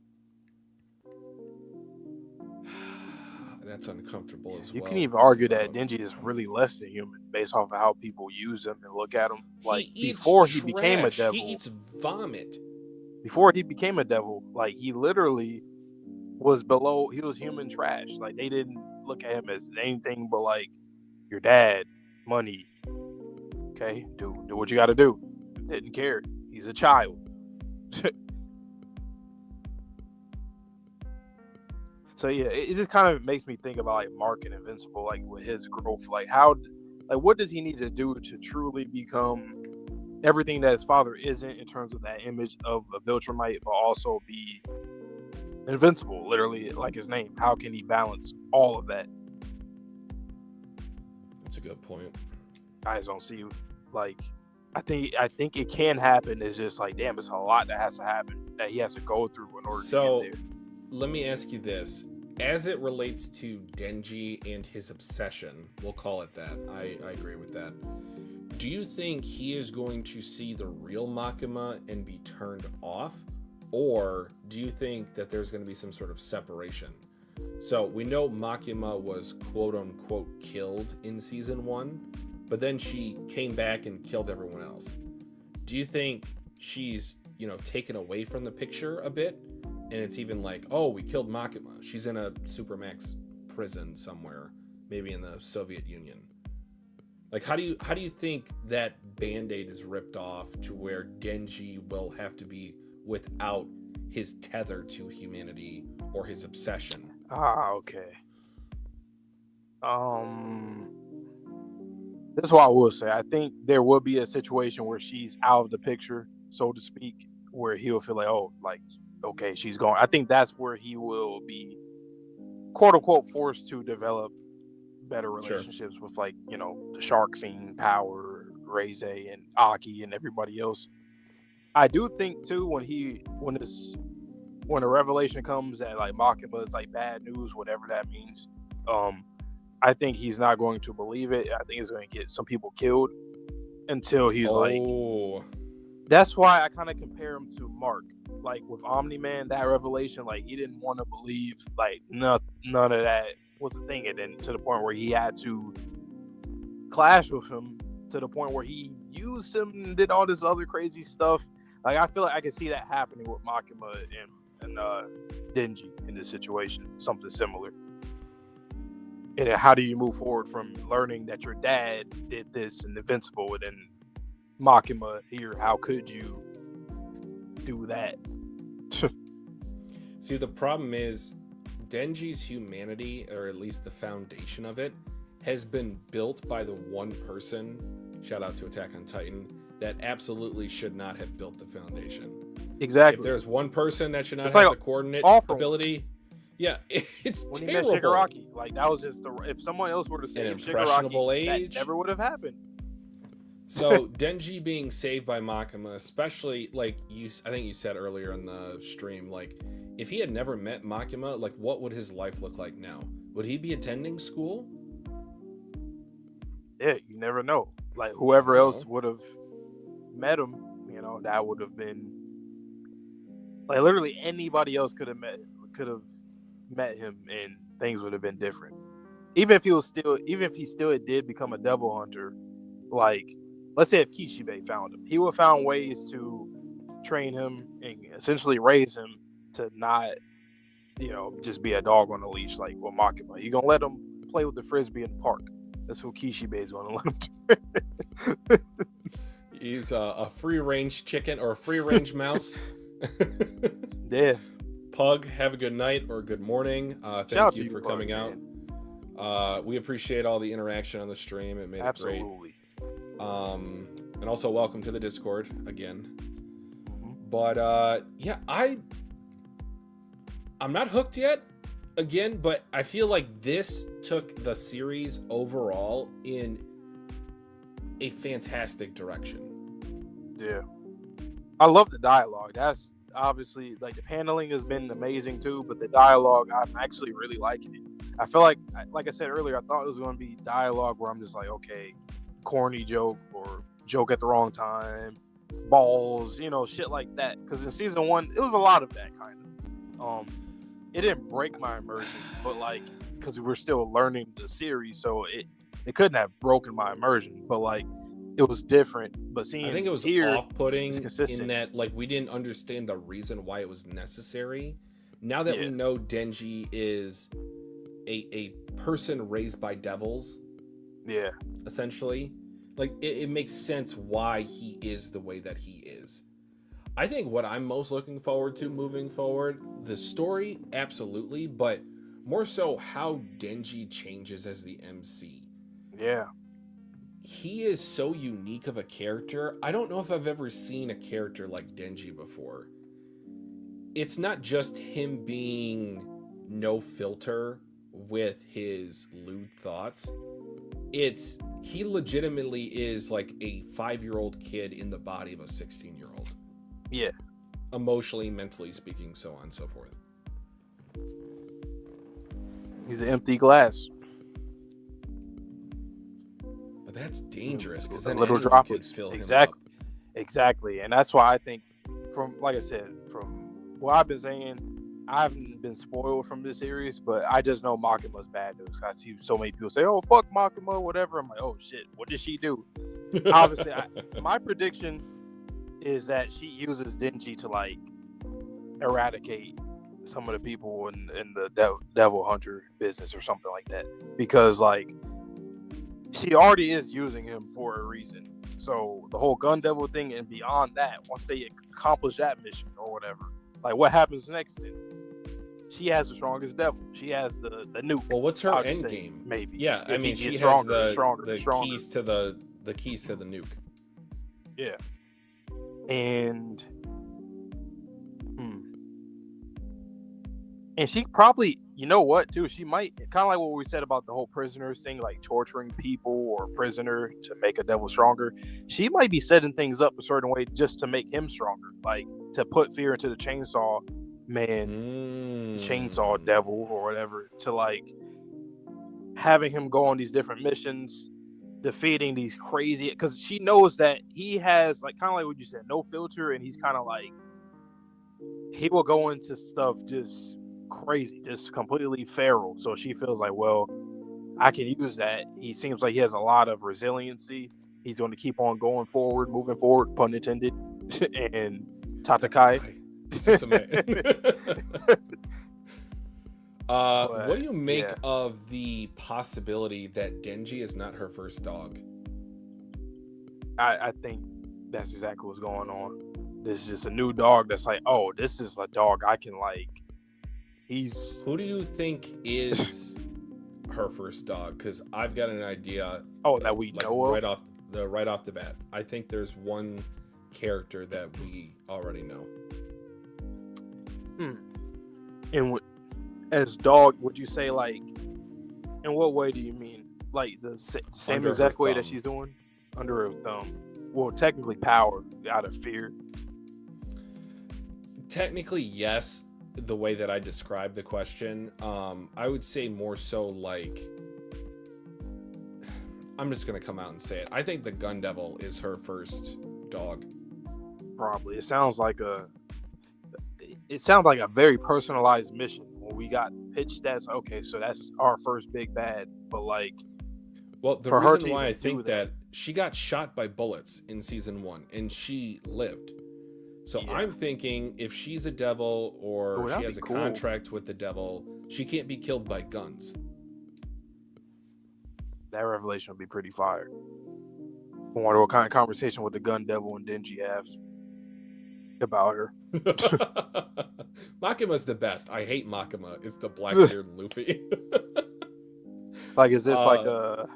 that's uncomfortable as well. You can even argue that Denji is really less than human based off of how people use him and look at him. Like before he became a devil, he eats vomit. Before he became a devil, like he literally was below. He was human trash. Like they didn't look at him as anything but like your dad, money. Okay, do what you got to do. Didn't care. He's a child. So yeah, it just kind of makes me think about like Mark and Invincible, like with his growth, like what does he need to do to truly become everything that his father isn't in terms of that image of a Viltrumite, but also be invincible, literally like his name. How can he balance all of that? That's a good point. I just don't see, like, I think it can happen. It's just like, damn, it's a lot that has to happen that he has to go through in order to get there. Let me ask you this. As it relates to Denji and his obsession, we'll call it that. I agree with that. Do you think he is going to see the real Makima and be turned off? Or do you think that there's going to be some sort of separation? So we know Makima was quote unquote killed in season 1, but then she came back and killed everyone else. Do you think she's, taken away from the picture a bit? and it's even like, oh, we killed Makima. She's in a supermax prison somewhere, maybe in the Soviet Union. Like, how do you think that Band-Aid is ripped off to where Denji will have to be without his tether to humanity or his obsession? Okay. This is what I will say. I think there will be a situation where she's out of the picture, so to speak, where he'll feel like, oh, like, okay, she's gone. I think that's where he will be, quote unquote, forced to develop better relationships with, like, you know, the Shark Fiend, Power, Reze, and Aki, and everybody else. I do think too when the revelation comes that like Makima is like bad news, whatever that means. I think he's not going to believe it. I think he's going to get some people killed until he's like. That's why I kind of compare him to Mark. Like with Omni-Man, that revelation, like he didn't want to believe, like none of that was a thing, and then to the point where he had to clash with him to the point where he used him and did all this other crazy stuff. Like I feel like I can see that happening with Makima and Denji in this situation, something similar. And then how do you move forward from learning that your dad did this and Invincible, and then Makima here? How could you do that? See, the problem is Denji's humanity, or at least the foundation of it, has been built by the one person, shout out to Attack on Titan, that absolutely should not have built the foundation. Exactly. If there's one person that should not have the coordinate ability, yeah, it's when terrible. He met Shigaraki, like that was just if someone else would have saved Shigaraki, that never would have happened. So Denji being saved by Makima, especially like I think you said earlier in the stream, like if he had never met Makima, like what would his life look like now? Would he be attending school? Yeah, you never know. Like whoever else would have met him, you know, that would have been like literally anybody else could have met him, and things would have been different. Even if he still did become a devil hunter, like let's say if Kishibe found him, he would have found ways to train him and essentially raise him to not, you know, just be a dog on a leash like with Makima. You gonna let him play with the frisbee in the park. That's what Kishibe is gonna let him do. He's a free-range chicken or a free-range mouse. Yeah. Pug, have a good night or good morning. Thank you for coming out. We appreciate all the interaction on the stream. It made it great. And also welcome to the Discord again. But yeah, I'm not hooked yet again, but I feel like this took the series overall in a fantastic direction. Yeah. I love the dialogue. That's obviously like the paneling has been amazing too, but the dialogue, I'm actually really liking it. I feel like I said earlier, I thought it was going to be dialogue where I'm just like, okay, corny joke or joke at the wrong time, balls, you know, shit like that. Because in season 1, it was a lot of that kind of. It didn't break my immersion, but like because we're still learning the series, so it couldn't have broken my immersion. But like it was different. But seeing I think it was here, off-putting in that like we didn't understand the reason why it was necessary. Now that we know Denji is a person raised by devils, essentially, like it makes sense why he is the way that he is. I think what I'm most looking forward to moving forward, the story, absolutely, but more so how Denji changes as the MC. Yeah. He is so unique of a character. I don't know if I've ever seen a character like Denji before. It's not just him being no filter with his lewd thoughts. He legitimately is like a 5-year-old kid in the body of a 16-year-old. Yeah. Emotionally, mentally speaking, so on and so forth. He's an empty glass. But that's dangerous because then little droplets fill him up. Exactly. And that's why I think from what I've been saying, I haven't been spoiled from this series, but I just know Makima's bad news. I see so many people say, oh, fuck Makima, whatever. I'm like, oh, shit, what did she do? Obviously, my prediction is that she uses Denji to, like, eradicate some of the people in the devil hunter business or something like that, because like she already is using him for a reason. So the whole gun devil thing and beyond that, once they accomplish that mission or whatever, like what happens next then? She has the strongest devil. She has the nuke. Well, what's her end game? Maybe. Yeah, I mean, she has the keys to the keys to the nuke. Yeah. And she probably, you know what, too, she might, kind of like what we said about the whole prisoners thing, like torturing people or prisoner to make a devil stronger. She might be setting things up a certain way just to make him stronger, like to put fear into the Chainsaw Man, Chainsaw Devil or whatever, to like having him go on these different missions, defeating these crazy, because she knows that he has, like, kind of like what you said, no filter, and he's kind of like, he will go into stuff just crazy, just completely feral. So she feels like, well, I can use that. He seems like he has a lot of resiliency. He's going to keep on going forward, moving forward, pun intended. And Tatakai. What do you make of the possibility that Denji is not her first dog? I think that's exactly what's going on. This is just a new dog that's like, oh, this is a dog I can like. Who do you think is her first dog? Because I've got an idea. Oh, that we know of? Right off the bat. I think there's one character that we already know. And as dog, would you say, like, in what way do you mean? Like the same Under exact way thumb. that she's doing? Under her thumb. Well, technically power out of fear. Technically, yes. The way that I described the question, I would say more so like, I'm just gonna come out and say it. I think the Gun Devil is her first dog. Probably. It sounds like a very personalized mission. When we got pitched that's okay, so that's our first big bad. But like, well, the reason why I think that she got shot by bullets in season 1 and she lived. So yeah. I'm thinking if she's a devil or she has a contract with the devil, she can't be killed by guns. That revelation would be pretty fire. I wonder what kind of conversation with the gun devil and Denji have about her. Makima's the best. I hate Makima. It's the Blackbeard Luffy. Like, is this like a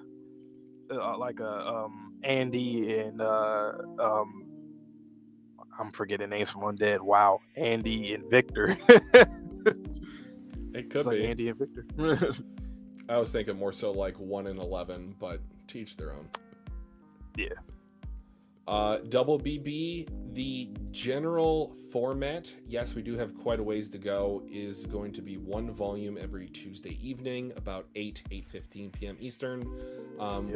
Andy and I'm forgetting names from Undead. Wow, Andy and Victor. It could be like Andy and Victor. I was thinking more so like 1 and 11, but to each their own. Yeah. Double BB, the general format, yes, we do have quite a ways to go, is going to be 1 volume every Tuesday evening, about 8:15 p.m. Eastern.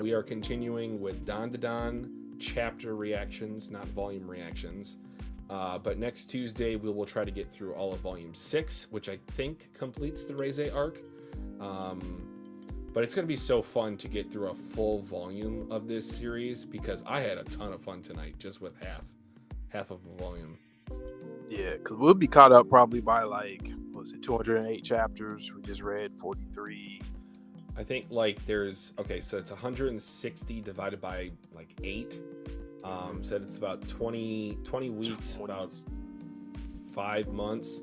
We are continuing with Dandadan chapter reactions, not volume reactions. But next Tuesday, we will try to get through all of volume 6, which I think completes the Reze arc. But it's going to be so fun to get through a full volume of this series because I had a ton of fun tonight just with half of a volume. Yeah, because we'll be caught up probably by like, what was it, 208 chapters? We just read 43. I think like there's, okay, so it's 160 divided by like 8. So it's about 20 weeks, about 5 months.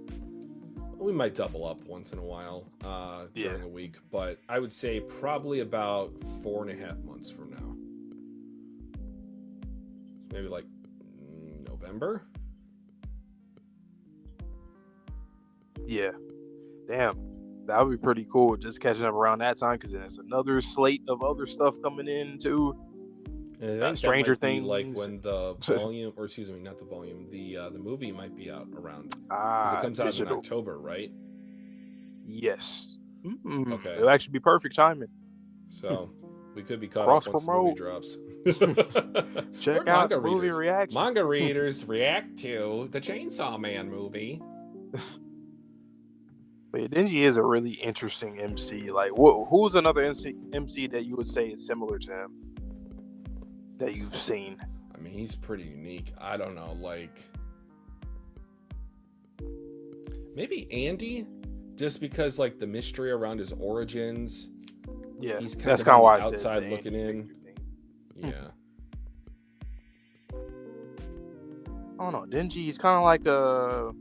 We might double up once in a while during a week, but I would say probably about 4.5 months from now. Maybe like November? Yeah. Damn. That would be pretty cool, just catching up around that time, because then there's another slate of other stuff coming in, too. And Stranger Things, like when the volume, or excuse me, not the volume, the movie might be out around because it comes out in October, right? Yes. Okay, it'll actually be perfect timing. So we could be caught up once the movie drops. Check out movie reaction. Manga readers react to the Chainsaw Man movie. But Denji is a really interesting MC. Like, who's another MC that you would say is similar to him that you've seen? I mean, he's pretty unique. I don't know, like, Maybe Andy, just because like the mystery around his origins. Yeah, He's that's kind of why on the I said outside the looking Andy in. Victor thing. Yeah. I don't know. Denji is kind of like a.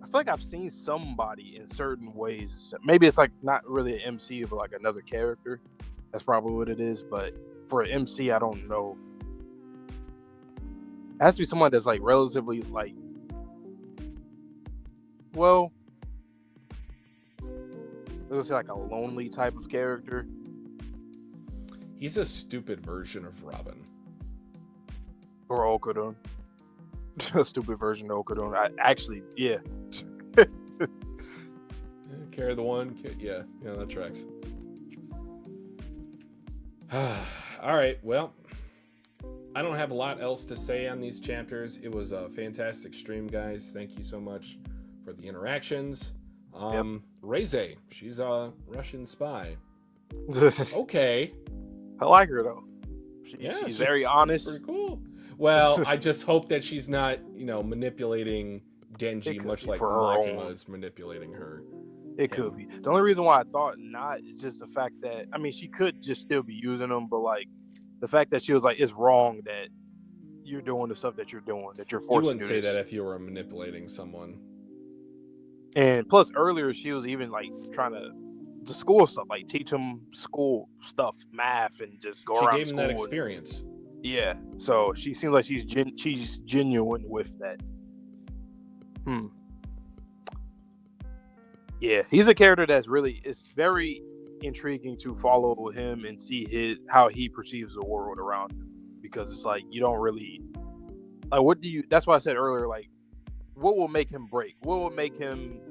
I feel like I've seen somebody in certain ways. Maybe it's like not really an MC, but like another character. That's probably what it is. But for an MC, I don't know. It has to be someone that's like relatively like. Well, let's say like a lonely type of character. He's a stupid version of Robin. Or Okudon. A stupid version of Okudon. Yeah. Carry the one. Yeah, that tracks. All right, well, I don't have a lot else to say on these chapters. It was a fantastic stream, guys. Thank you so much for the interactions. Reze, she's a Russian spy. Okay. I like her though. She's very honest. Pretty cool. Well, I just hope that she's not, manipulating Denji much like Makima is manipulating her. It could be. The only reason why I thought not is just the fact that she could just still be using them, but like the fact that she was like, it's wrong that you're doing the stuff that you're doing, that you're forced to do. You wouldn't say that if you were manipulating someone. And plus, earlier she was even like trying to school stuff, like teach him school stuff, math, and just go around. She gave him that experience. Yeah, so she seems like she's genuine with that. Yeah, he's a character that's it's very intriguing to follow him and see how he perceives the world around him, because it's like you don't really like that's why I said earlier, like what will make him break? What will make him,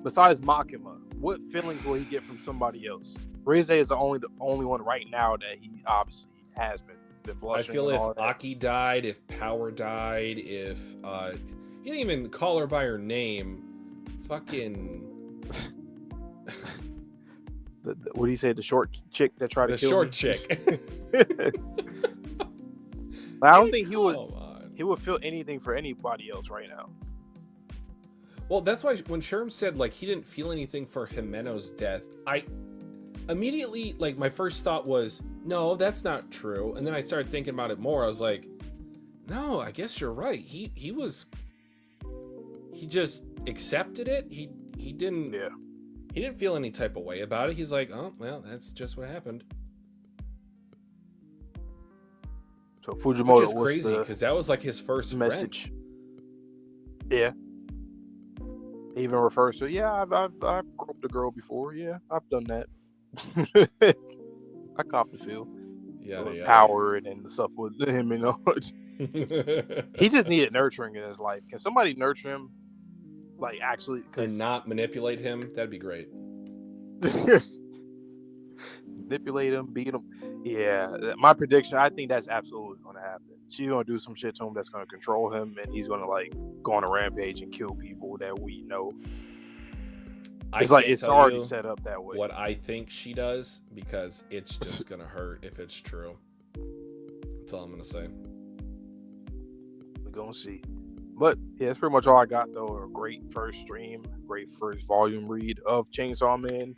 besides Makima, what feelings will he get from somebody else? Rize is the only one right now that he obviously has been blushing. I feel if Aki died, if Power died, if he didn't even call her by her name, fucking what do you say? The short chick that tried to kill short me? Chick. I don't think he would feel anything for anybody else right now. Well, that's why when Sherm said like he didn't feel anything for Himeno's death, I immediately, like, my first thought was, no, that's not true. And then I started thinking about it more. I was like, no, I guess you're right. He just accepted it. He didn't feel any type of way about it. He's like, oh, well, that's just what happened. So Fujimoto, which is crazy because that was like his first message. Friend. Yeah. He even refers to, I've groped a girl before. Yeah, I've done that. I copped the feel. Power and the stuff with him, He just needed nurturing in his life. Can somebody nurture him? Like, actually, and not manipulate him? That'd be great. Manipulate him, beat him. Yeah, my prediction, I think that's absolutely going to happen. She's going to do some shit to him that's going to control him, and he's going to, like, go on a rampage and kill people that we know. It's like it's already set up that way. What I think she does, because it's just going to hurt if it's true. That's all I'm going to say. We're going to see. But, yeah, that's pretty much all I got, though. A great first stream, great first volume read of Chainsaw Man.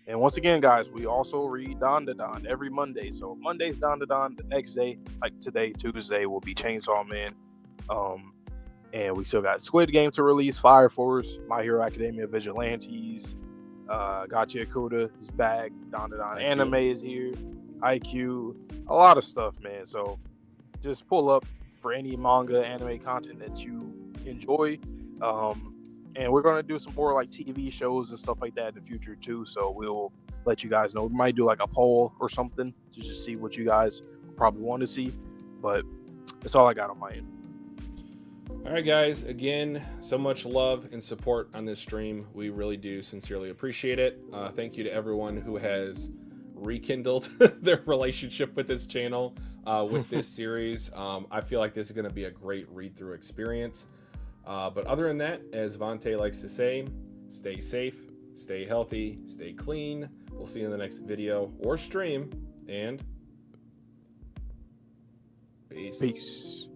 And once again, guys, we also read Dandadan every Monday. So Monday's Dandadan, the next day, like today, Tuesday, will be Chainsaw Man. And we still got Squid Game to release, Fire Force, My Hero Academia Vigilantes, Gachiakuta is back, Dandadan Anime is here, Haikyuu, a lot of stuff, man. So just pull up for any manga, anime content that you enjoy. And we're going to do some more like TV shows and stuff like that in the future too. So we'll let you guys know. We might do like a poll or something to just see what you guys probably want to see. But that's all I got on my end. All right, guys. Again, so much love and support on this stream. We really do sincerely appreciate it. Thank you to everyone who has rekindled their relationship with this channel, with this series. I feel like this is going to be a great read-through experience. But other than that, as Vante likes to say, stay safe, stay healthy, stay clean. We'll see you in the next video or stream, and peace.